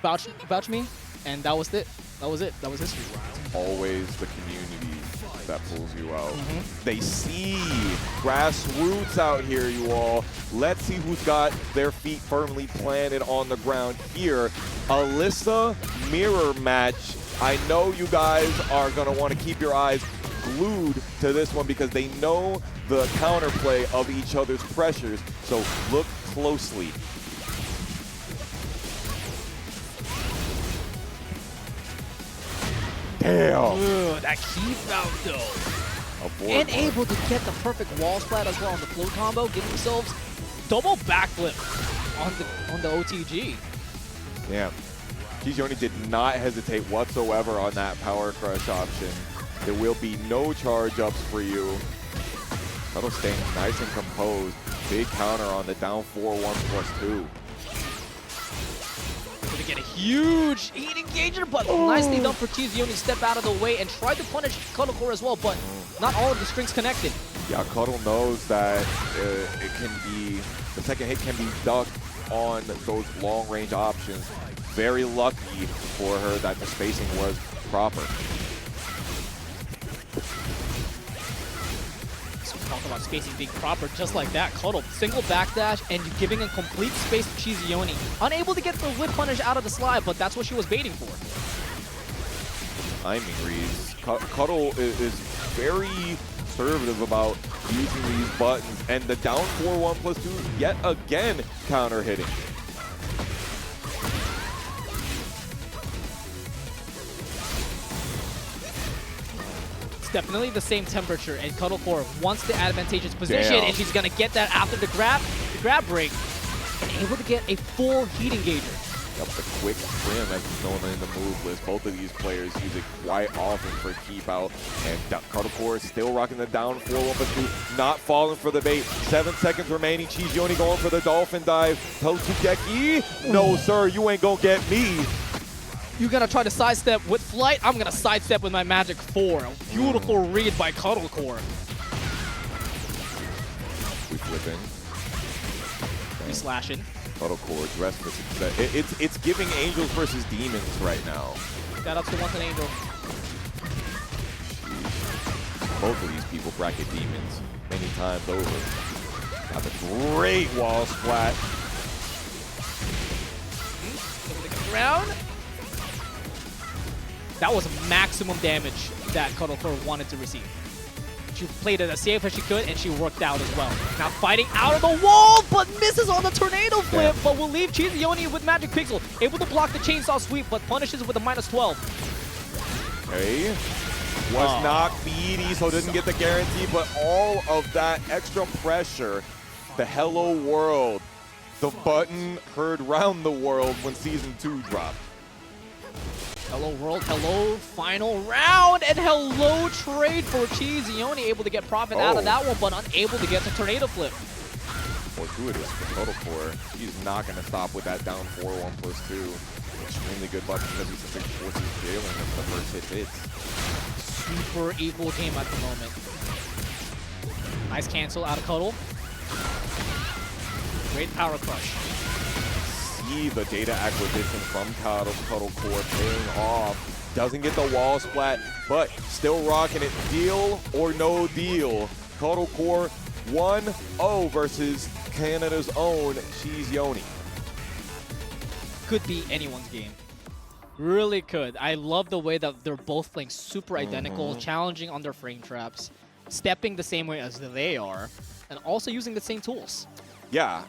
vouched me, and that was it. That was history. Always the community that pulls you out. They see grassroots out here, you all. Let's see who's got their feet firmly planted on the ground here. Alisa mirror match. I know you guys are going to want to keep your eyes glued to this one because they know the counterplay of each other's pressures, so look closely. Damn. Ooh, that keep out though. And able to get the perfect wall splat as well on the float combo, giving themselves double backflip on the OTG. Yeah. Cheeseyoni did not hesitate whatsoever on that power crush option. There will be no charge ups for you. That'll stay nice and composed. Big counter on the down 4-1+2. Going to get a huge heat engager, but nicely done for Cheeseyoni to step out of the way and try to punish Cuddlecore as well, but not all of the strings connected. Yeah, Cuddle knows that it can be, the second hit can be ducked on those long range options. Very lucky for her that the spacing was proper. So talk about spacing being proper, just like that. Cuddle, single backdash and giving a complete space to Cheeseyoni. Unable to get the whip punish out of the slide, but that's what she was baiting for. Timing reads. Cuddle is very conservative about using these buttons, and the down 4-1+2 yet again counter hitting. It's definitely the same temperature, and Cuddlecore wants the advantageous position, and she's gonna get that after the grab break, and able to get a full heat engager. Yep, the quick trim as it's known in the move list. Both of these players use it quite often for keep out, and Cuddlecore still rocking the down 4-1+2, not falling for the bait. 7 seconds remaining. Cheeseyoni going for the dolphin dive. Togeki, no sir, you ain't gonna get me. You're gonna try to sidestep with flight. I'm gonna sidestep with my magic 4. A beautiful read by Cuddlecore. We flipping. We slashing. Cuddlecore dressed for success. It's giving angels versus demons right now. Shout out to Once an Angel. Both of these people bracket demons many times over. Got a great wall splat. Ground. That was maximum damage that Cuddlecore wanted to receive. She played it as safe as she could, and she worked out as well. Now fighting out of the wall, but misses on the tornado flip, but will leave Cheeseyoni with Magic Pixel. Able to block the chainsaw sweep, but punishes with a -12. Okay. Was not beady, so didn't get the guarantee, but all of that extra pressure, the hello world, the button heard round the world when Season 2 dropped. Hello world, hello final round, and hello trade for Cheeseyoni, able to get profit out of that one, but unable to get the tornado flip. Fortuitous for Cuddlecore. He's not going to stop with that down 4-1+2. Extremely good button because he's such forces jailing if the first hit hits. Super equal game at the moment. Nice cancel out of Cuddle. Great power crush. See the data acquisition from Cuddlecore paying off. Doesn't get the wall splat, but still rocking it. Deal or no deal. Cuddlecore 1-0 versus Canada's own Cheeseyoni. Could be anyone's game. Really could. I love the way that they're both playing super identical, challenging on their frame traps, stepping the same way as they are, and also using the same tools. Yeah,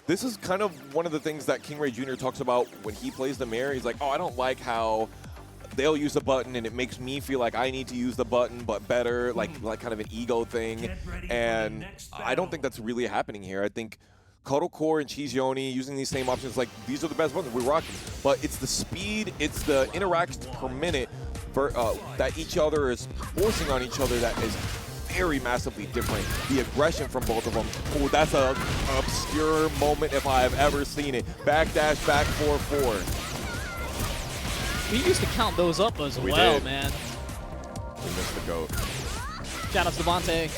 this is kind of one of the things that KingReyJr talks about when he plays the Miary. He's like, oh, I don't like how they'll use the button and it makes me feel like I need to use the button, but better, like kind of an ego thing. And I don't think that's really happening here. I think Cuddlecore and Cheeseyoni using these same options, like these are the best buttons we're rocking. But it's the speed, it's the interactions per minute for, that each other is forcing on each other that is very massively different. The aggression from both of them. Oh, that's an obscure moment if I've ever seen it. Backdash, back 4-4. We used to count those up as We well, did. man. We missed the GOAT. Shout out to Devontae.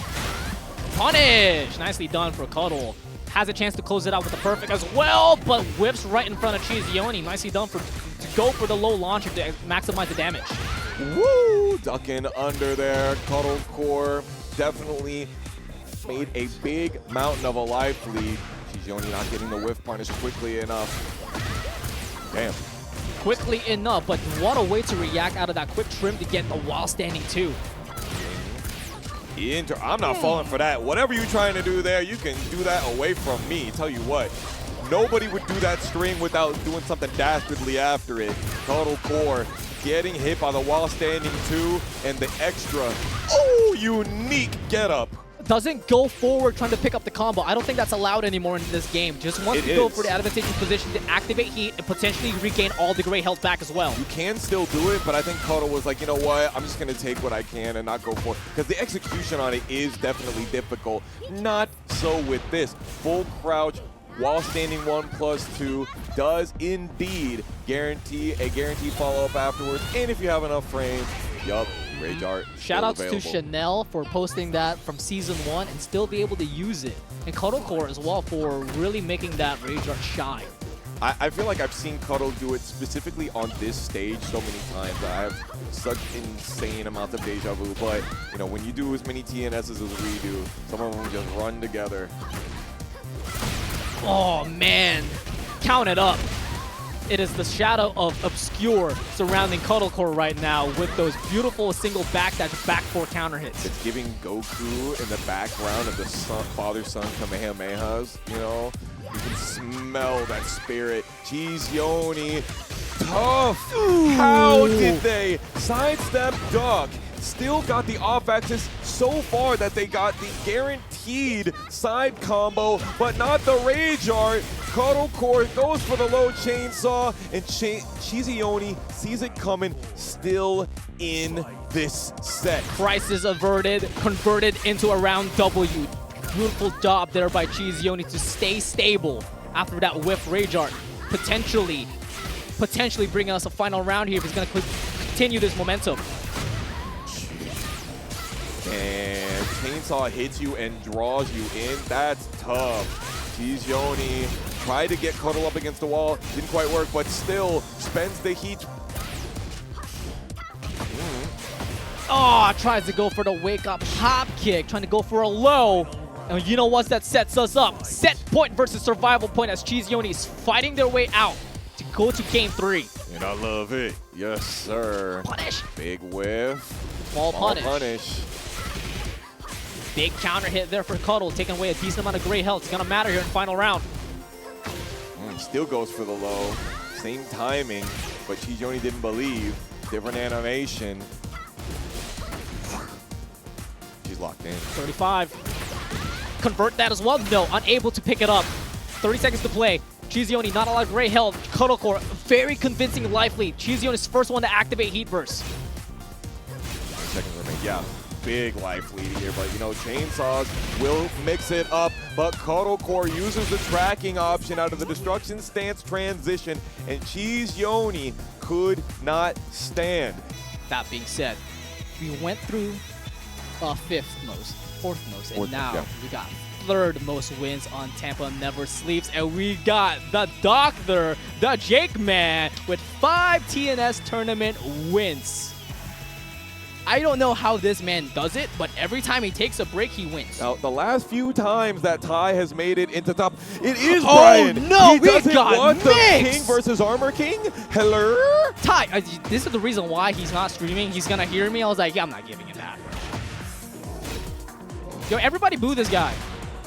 Punish! Nicely done for Cuddle. Has a chance to close it out with the perfect as well, but whiffs right in front of Cheeseyoni. Nicely done to go for the low launcher to maximize the damage. Woo! Ducking under there. Cuddlecore definitely made a big mountain of a life lead. Cheeseyoni not getting the whiff punish quickly enough. Damn. Quickly enough, but what a way to react out of that quick trim to get the while standing too. I'm not falling for that. Whatever you're trying to do there, you can do that away from me. Tell you what, nobody would do that string without doing something dastardly after it. Cuddlecore getting hit by the while standing too, and the extra, unique getup. Doesn't go forward trying to pick up the combo. I don't think that's allowed anymore in this game. Just wants to go for the advantageous position to activate heat and potentially regain all the gray health back as well. You can still do it, but I think Cuddle was like, you know what, I'm just going to take what I can and not go for it. Because the execution on it is definitely difficult. Not so with this. Full crouch while standing 1+2 does indeed guarantee a guaranteed follow-up afterwards. And if you have enough frames, yup, Rage Art. Shout outs to Chanel for posting that from Season 1 and still be able to use it. And Cuddlecore as well for really making that Rage Art shine. I feel like I've seen Cuddle do it specifically on this stage so many times. I have such insane amounts of deja vu, but you know, when you do as many TNSs as we do, some of them just run together. Oh man, count it up. It is the shadow of Obscure surrounding Cuddlecore right now with those beautiful single backdash back 4 counter hits. It's giving Goku in the background of the father-son Kamehamehas, you know? You can smell that spirit. Cheeseyoni, tough. Ooh. How did they sidestep duck? Still got the off axis so far that they got the guaranteed side combo, but not the Rage Art. Cuddlecore goes for the low chainsaw, and Cheeseyoni sees it coming, still in this set. Crisis averted, converted into a round W. Beautiful job there by Cheeseyoni to stay stable after that whiff Rage Art. Potentially bringing us a final round here if he's going to continue this momentum. And chainsaw hits you and draws you in. That's tough. Cheeseyoni tried to get Cuddle up against the wall. Didn't quite work, but still spends the heat. Oh, tries to go for the wake up hop kick, trying to go for a low. And you know what that sets us up? Set point versus survival point as Cheeseyoni is fighting their way out to go to game 3. And I love it. Yes, sir. Punish. Big whiff. Small punish. Big counter hit there for Cuddle, taking away a decent amount of gray health. It's going to matter here in final round. Still goes for the low. Same timing, but Cheeseyoni didn't believe. Different animation. She's locked in. 35. Convert that as well. No, unable to pick it up. 30 seconds to play. Cheeseyoni not a lot of gray health. Cuddlecore, very convincing life lead. Cheeseyoni's first one to activate Heat Burst. Seconds remain. Yeah, big life lead here, but you know, chainsaws will mix it up, but Cuddlecore uses the tracking option out of the destruction stance transition, and Cheeseyoni could not stand. That being said, we went through 5th most, 4th most, and now we got 3rd most wins on Tampa Never Sleeps, and we got the Dr.TheJakeMan with 5 TNS tournament wins. I don't know how this man does it, but every time he takes a break, he wins. Now, the last few times that Ty has made it into top, it is Bryan. Oh no, he we got the King versus Armor King. Hello? Ty, this is the reason why he's not streaming. He's gonna hear me. I was like, yeah, I'm not giving it that. Yo, everybody boo this guy.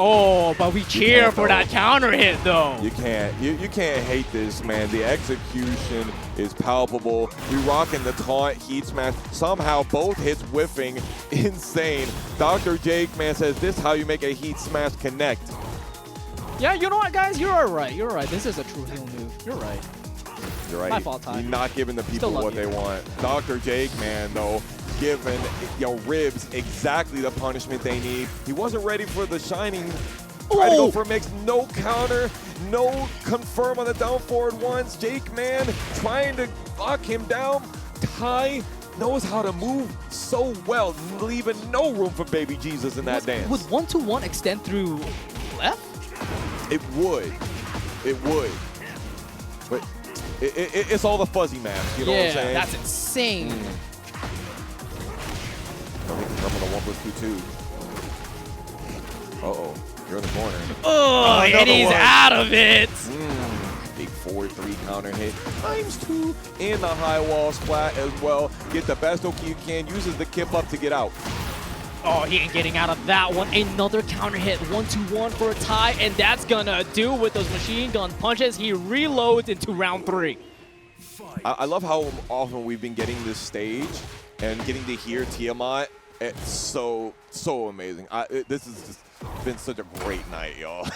Oh, but we cheer for that counter hit, though. You can't hate this, man. The execution is palpable. We rocking the taunt, heat smash. Somehow both hits whiffing. Insane. Dr.TheJakeMan says this is how you make a heat smash connect. Yeah, you know what, guys? You're right. You're right. This is a true heel move. You're right. You're right. My fault, Ty. You're not giving the people what they want. Dr.TheJakeMan, though, giving Ribs exactly the punishment they need. He wasn't ready for the shining. Tried to go for a mix. No counter. No confirm on the down forward ones. JakeMan trying to lock him down. Ty knows how to move so well, leaving no room for baby Jesus in that dance. Would 1-2-1 extend through left? It would. It would. But it's all the fuzzy math, you know what I'm saying? That's insane. Remember the 1+2-2. Uh-oh. You're in the corner. Oh, and he's out of it. Big 4-3 counter hit. ×2 in the high wall splat as well. Get the best OK you can. Uses the kip up to get out. Oh, he ain't getting out of that one. Another counter hit. 1-2-1 for a tie, and that's gonna do with those machine gun punches. He reloads into round 3. I love how often we've been getting this stage and getting to hear Tiamat. It's so amazing. This has just been such a great night, y'all.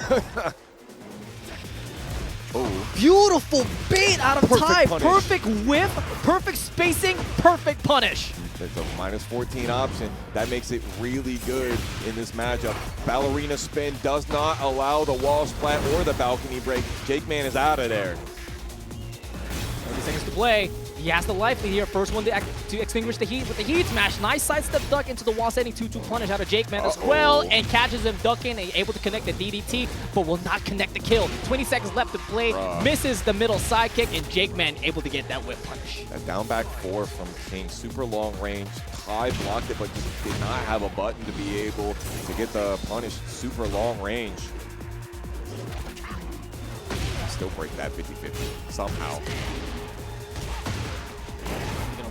Oh. Beautiful bait out of Ty. Punish. Perfect whip, perfect spacing, perfect punish. It's a -14 option. That makes it really good in this matchup. Ballerina spin does not allow the wall splat or the balcony break. JakeMan is out of there. 30 seconds to play. He has the life lead here. First one to extinguish the heat with the heat smash. Nice sidestep duck into the wall, setting 2-2 punish out of JakeMan as well, and catches him ducking and able to connect the DDT, but will not connect the kill. 20 seconds left to play. Misses the middle sidekick, and JakeMan able to get that whip punish. That down back 4 from King, super long range. Ty blocked it, but just did not have a button to be able to get the punish. Super long range. Still break that 50-50 somehow.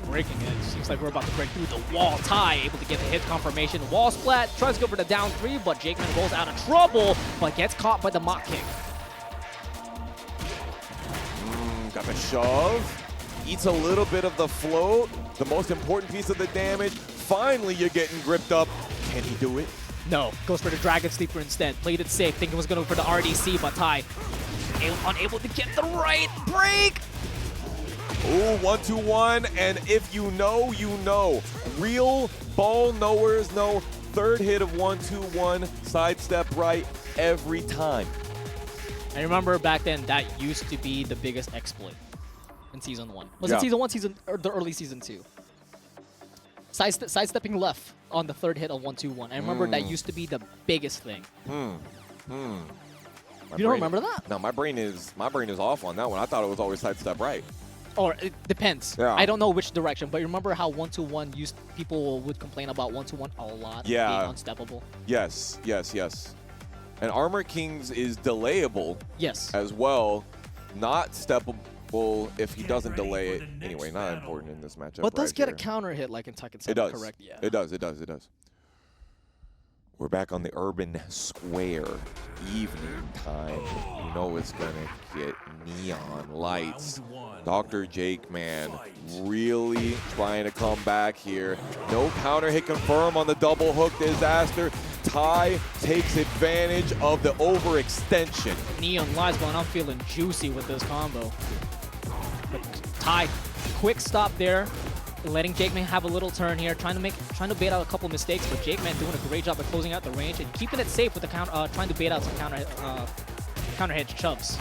Breaking it. Seems like we're about to break through the wall. Ty able to get the hit confirmation. Wall splat. Tries to go for the down 3, but JakeMan rolls out of trouble, but gets caught by the mock kick. Got the shove. Eats a little bit of the float. The most important piece of the damage. Finally, you're getting gripped up. Can he do it? No. Goes for the Dragon Sleeper instead. Played it safe. Thinking it was going to go for the RDC, but Ty unable to get the right break. Ooh, 1-2-1, and if you know, you know. Real ball knowers know. Third hit of 1-2-1, sidestep right every time. I remember back then that used to be the biggest exploit in Season 1. Was it Season 1, or the early Season 2? Sidestepping left on the third hit of 1-2-1. I remember that used to be the biggest thing. You don't remember that? No, my brain is off on that one. I thought it was always sidestep right. Or it depends. Yeah. I don't know which direction, but you remember how 1-2-1 people would complain about 1-2-1 a lot being unsteppable? Yes. And Armor Kings is delayable as well. Not steppable if he doesn't delay it. Anyway, not important in this matchup. But does get a counter hit like in Tekken 7, it does. correct? Yeah. It does. We're back on the urban square. Evening time. You know it's gonna get neon lights. Dr.TheJakeMan really trying to come back here. No counter hit confirm on the double hook disaster. Ty takes advantage of the overextension. Neon lights, but I'm feeling juicy with this combo. But Ty, quick stop there. Letting JakeMan have a little turn here, trying to bait out a couple mistakes, but JakeMan doing a great job of closing out the range and keeping it safe with the counter, trying to bait out some counter hit chubs.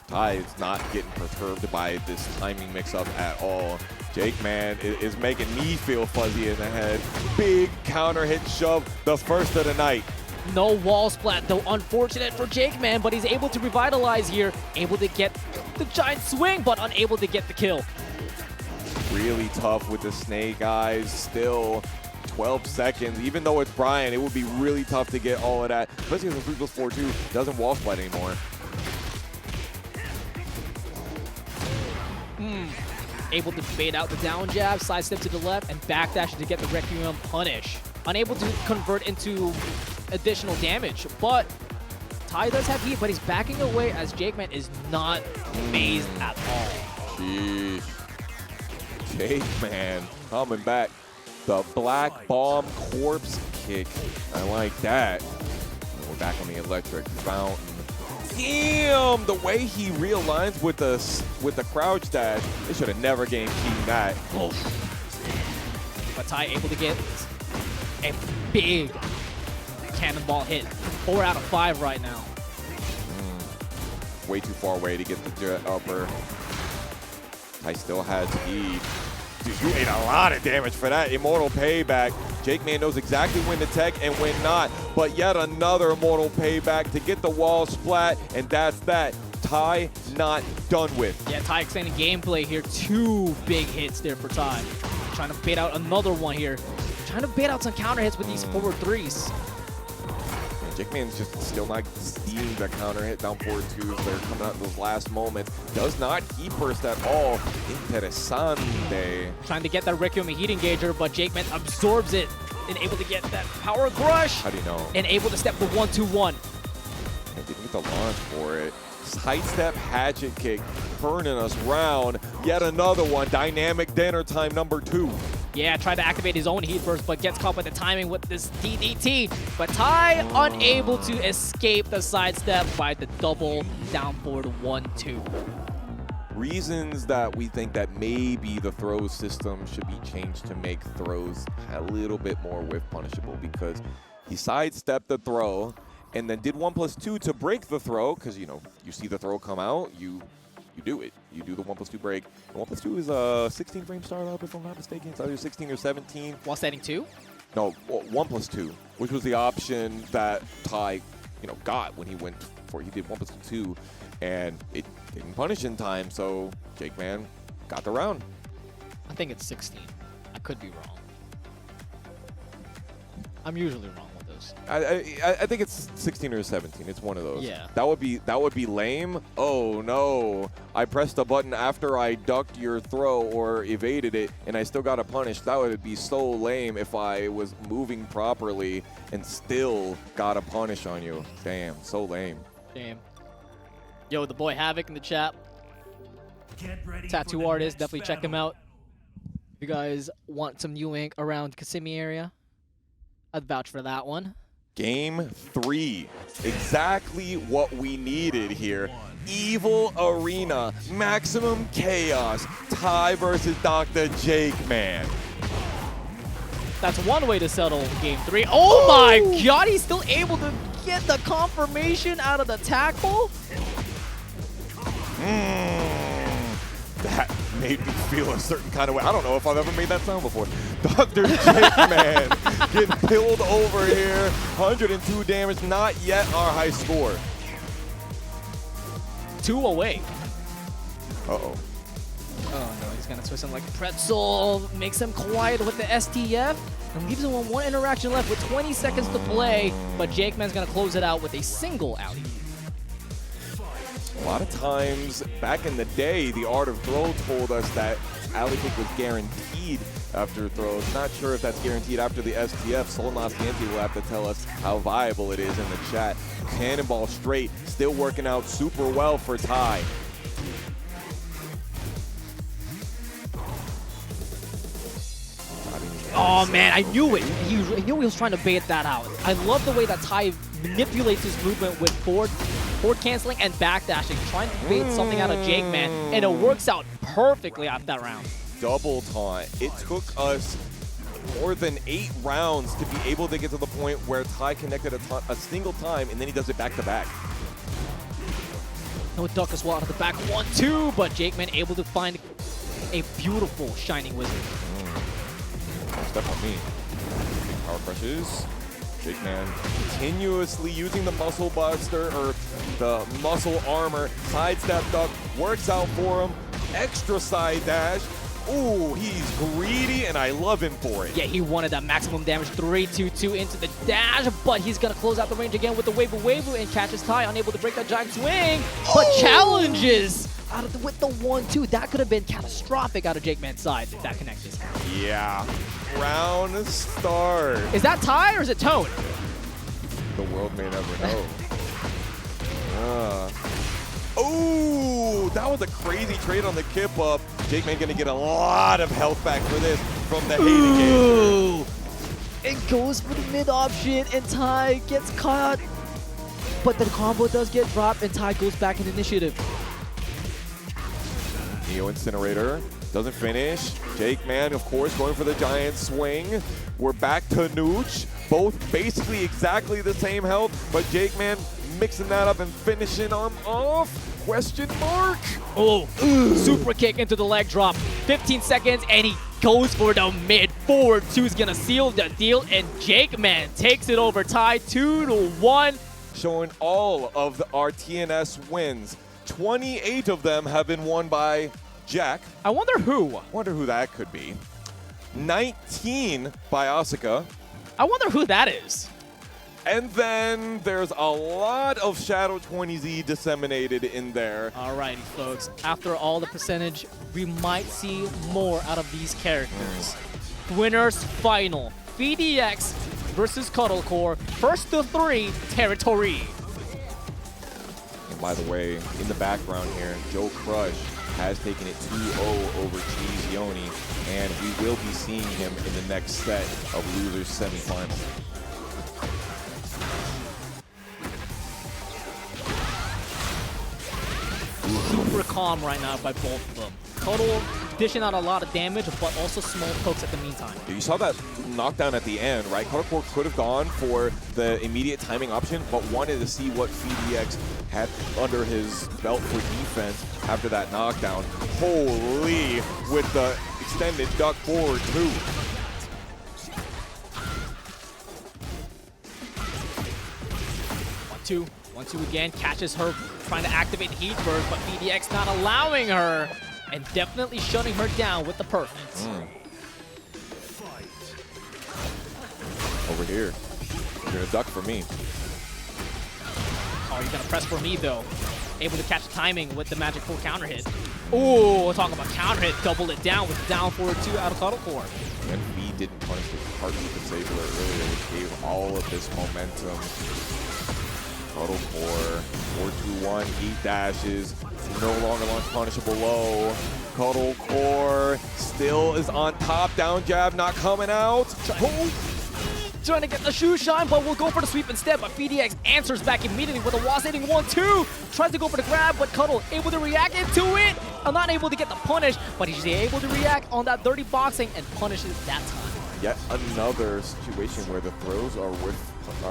Ty is not getting perturbed by this timing mix-up at all. JakeMan is making me feel fuzzy in the head. Big counter hit shove, the first of the night. No wall splat, though unfortunate for JakeMan, but he's able to revitalize here, able to get the giant swing, but unable to get the kill. Really tough with the snake eyes, still 12 seconds. Even though it's Bryan, it would be really tough to get all of that, especially because the 3+4-2 doesn't wall splat anymore. able to bait out the down jab, sidestep to the left, and backdash to get the Requiem punish. Unable to convert into additional damage, but Ty does have heat, but he's backing away as JJBreeze is not phased at all. Jeez. JJBreeze coming back. The Black Bomb Corpse Kick. I like that. We're back on the electric fountain. Damn, the way he realigns with the crouch dash. They should have never game keyed that. But Ty able to get a big cannonball hit. 4 out of 5 right now. Way too far away to get the jet upper. I still had speed. Dude, you ate a lot of damage for that Immortal Payback. JJBreeze knows exactly when to tech and when not, but yet another Immortal Payback to get the wall splat, and that's that. Ty not done with. Yeah, Ty extending gameplay here. 2 big hits there for Ty. Trying to bait out another one here. Trying to bait out some counter hits with these forward 3s. JJBreeze just still not seeing the counter hit down forward 2s. They're coming out in those last moments. Does not heat burst at all. Interesante. Trying to get that Requiem heat engager, but JJBreeze absorbs it and able to get that power crush. How do you know? And able to step the 1-2-1. I didn't get the launch for it. Sidestep hatchet kick, burning us round. Yet another one. Dynamic dinner time number 2. Yeah, tried to activate his own heat burst, but gets caught by the timing with this DDT. But Ty unable to escape the sidestep by the double down forward 1-2. Reasons that we think that maybe the throw system should be changed to make throws a little bit more whiff punishable, because he sidestepped the throw and then did 1+2 to break the throw, because you know, you see the throw come out, you do it. You do the 1+2 break. And 1+2 is a 16 frame startup, if I'm not mistaken. It's either 16 or 17. While standing 2? No, 1+2, which was the option that Ty, got when he went for. He did 1+2, and it didn't punish in time. So JJBreeze got the round. I think it's 16. I could be wrong. I'm usually wrong with those. I think it's 16 or 17. It's one of those. Yeah. That would be lame. Oh no! I pressed a button after I ducked your throw or evaded it, and I still got a punish. That would be so lame if I was moving properly and still got a punish on you. Damn, so lame. Damn. Yo, the boy Havoc in the chat. Tattoo artist, definitely check him out. If you guys want some new ink around Kissimmee area, I'd vouch for that one. Game 3, exactly what we needed here. Evil Arena, maximum chaos, Ty versus Dr.TheJakeMan. That's one way to settle game 3. Oh my god, he's still able to get the confirmation out of the tackle. That made me feel a certain kind of way. I don't know if I've ever made that sound before. Dr.TheJakeMan getting killed over here. 102 damage, not yet our high score. 2 away. Uh-oh. Oh no, he's gonna twist him like a pretzel. Makes him quiet with the STF. And leaves him with 1 interaction left with 20 seconds to play. But JJBreeze's gonna close it out with a single alley. A lot of times back in the day, the Art of Throw told us that alley kick was guaranteed after throws. Not sure if that's guaranteed after the STF. Solnasciente will have to tell us how viable it is in the chat. Cannonball straight, still working out super well for Ty. Oh man, I knew it. He knew he was trying to bait that out. I love the way that Ty manipulates his movement with forward canceling and backdashing, trying to bait something out of JJBreeze, and it works out perfectly out that round. Double taunt. It took us more than 8 rounds to be able to get to the point where Ty connected a single time, and then he does it back to back. No duck as well out of the back 1-2, but JJBreeze able to find a beautiful Shining Wizard. Step on me. Big power crushes. JJBreeze continuously using the muscle buster, or the muscle armor. Sidestep duck works out for him. Extra side dash. Ooh, he's greedy, and I love him for it. Yeah, he wanted that maximum damage. 3-2-2 into the dash, but he's going to close out the range again with the Weibo and catches Tai, unable to break that giant swing, but challenges out of with the 1-2. That could have been catastrophic out of JJBreeze's side if that connected. Yeah. Round start. Is that Tai or is it Tone? The world may never know. Oh, that was a crazy trade on the kip up. JJBreeze gonna get a lot of health back for this from the Ooh. It goes for the mid option and Tai gets caught. But the combo does get dropped and Tai goes back in initiative. Neo Incinerator doesn't finish. JJBreeze, of course, going for the giant swing. We're back to Nooch. Both basically exactly the same health, but JJBreeze mixing that up and finishing him off. Question mark. Oh, super kick into the leg drop. 15 seconds, and he goes for the mid. Forward 2 is gonna seal the deal, and JJBreeze takes it over. Tai 2-1. Showing all of our TNS wins. 28 of them have been won by Jack. I wonder who. Wonder who that could be. 19 by Asuka. I wonder who that is. And then there's a lot of Shadow 20Z disseminated in there. Alrighty, folks. After all the percentage, we might see more out of these characters. Winners final. PhiDx versus Cuddlecore. First to 3 territory. And by the way, in the background here, Joe Crush has taken it 2-0 over Cheeseyoni, and we will be seeing him in the next set of losers semifinal. Super calm right now by both of them. Cuddle dishing out a lot of damage, but also small pokes at the meantime. You saw that knockdown at the end, right? Cuddlecore could have gone for the immediate timing option, but wanted to see what PhiDx had under his belt for defense after that knockdown. Holy, with the extended duck forward too. One, two again, catches her trying to activate Heat Burst, but PhiDx not allowing her, and definitely shutting her down with the perfect. Over here. You're gonna duck for me. Oh, you're gonna press for me though. Able to catch timing with the magic full counter hit. Ooh, we're talking about counter hit, double it down with down forward 2 out of Cuddlecore. And V didn't punish the heartbeat disabler earlier, which gave all of this momentum. Cuddlecore, 4-2-1, Heat dashes, no longer launch punishable low. Cuddlecore still is on top, down jab not coming out. Trying to get the shoe shine, but we'll go for the sweep instead. But PhiDx answers back immediately with a wall-sitting 1-2. Tries to go for the grab, but Cuddle able to react into it. I'm not able to get the punish, but he's able to react on that dirty boxing and punishes that time. Yet another situation where the throws are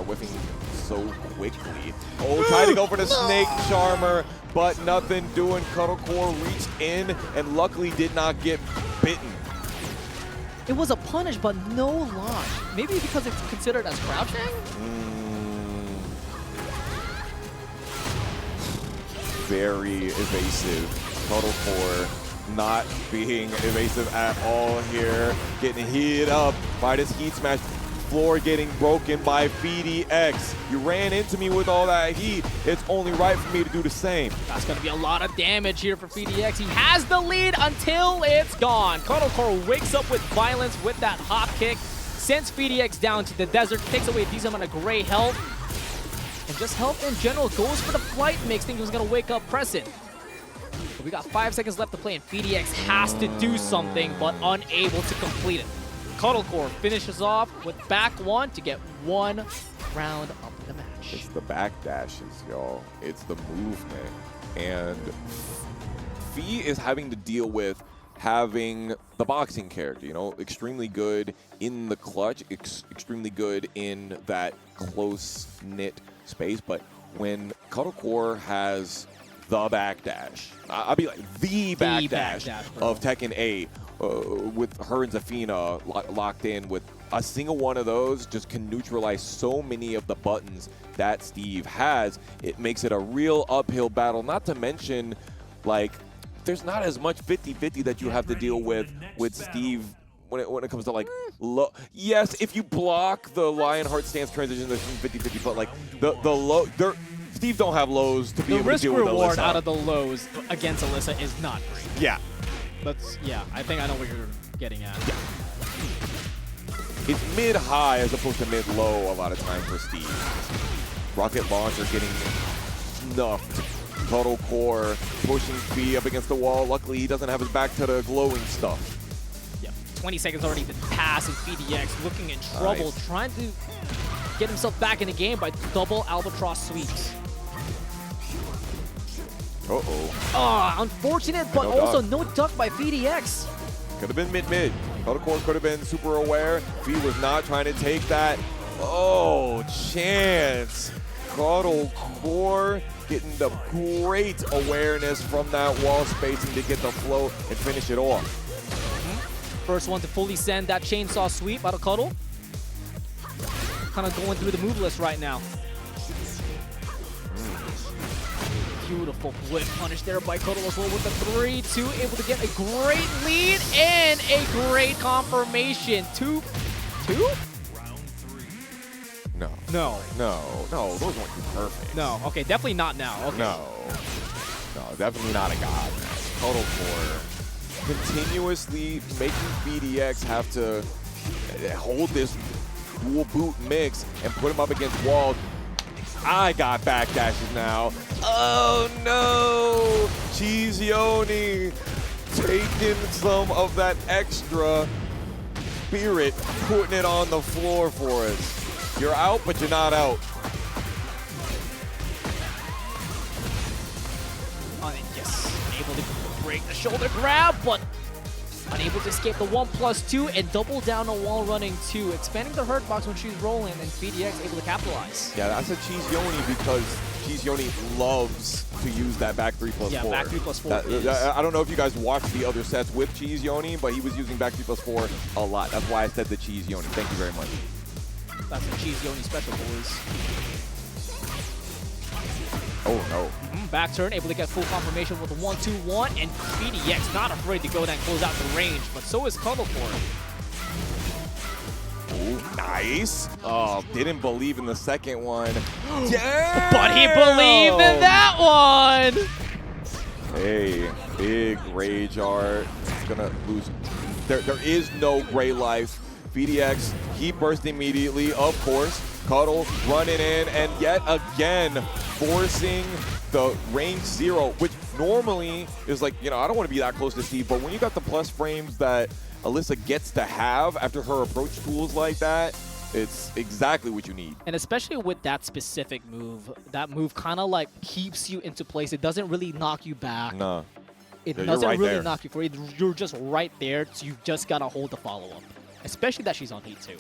whiffing so quickly. Oh, tried to go for the snake charmer, but nothing doing. Cuddlecore reached in and luckily did not get bitten. It was a punish, but no launch. Maybe because it's considered as crouching? Very evasive. Cuddlecore not being evasive at all here. Getting heated up by this heat smash. Floor getting broken by PhiDx. You ran into me with all that heat. It's only right for me to do the same. That's going to be a lot of damage here for PhiDx. He has the lead until it's gone. Cuddlecore wakes up with violence with that hop kick. Sends PhiDx down to the desert. Takes away a decent amount of gray health. And just health in general. Goes for the flight mix. Thinking he was going to wake up Crescent. But we got 5 seconds left to play, and PhiDx has to do something, but unable to complete it. Cuddlecore finishes off with back 1 to get 1 round of the match. It's the back dashes, y'all. It's the movement. And Phi is having to deal with having the boxing character, you know, extremely good in the clutch, extremely good in that close-knit space. But when Cuddlecore has the backdash, I'll be like the backdash of Tekken A, with her and Zafina locked in, with a single one of those just can neutralize so many of the buttons that Steve has. It makes it a real uphill battle, not to mention like there's not as much 50-50 that you have to deal with Steve when it comes to like low. Yes, if you block the Lionheart stance transition, there's some 50-50, but like the low, Steve don't have lows to be able to deal with Alisa. The risk reward out of the lows against Alisa is not great. Yeah. Yeah, I think I know what you're getting at. Yeah. It's mid-high as opposed to mid-low a lot of time for Steve. Rocket launcher getting snuffed. Cuddle core pushing Phi up against the wall. Luckily, he doesn't have his back to the glowing stuff. Yep. 20 seconds already been passed, and PhiDx looking in trouble, Nice. trying to get himself back in the game by double albatross sweeps. Uh-oh. Ah, unfortunate, but No also duck. no duck by PhiDx. Could have been mid-mid. Cuddle core could have been super aware. Phi was not trying to take that. Oh, chance. Cuddle core getting the great awareness from that wall spacing to get the flow and finish it off. First one to fully send that chainsaw sweep out of Cuddle. Kind of going through the move list right now. Beautiful whip punish there by Cuddle as well with the 3-2, able to get a great lead and a great confirmation. Two? No. No. No, those weren't perfect. No, okay, definitely not now. Okay. No, definitely not a god match. Cuddle core continuously making PhiDx have to hold this dual boot mix and put him up against walls. I got backdashes now. Oh no! Cheeseyoni taking some of that extra spirit, putting it on the floor for us. You're out, but you're not out. Yes, able to break the shoulder grab, but unable to escape the 1+2 and double down a wall running 2, expanding the hurt box when she's rolling, and PhiDx able to capitalize. Yeah, that's a Cheeseyoni because Cheeseyoni loves to use that back 3+4. Yeah, back 3+4. I don't know if you guys watched the other sets with Cheeseyoni, but he was using back 3+4 a lot. That's why I said the Cheeseyoni. Thank you very much. That's a Cheeseyoni special, boys. Oh no. Back turn, able to get full confirmation with a 1-2-1, and PhiDx not afraid to go down and close out the range, but so is Cuddle core. Ooh, nice. Oh, didn't believe in the second one. Damn! But he believed in that one! Hey, big rage art. It's gonna lose. There is no gray life. PhiDx, he burst immediately, of course. Cuddle running in, and yet again forcing the range 0, which normally is like, you know, I don't want to be that close to Steve, but when you got the plus frames that Alisa gets to have after her approach tools like that, it's exactly what you need. And especially with that specific move, that move kind of like keeps you into place. It doesn't really knock you back. No. It Yeah, doesn't right really there. knock you forward. You're just right there, so you just got to hold the follow-up. Especially that she's on heat too.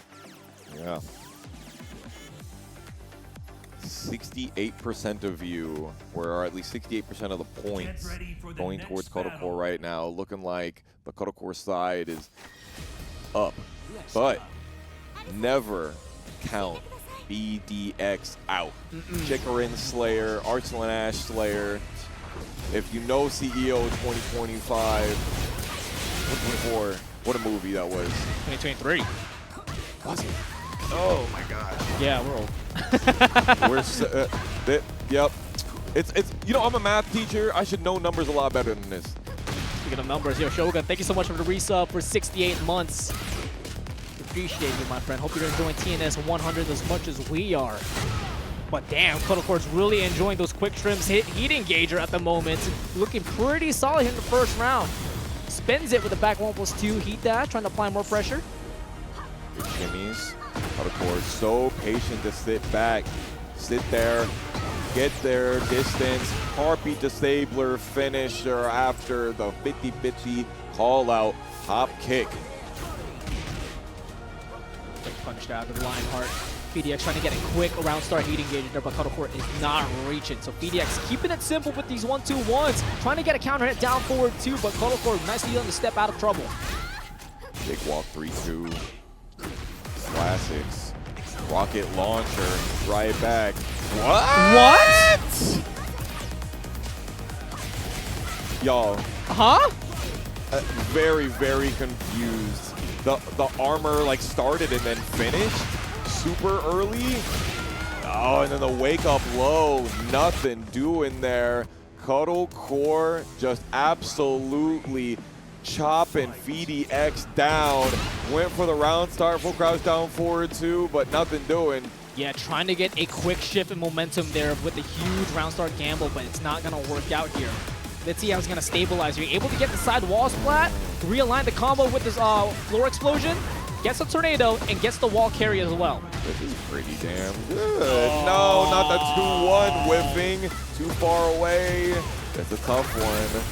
Yeah. 68% of you, or at least 68% of the points going towards Cuddle core right now, looking like the Cuddle core side is up. But never count PhiDx out. Chikarin Slayer, Arsenal Ash Slayer. If you know CEO 2025, 2024, what a movie that was. 2023. Was it? Oh my gosh. Yeah, we're old. Yep. It's you know, I'm a math teacher. I should know numbers a lot better than this. Speaking of numbers, yo, Shogun, thank you so much for the resub for 68 months. Appreciate you, my friend. Hope you're enjoying TNS 100 as much as we are. But damn, Cuddle core's really enjoying those quick trims. Heat engager at the moment. Looking pretty solid here in the first round. Spins it with a back 1+2 heat dash, trying to apply more pressure. Good shimmies. Cuddle core so patient to sit back, sit there, get their distance. Harpy disabler finisher after the 50-50 call out hop kick. Quick punch down to the Lionheart. PhiDx trying to get a quick around start heat engager there, but Cuddle core is not reaching. So PhiDx keeping it simple with these 1-2-1s, trying to get a counter hit down forward too, but Cuddle core nicely on the step out of trouble. Big walk 3-2. Classics. Rocket launcher right back. What? Y'all, Huh? Very, very confused. The armor like started and then finished super early. Oh, and then the wake up low, nothing doing there. Cuddle Core just absolutely chopping PhiDx down. Went for the round start, full crouch down forward too, but nothing doing. Yeah, trying to get a quick shift in momentum there with a huge round start gamble, but it's not going to work out here. Let's see how it's going to stabilize here. Able to get the side wall splat, realign the combo with this floor explosion, gets a tornado, and gets the wall carry as well. This is pretty damn good. No, not the 2-1 whiffing. Too far away. That's a tough one.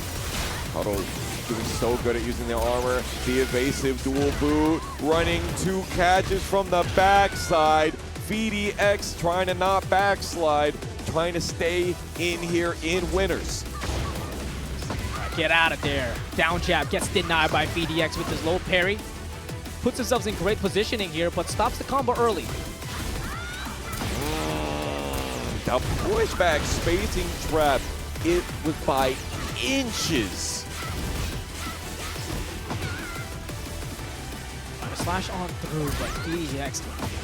Cuddle doing so good at using the armor. The evasive dual boot. Running 2 catches from the backside. PhiDx trying to not backslide. Trying to stay in here in winners. Get out of there. Down jab gets denied by PhiDx with his low parry. Puts himself in great positioning here, but stops the combo early. The pushback spacing trap, it was by inches. Slash on through, but PhiDx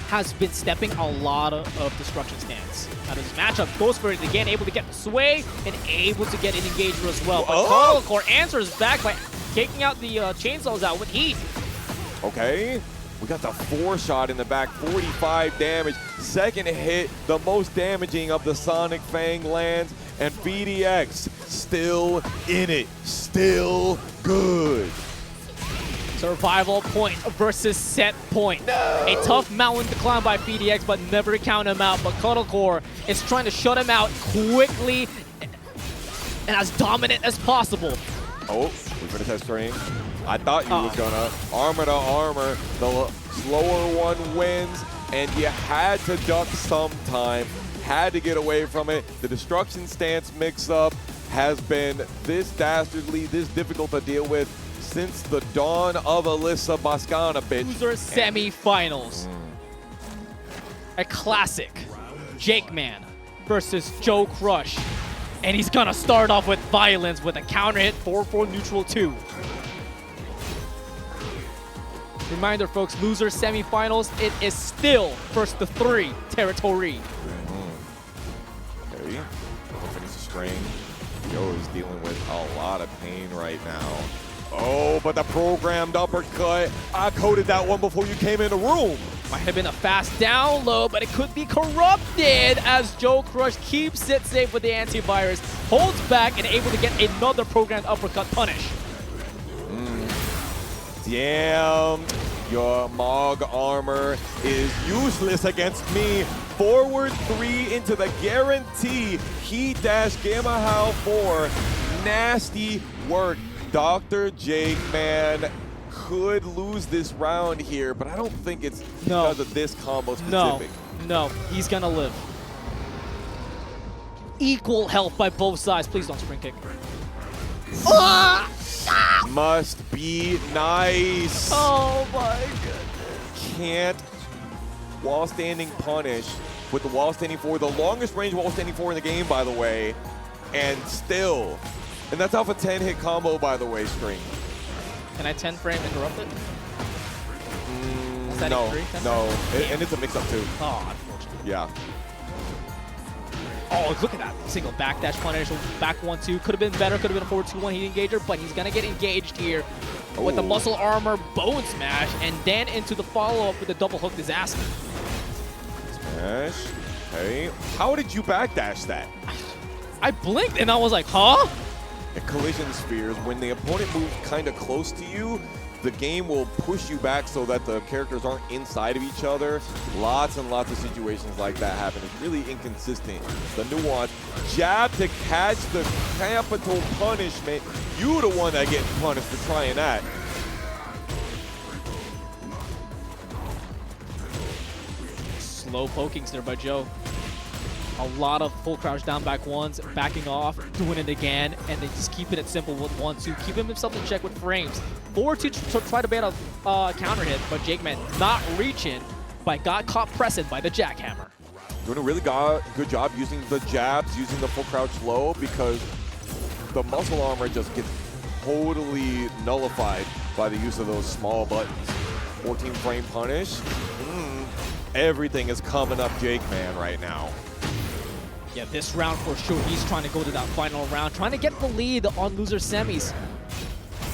has been stepping a lot of destruction stance. Now this matchup goes for it again, able to get the sway and able to get an engager as well. But Cuddle Core answers back by taking out the chainsaws out with heat. Okay, we got the 4-shot in the back, 45 damage. Second hit, the most damaging of the Sonic Fang lands, and PhiDx still in it, still good. Survival point versus set point. No. A tough mountain to climb by PhiDx, but never count him out. But Cuddle Core is trying to shut him out quickly and as dominant as possible. Oh, we're gonna test string. I thought you was gonna. Armor to armor, the slower one wins, and you had to duck sometime, had to get away from it. The destruction stance mix-up has been this dastardly, this difficult to deal with since the dawn of Alisa Boscana, bitch. Loser semifinals. A classic. JJBreeze versus Joe Crush. And he's gonna start off with violence with a counter hit 4-4 neutral 2. Reminder, folks, loser semifinals, it is still first to 3 territory. Okay, finish the string. Joe is dealing with a lot of pain right now. Oh, but the programmed uppercut. I coded that one before you came in the room. Might have been a fast down low, but it could be corrupted as Joe Crush keeps it safe with the antivirus, holds back and able to get another programmed uppercut punish. Damn, your Mog armor is useless against me. Forward 3 into the guarantee. Heat dash Gamma Howl 4. Nasty work. Dr.TheJakeMan could lose this round here, but I don't think it's because of this combo specific. No, he's gonna live. Equal health by both sides. Please don't spring kick. Must be nice. Oh my goodness. Can't wall standing punish with the wall standing 4, the longest range wall standing 4 in the game, by the way, and still. And that's off a 10-hit combo, by the way, String. Can I 10-frame interrupt it? No, no. And it's a mix-up, too. Oh, unfortunately. Yeah. Oh, look at that. Single backdash punish, back 1-2. Could have been better, could have been a forward 2-1 heat engager, but he's going to get engaged here with the muscle armor bone smash, and then into the follow-up with the double hook disaster. Smash. Okay. How did you backdash that? I blinked, and I was like, huh? At collision spheres, when the opponent moves kind of close to you, the game will push you back so that the characters aren't inside of each other. Lots and lots of situations like that happen. It's really inconsistent. The nuance. Jab to catch the capital punishment. You the one that gets punished for trying that. Slow pokings there by Joe. A lot of full crouch down back ones, backing off, doing it again, and then just keeping it simple with 1-2, keeping himself in check with frames. 4-2 to try to bait a counter hit, but JJBreeze not reaching, but got caught pressing by the jackhammer. Doing a really good job using the jabs, using the full crouch low, because the muscle armor just gets totally nullified by the use of those small buttons. 14 frame punish. Everything is coming up JJBreeze right now. Yeah, this round for sure, he's trying to go to that final round, trying to get the lead on loser semis.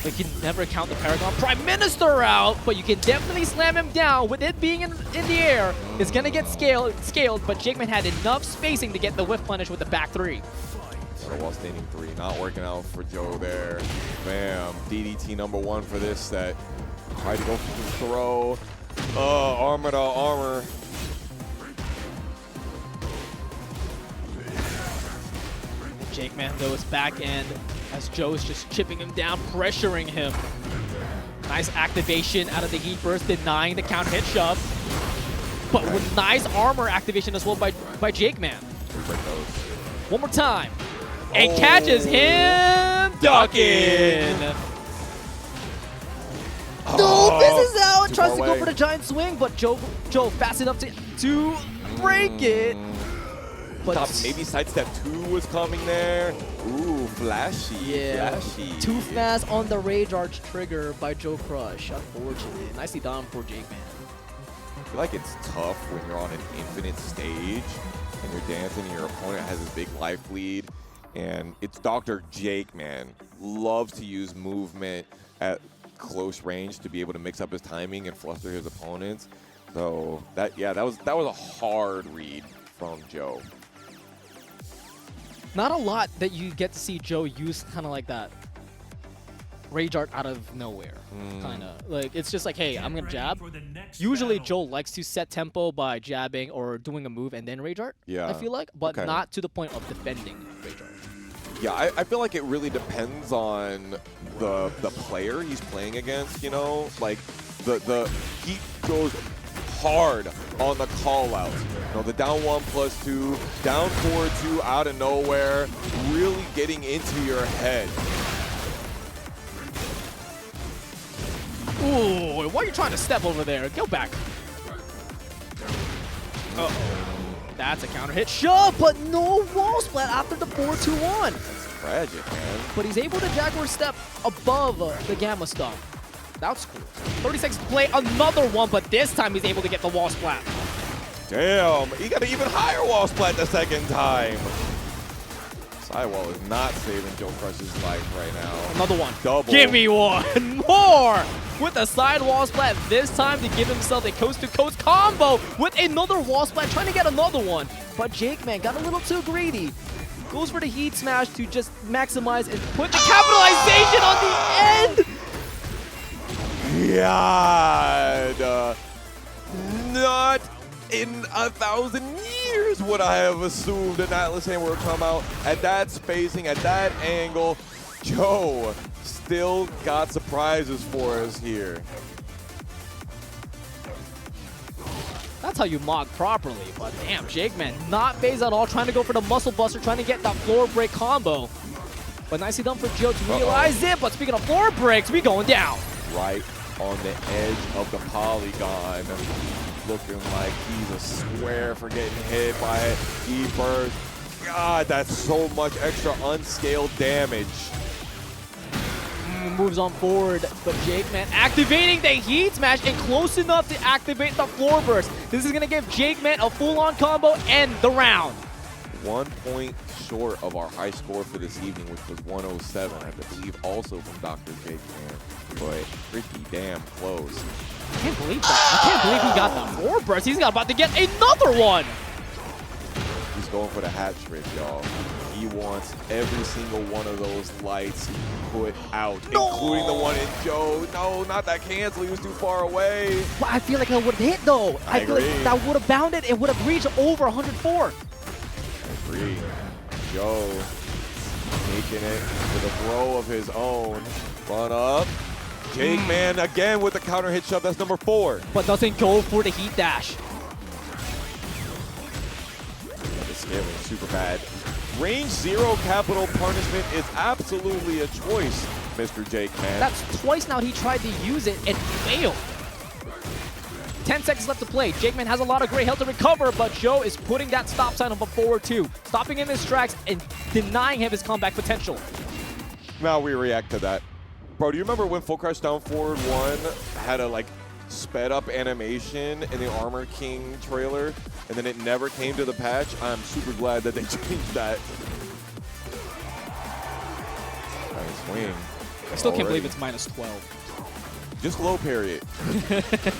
But you can never count the Paragon Prime Minister out, but you can definitely slam him down. With it being in the air, it's going to get scaled, but JJBreeze had enough spacing to get the whiff punish with the back 3. While standing 3, not working out for Joe there. Bam, DDT #1 for this set. Tried to go for the throw. Armor to armor. JJBreeze though is back end as Joe's just chipping him down, pressuring him. Nice activation out of the Heat Burst, denying the counter hit shove. But with nice armor activation as well by JJBreeze. One more time. And catches him ducking. No, misses out. Tries to go for the giant swing, but Joe fast enough to break it. But thought maybe sidestep 2 was coming there. Ooh, flashy. Yeah, flashy. Too fast on the Rage-Arch trigger by Joe Crush. Unfortunately, nicely done for JJBreeze. I feel like it's tough when you're on an infinite stage and you're dancing and your opponent has this big life lead. And it's Dr.TheJakeMan. Loves to use movement at close range to be able to mix up his timing and fluster his opponents. So that was a hard read from Joe. Not a lot that you get to see Joe use kind of like that Rage Art out of nowhere. Kind of like it's just like, hey, I'm gonna jab. Usually Joe likes to set tempo by jabbing or doing a move and then Rage Art. Yeah, I feel like, but okay. not to the point of defending Rage Art. Yeah, I feel like it really depends on the player he's playing against. You know, like the he goes hard on the call out. You know, the down 1+2, down 4-2 out of nowhere, really getting into your head. Ooh, why are you trying to step over there? Go back. Uh-oh. That's a counter hit shove, but no wall splat after the 4-2-1. That's tragic, man. But he's able to Jaguar step above the Gamma Stomp. That's cool. 30 seconds to play, another one, but this time he's able to get the wall splat. Damn, he got an even higher wall splat the second time. Sidewall is not saving Joe Crush's life right now. Another one. Double. Give me one more! With a side wall splat, this time to give himself a coast-to-coast combo with another wall splat, trying to get another one. But JJBreeze got a little too greedy. Goes for the heat smash to just maximize and put the capitalization on the end! God. Not in 1,000 years would I have assumed an Atlas Hammer would come out at that spacing, at that angle. Joe still got surprises for us here. That's how you mock properly, but damn, JJBreeze not phased at all, trying to go for the muscle buster, trying to get that floor break combo. But nicely done for Joe to realize it, but speaking of floor breaks, we going down. Right on the edge of the polygon. Looking like he's a square for getting hit by it. E-burst. God, that's so much extra unscaled damage. Moves on forward, but JJBreeze activating the heat smash and close enough to activate the floor burst. This is going to give JJBreeze a full-on combo and the round. 1 point short of our high score for this evening, which was 107, I believe, also from Dr.TheJakeMan. But pretty damn close. I can't believe that. I can't believe he got the floor burst. He's about to get another one. He's going for the hat trick, y'all. He wants every single one of those lights put out, including the one in Joe. No, not that cancel. He was too far away. But I feel like that would have hit, though. I feel agree. like that would have bounded. It would have reached over 104. I agree. Joe taking it with a throw of his own. Run up. JJBreeze again with the counter hit shove. That's number 4. But doesn't go for the heat dash. The scaling is super bad. Range 0 capital punishment is absolutely a choice, Mr. JJBreeze. That's twice now he tried to use it and failed. 10 seconds left to play. JJBreeze has a lot of great health to recover, but Joe is putting that stop sign of a forward 2, stopping him in his tracks and denying him his comeback potential. Now we react to that. Bro, do you remember when Full Crash Down Forward 1 had a like sped up animation in the Armor King trailer, and then it never came to the patch? I'm super glad that they changed that. Nice swing. I still can't believe it's -12. Just low parry it.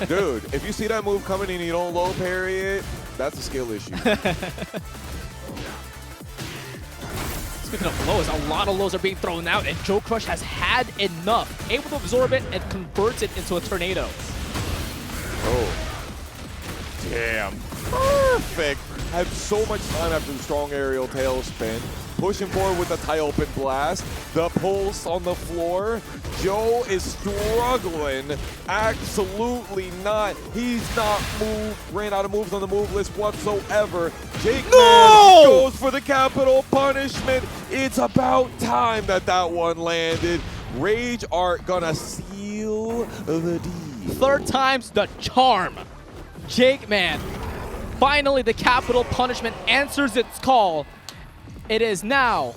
Dude, if you see that move coming and you don't low parry it, that's a skill issue. Speaking of lows, a lot of lows are being thrown out, and Joe Crush has had enough. Able to absorb it and converts it into a tornado. Oh. Damn. Perfect. Had so much time after the strong aerial tailspin. Pushing forward with the tie open blast. The pulse on the floor. Joe is struggling. Absolutely not. He's not ran out of moves on the move list whatsoever. JakeMan goes for the capital punishment. It's about time that that one landed. Rage Art gonna seal the deal. Third time's the charm. JakeMan. Finally, the capital punishment answers its call. It is now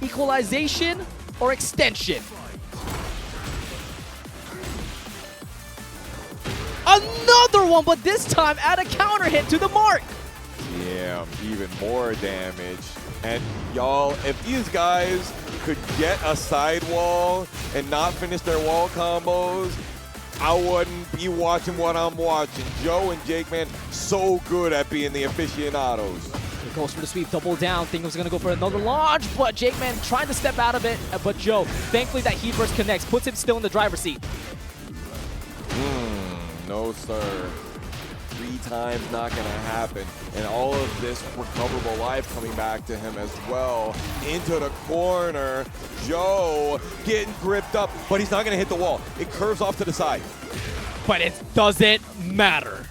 equalization or extension. Another one, but this time add a counter hit to the mark. Yeah, even more damage. And y'all, if these guys could get a sidewall and not finish their wall combos, I wouldn't be watching what I'm watching. Joe and JakeMan so good at being the aficionados. He goes for the sweep, double down. Think he was going to go for another launch, but JakeMan trying to step out of it. But Joe, thankfully that heat burst connects, puts him still in the driver's seat. No, sir. 3 times not going to happen. And all of this recoverable life coming back to him as well. Into the corner. Joe getting gripped up, but he's not going to hit the wall. It curves off to the side. But it doesn't matter.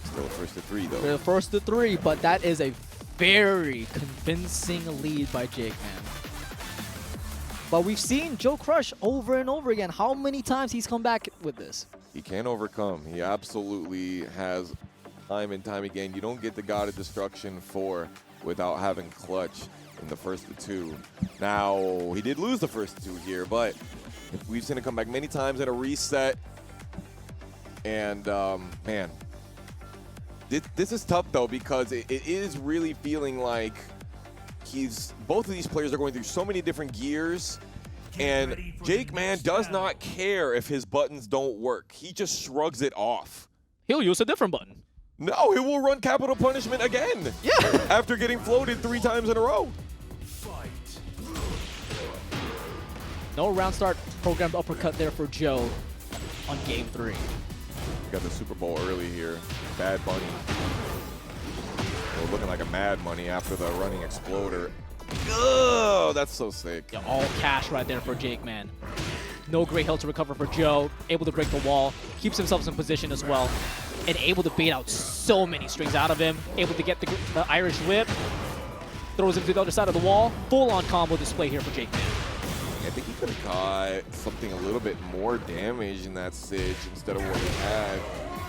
Still first to 3, though. They're the first to 3, but that is a very convincing lead by JakeMan. But we've seen Joe Crush over and over again. How many times he's come back with this? He can overcome. He absolutely has time and time again. You don't get the God of Destruction 4 without having clutch in the first of 2. Now, he did lose the first 2 here, but we've seen him come back many times in a reset. And, man, this is tough, though, because it is really feeling like both of these players are going through so many different gears, and JakeMan does not care if his buttons don't work. He just shrugs it off. He'll use a different button. No, he will run capital punishment again. Yeah. After getting floated 3 times in a row. No round start programmed uppercut there for Joe on game 3. Got the Super Bowl early here. Bad Bunny. Looking like a Mad Money after the running exploder. Oh, that's so sick. Yeah, all cash right there for JakeMan. No great hill to recover for Joe. Able to break the wall. Keeps himself in position as well. And able to bait out so many strings out of him. Able to get the Irish whip. Throws him to the other side of the wall. Full-on combo display here for JakeMan. I think he could have caught something a little bit more damage in that Sitch instead of what he had.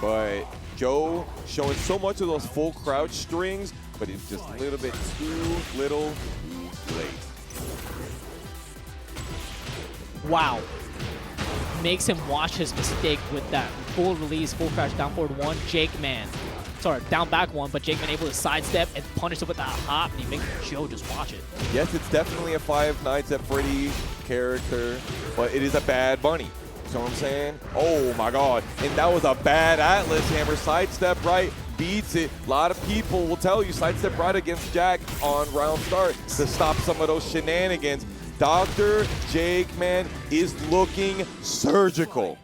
But Joe showing so much of those full crouch strings, but it's just a little bit too little too late. Wow. Makes him watch his mistake with that full release, full crash, down forward 1. JakeMan. Sorry, down back 1, but JakeMan able to sidestep and punish it with that hop, and he makes Joe just watch it. Yes, it's definitely a Five Nights at Freddy character, but it is a Bad Bunny. You know what I'm saying? Oh my God. And that was a bad Atlas hammer. Sidestep right, beats it. A lot of people will tell you sidestep right against Jack on round start to stop some of those shenanigans. Dr.TheJakeMan is looking surgical.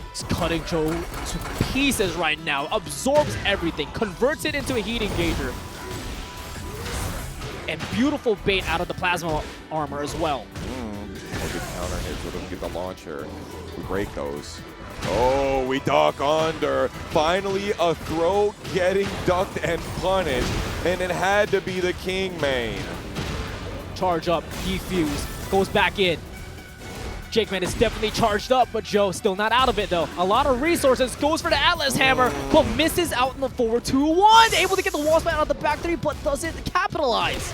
He's cutting Joe to pieces right now. Absorbs everything. Converts it into a heat engager. And beautiful bait out of the plasma armor as well. Good counter hit so doesn't get the launcher. We break those. Oh, we duck under. Finally, a throw getting ducked and punished. And it had to be the King main. Charge up, defuse, goes back in. JakeMan is definitely charged up, but Joe still not out of it though. A lot of resources, goes for the Atlas hammer, but misses out in the 4-2-1. Able to get the wall spot out of the back 3, but doesn't capitalize.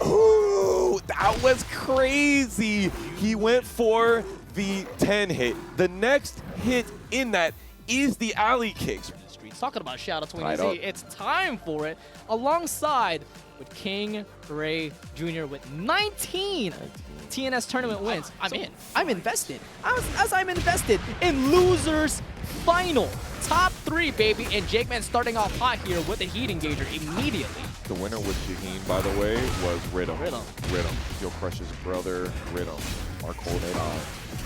Ooh, that was crazy. He went for the 10 hit. The next hit in that is the alley kicks. Streets talking about shout out to Right Winnie Z. up. It's time for it. Alongside with KingReyJr with 19 TNS tournament wins. I'm in. I'm invested. As I'm invested in losers final. Top 3, baby. And JakeMan starting off hot here with a heat engager immediately. The winner with Shaheen, by the way, was Rhythm. Rhythm. Steel Crush's brother, Rhythm. Our coordinator,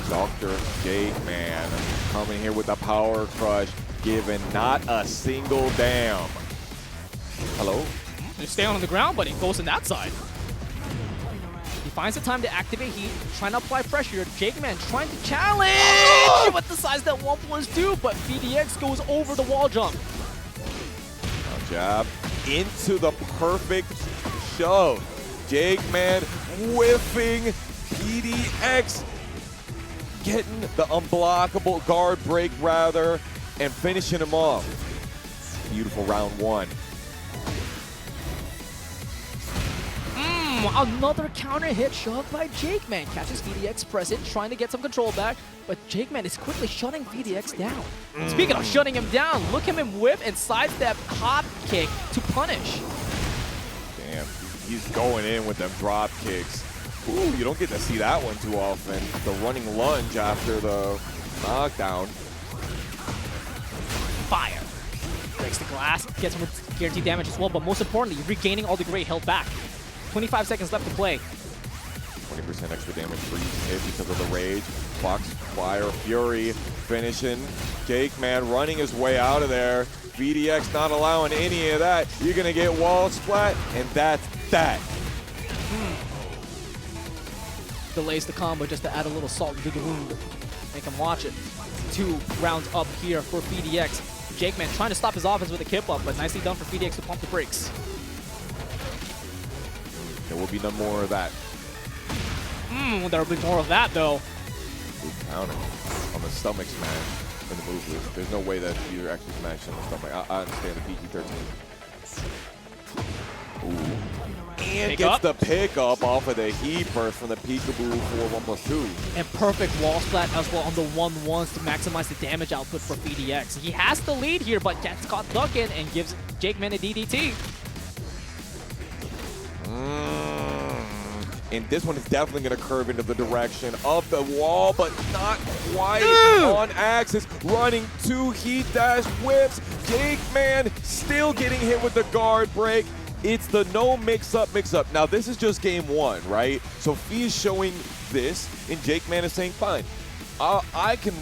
Dr.TheJakeMan, coming here with the power crush, giving not a single damn. Hello? Just stay on the ground, but he goes in that side. He finds the time to activate heat, trying to apply pressure. JakeMan trying to challenge with the size that 1+2, but PhiDx goes over the wall jump. Now jab into the perfect shove. JakeMan whiffing PhiDx, getting the unblockable guard break rather, and finishing him off. Beautiful round 1. Another counter hit shove by JakeMan. Catches PhiDx present, trying to get some control back, but JakeMan is quickly shutting PhiDx down. Speaking of shutting him down, look at him whip and sidestep hop kick to punish. Damn, he's going in with them drop kicks. Ooh, you don't get to see that one too often. The running lunge after the knockdown. Fire. Breaks the glass, gets him with guaranteed damage as well, but most importantly, regaining all the great health back. 25 seconds left to play. 20% extra damage for each hit because of the rage. Fox, Fire, Fury, finishing. JakeMan running his way out of there. PhiDx not allowing any of that. You're going to get wall splat, and that's that. Delays the combo just to add a little salt into the wound. Make him watch it. 2 rounds up here for PhiDx. JakeMan trying to stop his offense with a kip up, but nicely done for PhiDx to pump the brakes. There will be no more of that. There will be more of that, though. Good counter on the stomach smash in the move loop. There's no way that you're actually smashing the stomach. I understand the PG-13. Ooh. And Pick gets up. the pickup off of the heat burst from the peekaboo for 1+2. And perfect wall splat as well on the 1-1s to maximize the damage output for PhiDx. He has the lead here, but gets caught ducking and gives JakeMan a DDT. And this one is definitely going to curve into the direction of the wall, but not quite on axis. Running 2 heat dash whips. JakeMan still getting hit with the guard break. It's the no mix-up. Now, this is just game 1, right? So Phi is showing this, and JakeMan is saying, fine, I can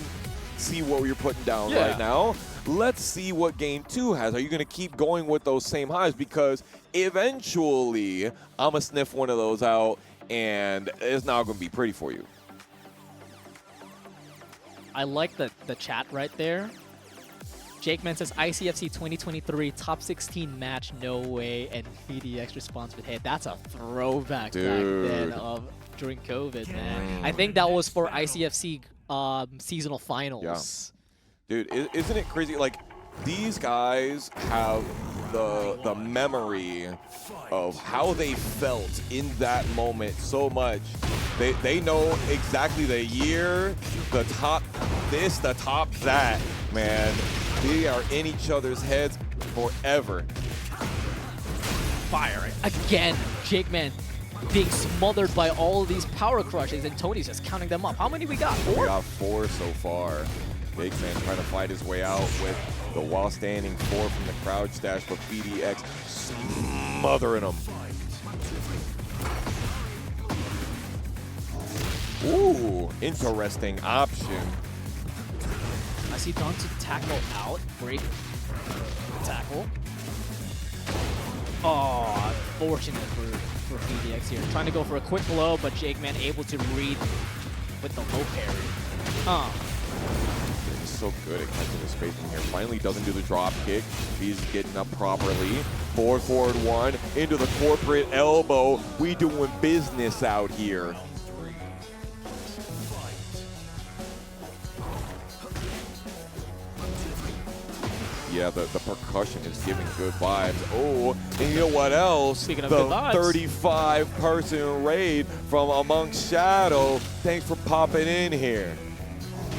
see what you're putting down right now. Let's see what game 2 has. Are you going to keep going with those same highs? Because eventually, I'm going to sniff one of those out, and it's not going to be pretty for you. I like the chat right there. JakeMan says, ICFC 2023 top 16 match, no way. And PhiDx responds with, hey, that's a throwback back then during COVID, man. I think that was for ICFC seasonal finals. Dude, isn't it crazy? Like, these guys have the memory of how they felt in that moment so much. They know exactly the year, the top this, the top that, man. They are in each other's heads forever. Fire again. JakeMan being smothered by all of these power crushes, and Tony's just counting them up. How many we got? 4? We got 4 so far. JakeMan trying to fight his way out with the while standing 4 from the crouch dash, but PhiDx smothering him. Ooh, interesting option. I see Don to tackle out, break, tackle. Oh, unfortunate for PhiDx here. Trying to go for a quick low, but JakeMan able to read with the low parry. He's so good at catching the space from here. Finally doesn't do the drop kick. He's getting up properly. Forward 1 into the corporate elbow. We doing business out here. Yeah, the percussion is giving good vibes. Oh, and you know what else? Speaking of the good vibes. 35-person raid from Amongst Shadow. Thanks for popping in here.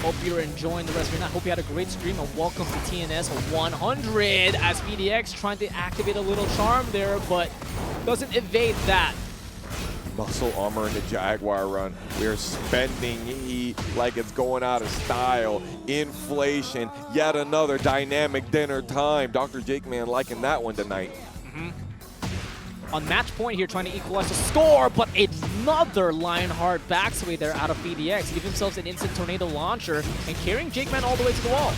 Hope you're enjoying the rest of your night. Hope you had a great stream, and welcome to TNS 100 as PhiDx trying to activate a little charm there, but doesn't evade that. Muscle armor in the Jaguar run. We're spending heat like it's going out of style. Inflation, yet another dynamic dinner time. Dr.TheJakeMan liking that one tonight. On match point here, trying to equalize the score, but another Lionheart backs away there out of PhiDx. Give themselves an instant tornado launcher and carrying JJBreeze all the way to the wall.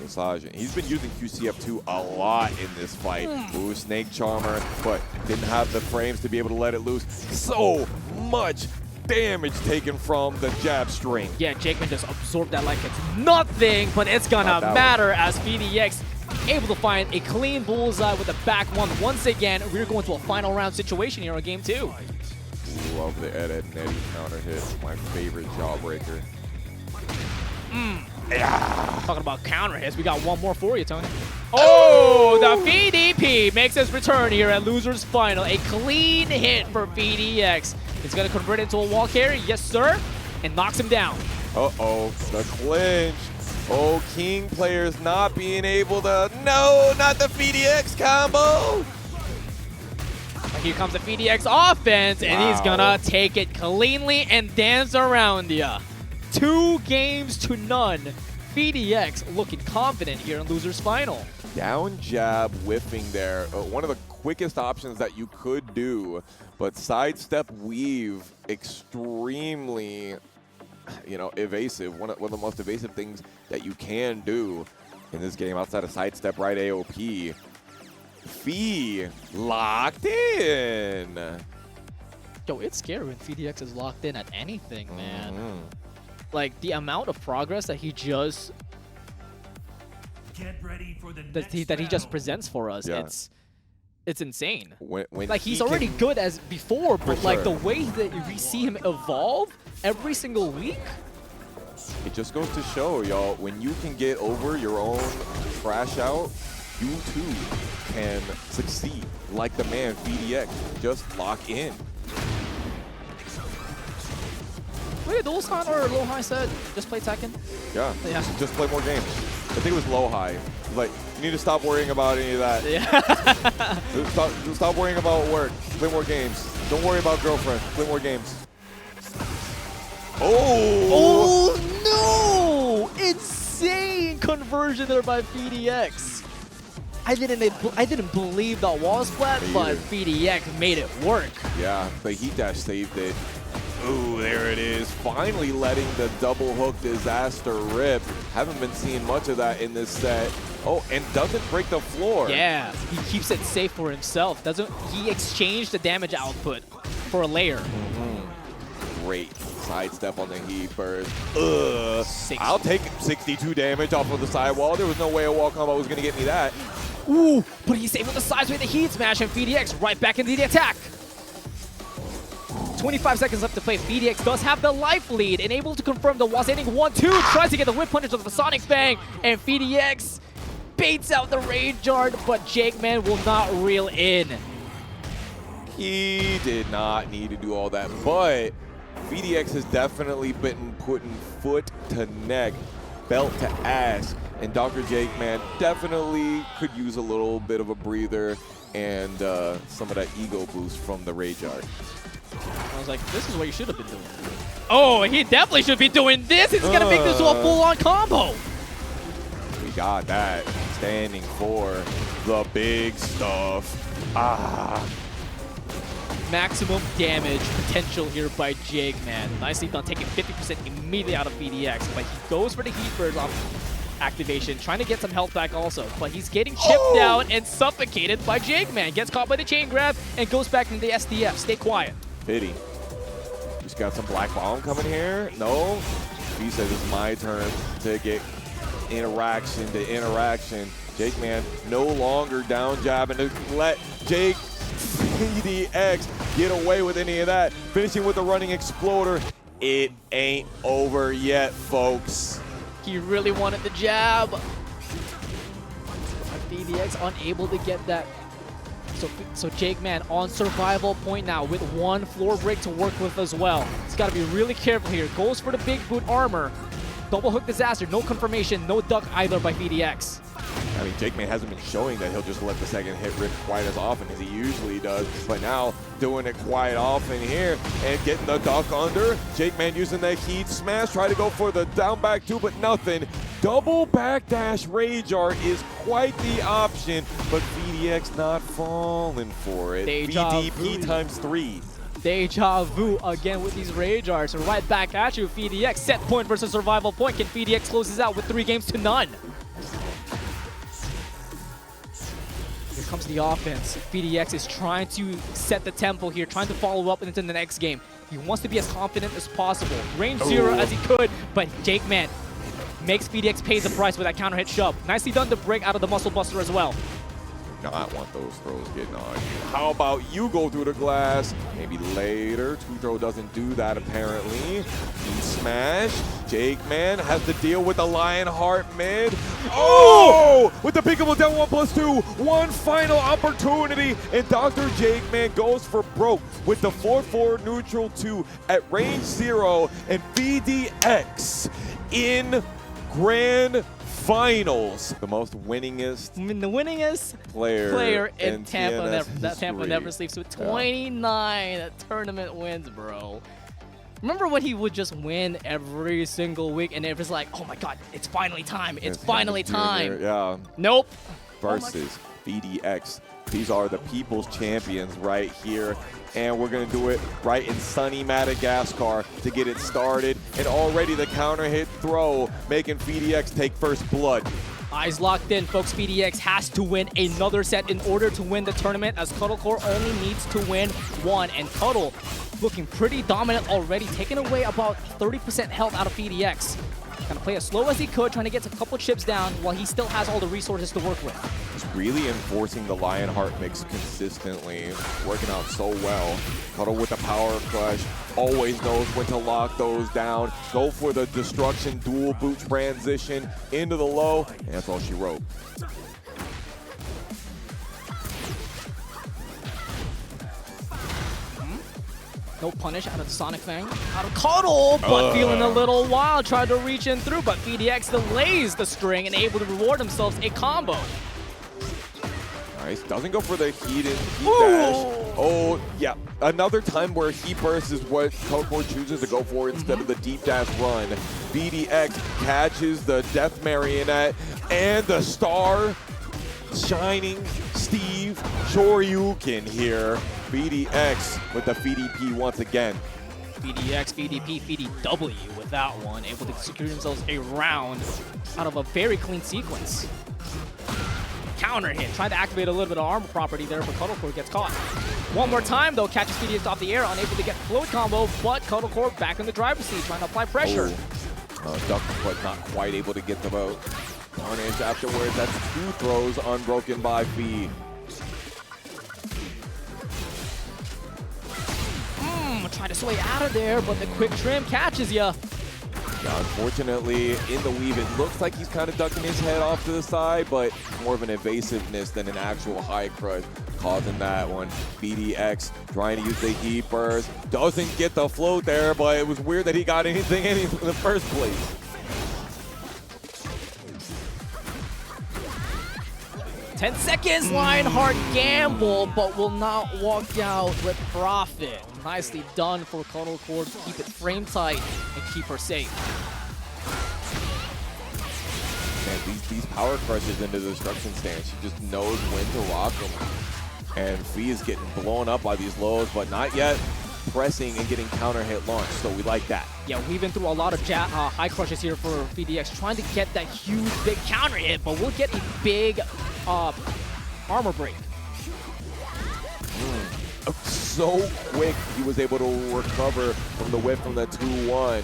Massaging. He's been using QCF2 a lot in this fight. Ooh, Snake Charmer, but didn't have the frames to be able to let it loose. So much damage taken from the jab string. Yeah, JJBreeze just absorbed that like it's nothing, but it's gonna matter as PhiDx able to find a clean bullseye with the back one. Once again, we're going to a final round situation here on game 2. Love the Ed Netty counter hit. My favorite jawbreaker. Yeah. Talking about counter hits, we got one more for you, Tony. Oh, the PDP makes his return here at Losers Final. A clean hit for PhiDx. He's going to convert into a wall carry, yes sir, and knocks him down. Uh-oh, the clinch. Oh, King players not being able to, no, not the PhiDx combo. Here comes the PhiDx offense, and he's gonna take it cleanly and dance around ya. 2 games to none. PhiDx looking confident here in Losers Final. Down jab whiffing there. One of the quickest options that you could do, but sidestep weave extremely, you know, evasive. One of the most evasive things that you can do in this game outside of sidestep right AOP. Phi locked in. Yo, it's scary when PhiDx is locked in at anything, man. Like the amount of progress that he just that he just presents for us, it's insane. When like he's already good as before, but like the way that we see him evolve every single week. It just goes to show, y'all, when you can get over your own crash out, you too can succeed. Like the man, PhiDx, just lock in. Wait, Dulsan or Low High said just play Tekken? Yeah, Yeah. just play more games. I think it was Low High. Like, you need to stop worrying about any of that. Yeah. Stop worrying about work. Play more games. Don't worry about girlfriend. Play more games. Oh! Oh no! Insane conversion there by PhiDx. I didn't believe that was flat, but PhiDx made it work. Yeah, the heat dash saved it. Ooh, there it is. Finally letting the double hook disaster rip. Haven't been seeing much of that in this set. Oh, and doesn't break the floor. Yeah, he keeps it safe for himself. He exchanged the damage output for a layer. Great sidestep on the heat burst. I'll take 62 damage off of the sidewall. There was no way a wall combo was going to get me that. Ooh, but he's able to sideway the heat smash, and PhiDx right back into the attack. 25 seconds left to play. PhiDx does have the life lead and able to confirm the was-ending 1-2. Tries to get the whip punish of the Sonic Bang, and PhiDx baits out the Rage Art, but JJBreeze will not reel in. He did not need to do all that, but PhiDx has definitely been putting foot to neck, belt to ass, and Dr.TheJakeMan definitely could use a little bit of a breather and some of that ego boost from the Rage Art. I was like, this is what you should have been doing. Oh, he definitely should be doing this. He's going to make this to a full-on combo. We got that. Standing for the big stuff. Maximum damage potential here by JJBreeze. Nicely done, taking 50% immediately out of PhiDx, but he goes for the heat burst off activation, trying to get some health back also, but he's getting chipped down and suffocated by JJBreeze. Gets caught by the chain grab and goes back into the SDF. Stay quiet. Pity. Just got some Black Bomb coming here. No. He says it's my turn to get interaction to interaction. JJBreeze no longer down jabbing to let PhiDx get away with any of that. Finishing with the running exploder. It ain't over yet, folks. He really wanted the jab. PhiDx unable to get that. So JakeMan on survival point now with one floor break to work with as well. He's got to be really careful here. Goes for the big boot armor. Double hook disaster, no confirmation, no duck either by PhiDx. I mean, JakeMan hasn't been showing that he'll just let the second hit rip quite as often as he usually does, but now doing it quite often here and getting the duck under. JakeMan using that heat smash, try to go for the down back two, but nothing. Double backdash ReyJr is quite the option, but PhiDx not falling for it. VDP times 3. Deja vu again with these ReyJrs. So right back at you, PhiDx. Set point versus survival point. Can PhiDx close this out with 3 games to none? Here comes the offense. PhiDx is trying to set the tempo here, trying to follow up into the next game. He wants to be as confident as possible. Range 0 as he could, but JakeMan makes PhiDx pay the price with that counter hit shove. Nicely done to break out of the muscle buster as well. Not want those throws getting on you. How about you go through the glass? Maybe later. Two throw doesn't do that apparently. Heat smash. JakeMan has to deal with the Lionheart mid. Oh! With the pickable down 1+2. One final opportunity. And Dr.TheJakeMan goes for broke with the 4-4 neutral 2 at range 0. And PhiDx in Grand Finals, the most winningest, player in Tampa. Tampa never sleeps with 29 tournament wins, bro. Remember when he would just win every single week, and it was like, oh my god, it's finally time. It's finally time. Yeah. Nope. Versus PhiDx. These are the people's champions right here. And we're going to do it right in sunny Madagascar to get it started. And already the counter hit throw making PhiDx take first blood. Eyes locked in, folks. PhiDx has to win another set in order to win the tournament, as Cuddlecore only needs to win 1. And Cuddle looking pretty dominant already, taking away about 30% health out of PhiDx. Kind of play as slow as he could, trying to get a couple chips down while he still has all the resources to work with. He's really enforcing the Lionheart mix consistently, working out so well. Cuddle with the power crush, always knows when to lock those down. Go for the destruction dual boot transition into the low, and that's all she wrote. No punish out of the Sonic Fang. Out of Cuddle, but feeling a little wild. Tried to reach in through, but PhiDx delays the string and able to reward themselves a combo. Nice. Doesn't go for the heat dash. Oh, yeah. Another time where heat burst is what Cuddlecore chooses to go for instead of the deep dash run. PhiDx catches the Death Marionette and the star shining Steve Shoryuken here. PhiDx with the PhiDP once again. PhiDx, PhiDP, PhiDW with that one, able to secure themselves a round out of a very clean sequence. Counter hit, trying to activate a little bit of armor property there, but Cuddlecore gets caught. One more time though, catches PhiDx off the air, unable to get float combo, but Cuddlecore back in the driver's seat, trying to apply pressure. Duck, but not quite able to get the vote. Carnage afterwards, that's 2 throws unbroken by Phi. Trying to sway out of there, but the quick trim catches ya. Yeah, unfortunately, in the weave, it looks like he's kind of ducking his head off to the side, but more of an evasiveness than an actual high crush causing that one. PhiDx trying to use the heat burst. Doesn't get the float there, but it was weird that he got anything in the first place. 10 seconds, Lionheart gamble, but will not walk out with profit. Nicely done for Cuddlecore to keep it frame tight and keep her safe. Man, these power crushes into the destruction stance, she just knows when to rock them. And Phi is getting blown up by these lows, but not yet pressing and getting counter hit launched, so we like that. Yeah, we've been through a lot of high crushes here for PhiDx, trying to get that huge big counter hit, but we'll get a big armor break. So quick, he was able to recover from the whip from the 2-1.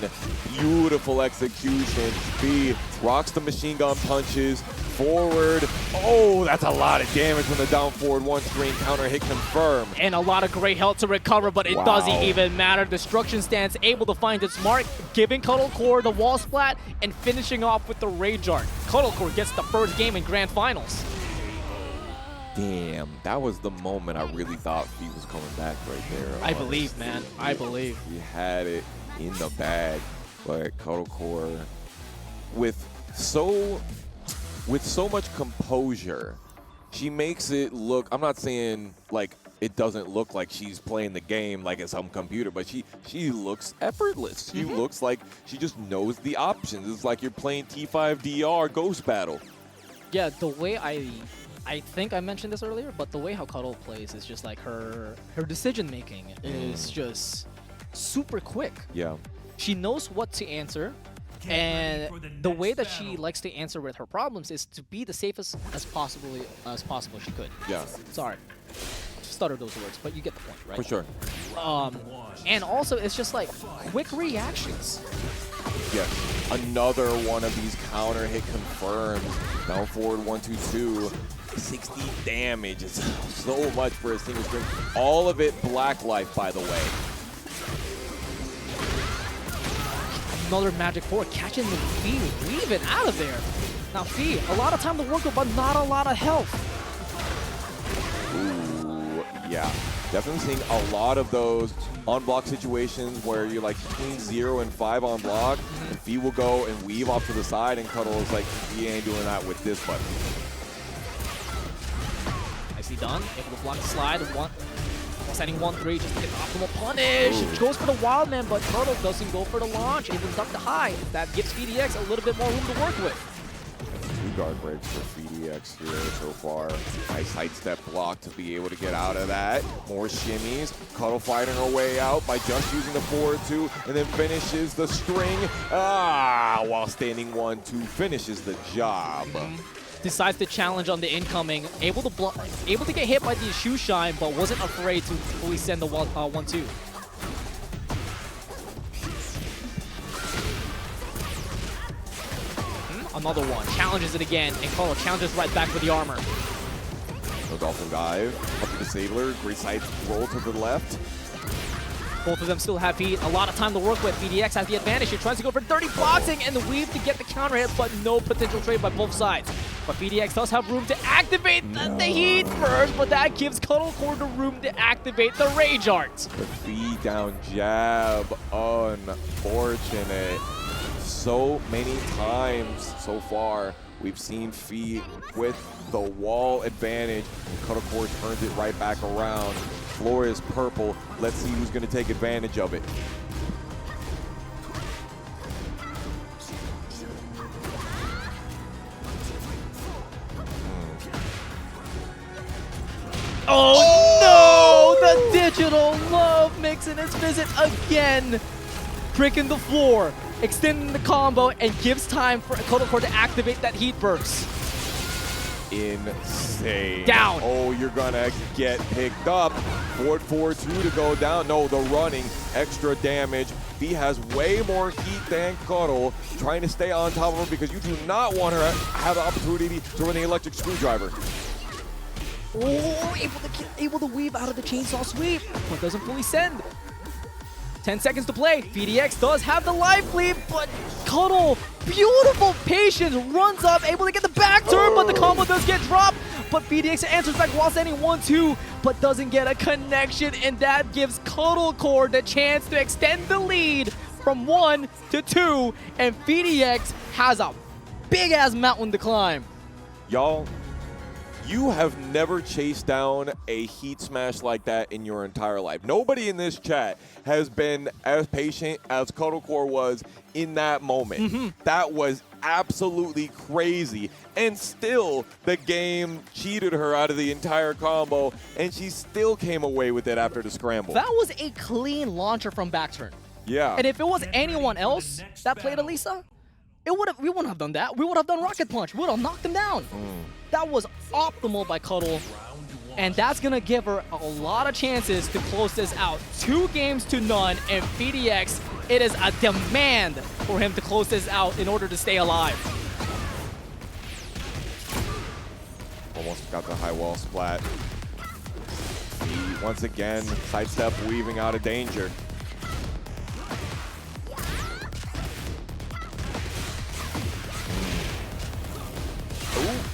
Beautiful execution. Phi rocks the machine gun punches forward. Oh, that's a lot of damage from the down forward 1-string counter hit confirmed. And a lot of great health to recover, but it doesn't even matter. Destruction stance able to find its mark, giving Cuddlecore the wall splat and finishing off with the ReyJr. Cuddlecore gets the first game in Grand Finals. Damn, that was the moment I really thought Fee was coming back right there. I believe, man. I believe. He had it in the bag, but Cuddlecore with so much composure, she makes it look, I'm not saying like it doesn't look like she's playing the game like it's some computer, but she looks effortless. She looks like she just knows the options. It's like you're playing T5DR Ghost Battle. Yeah, the way I think I mentioned this earlier, but the way how Cuddle plays is just like her decision making is just super quick. Yeah. She knows what to answer, and the way that she likes to answer with her problems is to be the safest as possible she could. Yeah. Sorry, stutter those words, but you get the point, right? For sure. And also it's just like quick reactions. Yeah, another one of these counter hit confirmed. Down forward 1-2-2. 60 damage. It's so much for a single string. All of it Black Life, by the way. Another magic forward, catching the Fee, weaving out of there. Now Fee, a lot of time to work with, but not a lot of health. Ooh, yeah. Definitely seeing a lot of those on-block situations where you're like between 0 and 5 on block, and Fee will go and weave off to the side, and Cuddle is like, he ain't doing that with this button. Nicely done, able to block the slide, sending 1-3 just to get the optimal punish. It goes for the wild man, but Cuddle doesn't go for the launch, even duck the high. That gives PhiDx a little bit more room to work with. 2 guard breaks for PhiDx here so far. Nice sidestep block to be able to get out of that. More shimmies. Cuddle fighting her way out by just using the forward 2, and then finishes the string. While standing 1-2 finishes the job. Decides to challenge on the incoming, able to get hit by the shoe shine, but wasn't afraid to fully send the 1-2. Another one, challenges it again, and Cuddle challenges right back with the armor. No dolphin dive, up to Disabler, great side roll to the left. Both of them still have heat, a lot of time to work with. PhiDx has the advantage. He tries to go for dirty boxing and the weave to get the counter hit, but no potential trade by both sides. But PhiDx does have room to activate the heat first, but that gives Cuddlecore the room to activate the Rage Art. The feed down jab, unfortunate. So many times so far, we've seen Fee with the wall advantage, and Cuddlecore turns it right back around. Floor is purple. Let's see who's going to take advantage of it. Oh no! The digital love making its visit again. Pricking the floor, extending the combo, and gives time for Cuddlecore to activate that heat burst. Insane. Down. Oh, you're gonna get picked up. Forward 4-2 to go down. No, the running, extra damage. Fee has way more heat than Cuddle, trying to stay on top of her because you do not want her to have the opportunity to run the electric screwdriver. Oh, able to weave out of the chainsaw sweep, but doesn't fully send. 10 seconds to play. PhiDx does have the life lead, but Cuddle, beautiful patience, runs up, able to get the back turn, but the combo does get dropped. But PhiDx answers back while standing 1-2, but doesn't get a connection, and that gives Cuddlecore the chance to extend the lead from 1-2, and PhiDx has a big-ass mountain to climb. Y'all, you have never chased down a heat smash like that in your entire life. Nobody in this chat has been as patient as Cuddlecore was in that moment. That was absolutely crazy. And still, the game cheated her out of the entire combo, and she still came away with it after the scramble. That was a clean launcher from back turn. Yeah. And if it was anyone else that played Alisa, we wouldn't have done that. We would have done Rocket Punch. We would have knocked him down. That was optimal by Cuddle, and that's going to give her a lot of chances to close this out. 2-0, and PhiDx, it is a demand for him to close this out in order to stay alive. Almost got the high wall splat. He, once again, sidestep weaving out of danger.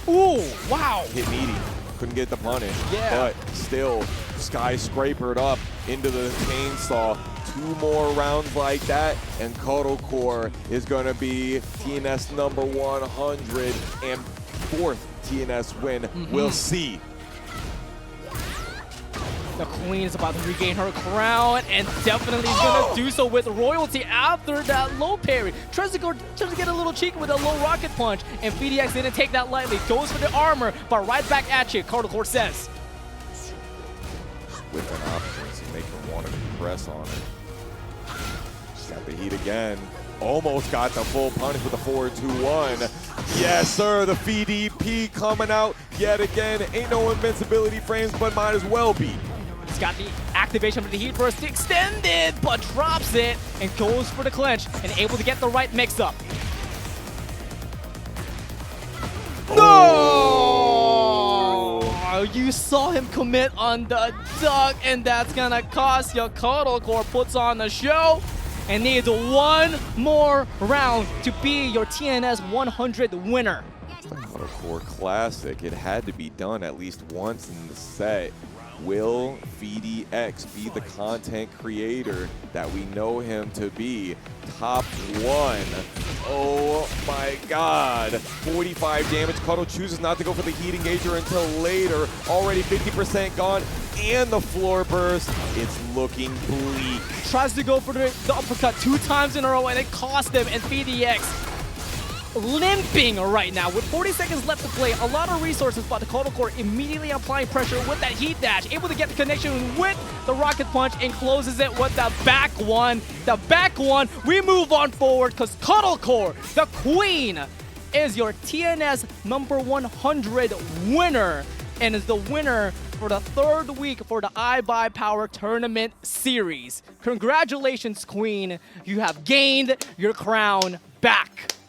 Ooh, wow. Hit meaty. couldn't get the punish. Yeah. But still, skyscrapered up into the chainsaw. 2 more rounds like that, and Cuddlecore is going to be TNS number 100 and 4th TNS win. We'll see. The Queen is about to regain her crown, and definitely is going to do so with royalty after that low parry. Tries to get a little cheeky with a low rocket punch, and PhiDx didn't take that lightly. Goes for the armor, but right back at you, Cuddlecore says. Whipping options and making him want to press on it. Got the heat again. Almost got the full punish with the 4-2-1. Yes, sir. The PDP coming out yet again. Ain't no invincibility frames, but might as well be. He's got the activation for the heat burst extended, but drops it and goes for the clinch and able to get the right mix-up. No! You saw him commit on the duck, and that's gonna cost you. Cuddlecore puts on the show and needs 1 more round to be your TNS 100 winner. The Cuddlecore Classic. It had to be done at least once in the set. Will PhiDx be the content creator that we know him to be? Top 1. Oh my god. 45 damage. Cuddle chooses not to go for the heat engager until later. Already 50% gone. And the floor burst. It's looking bleak. Tries to go for the uppercut 2 times in a row, and it cost him, and PhiDx limping right now with 40 seconds left to play. A lot of resources, but the Cuddlecore immediately applying pressure with that heat dash, able to get the connection with the rocket punch and closes it with the back one. The back one, we move on forward because Cuddlecore, the Queen, is your TNS number 100 winner and is the winner for the 3rd week for the AyePsyKidd Tournament Series. Congratulations, Queen. You have gained your crown back.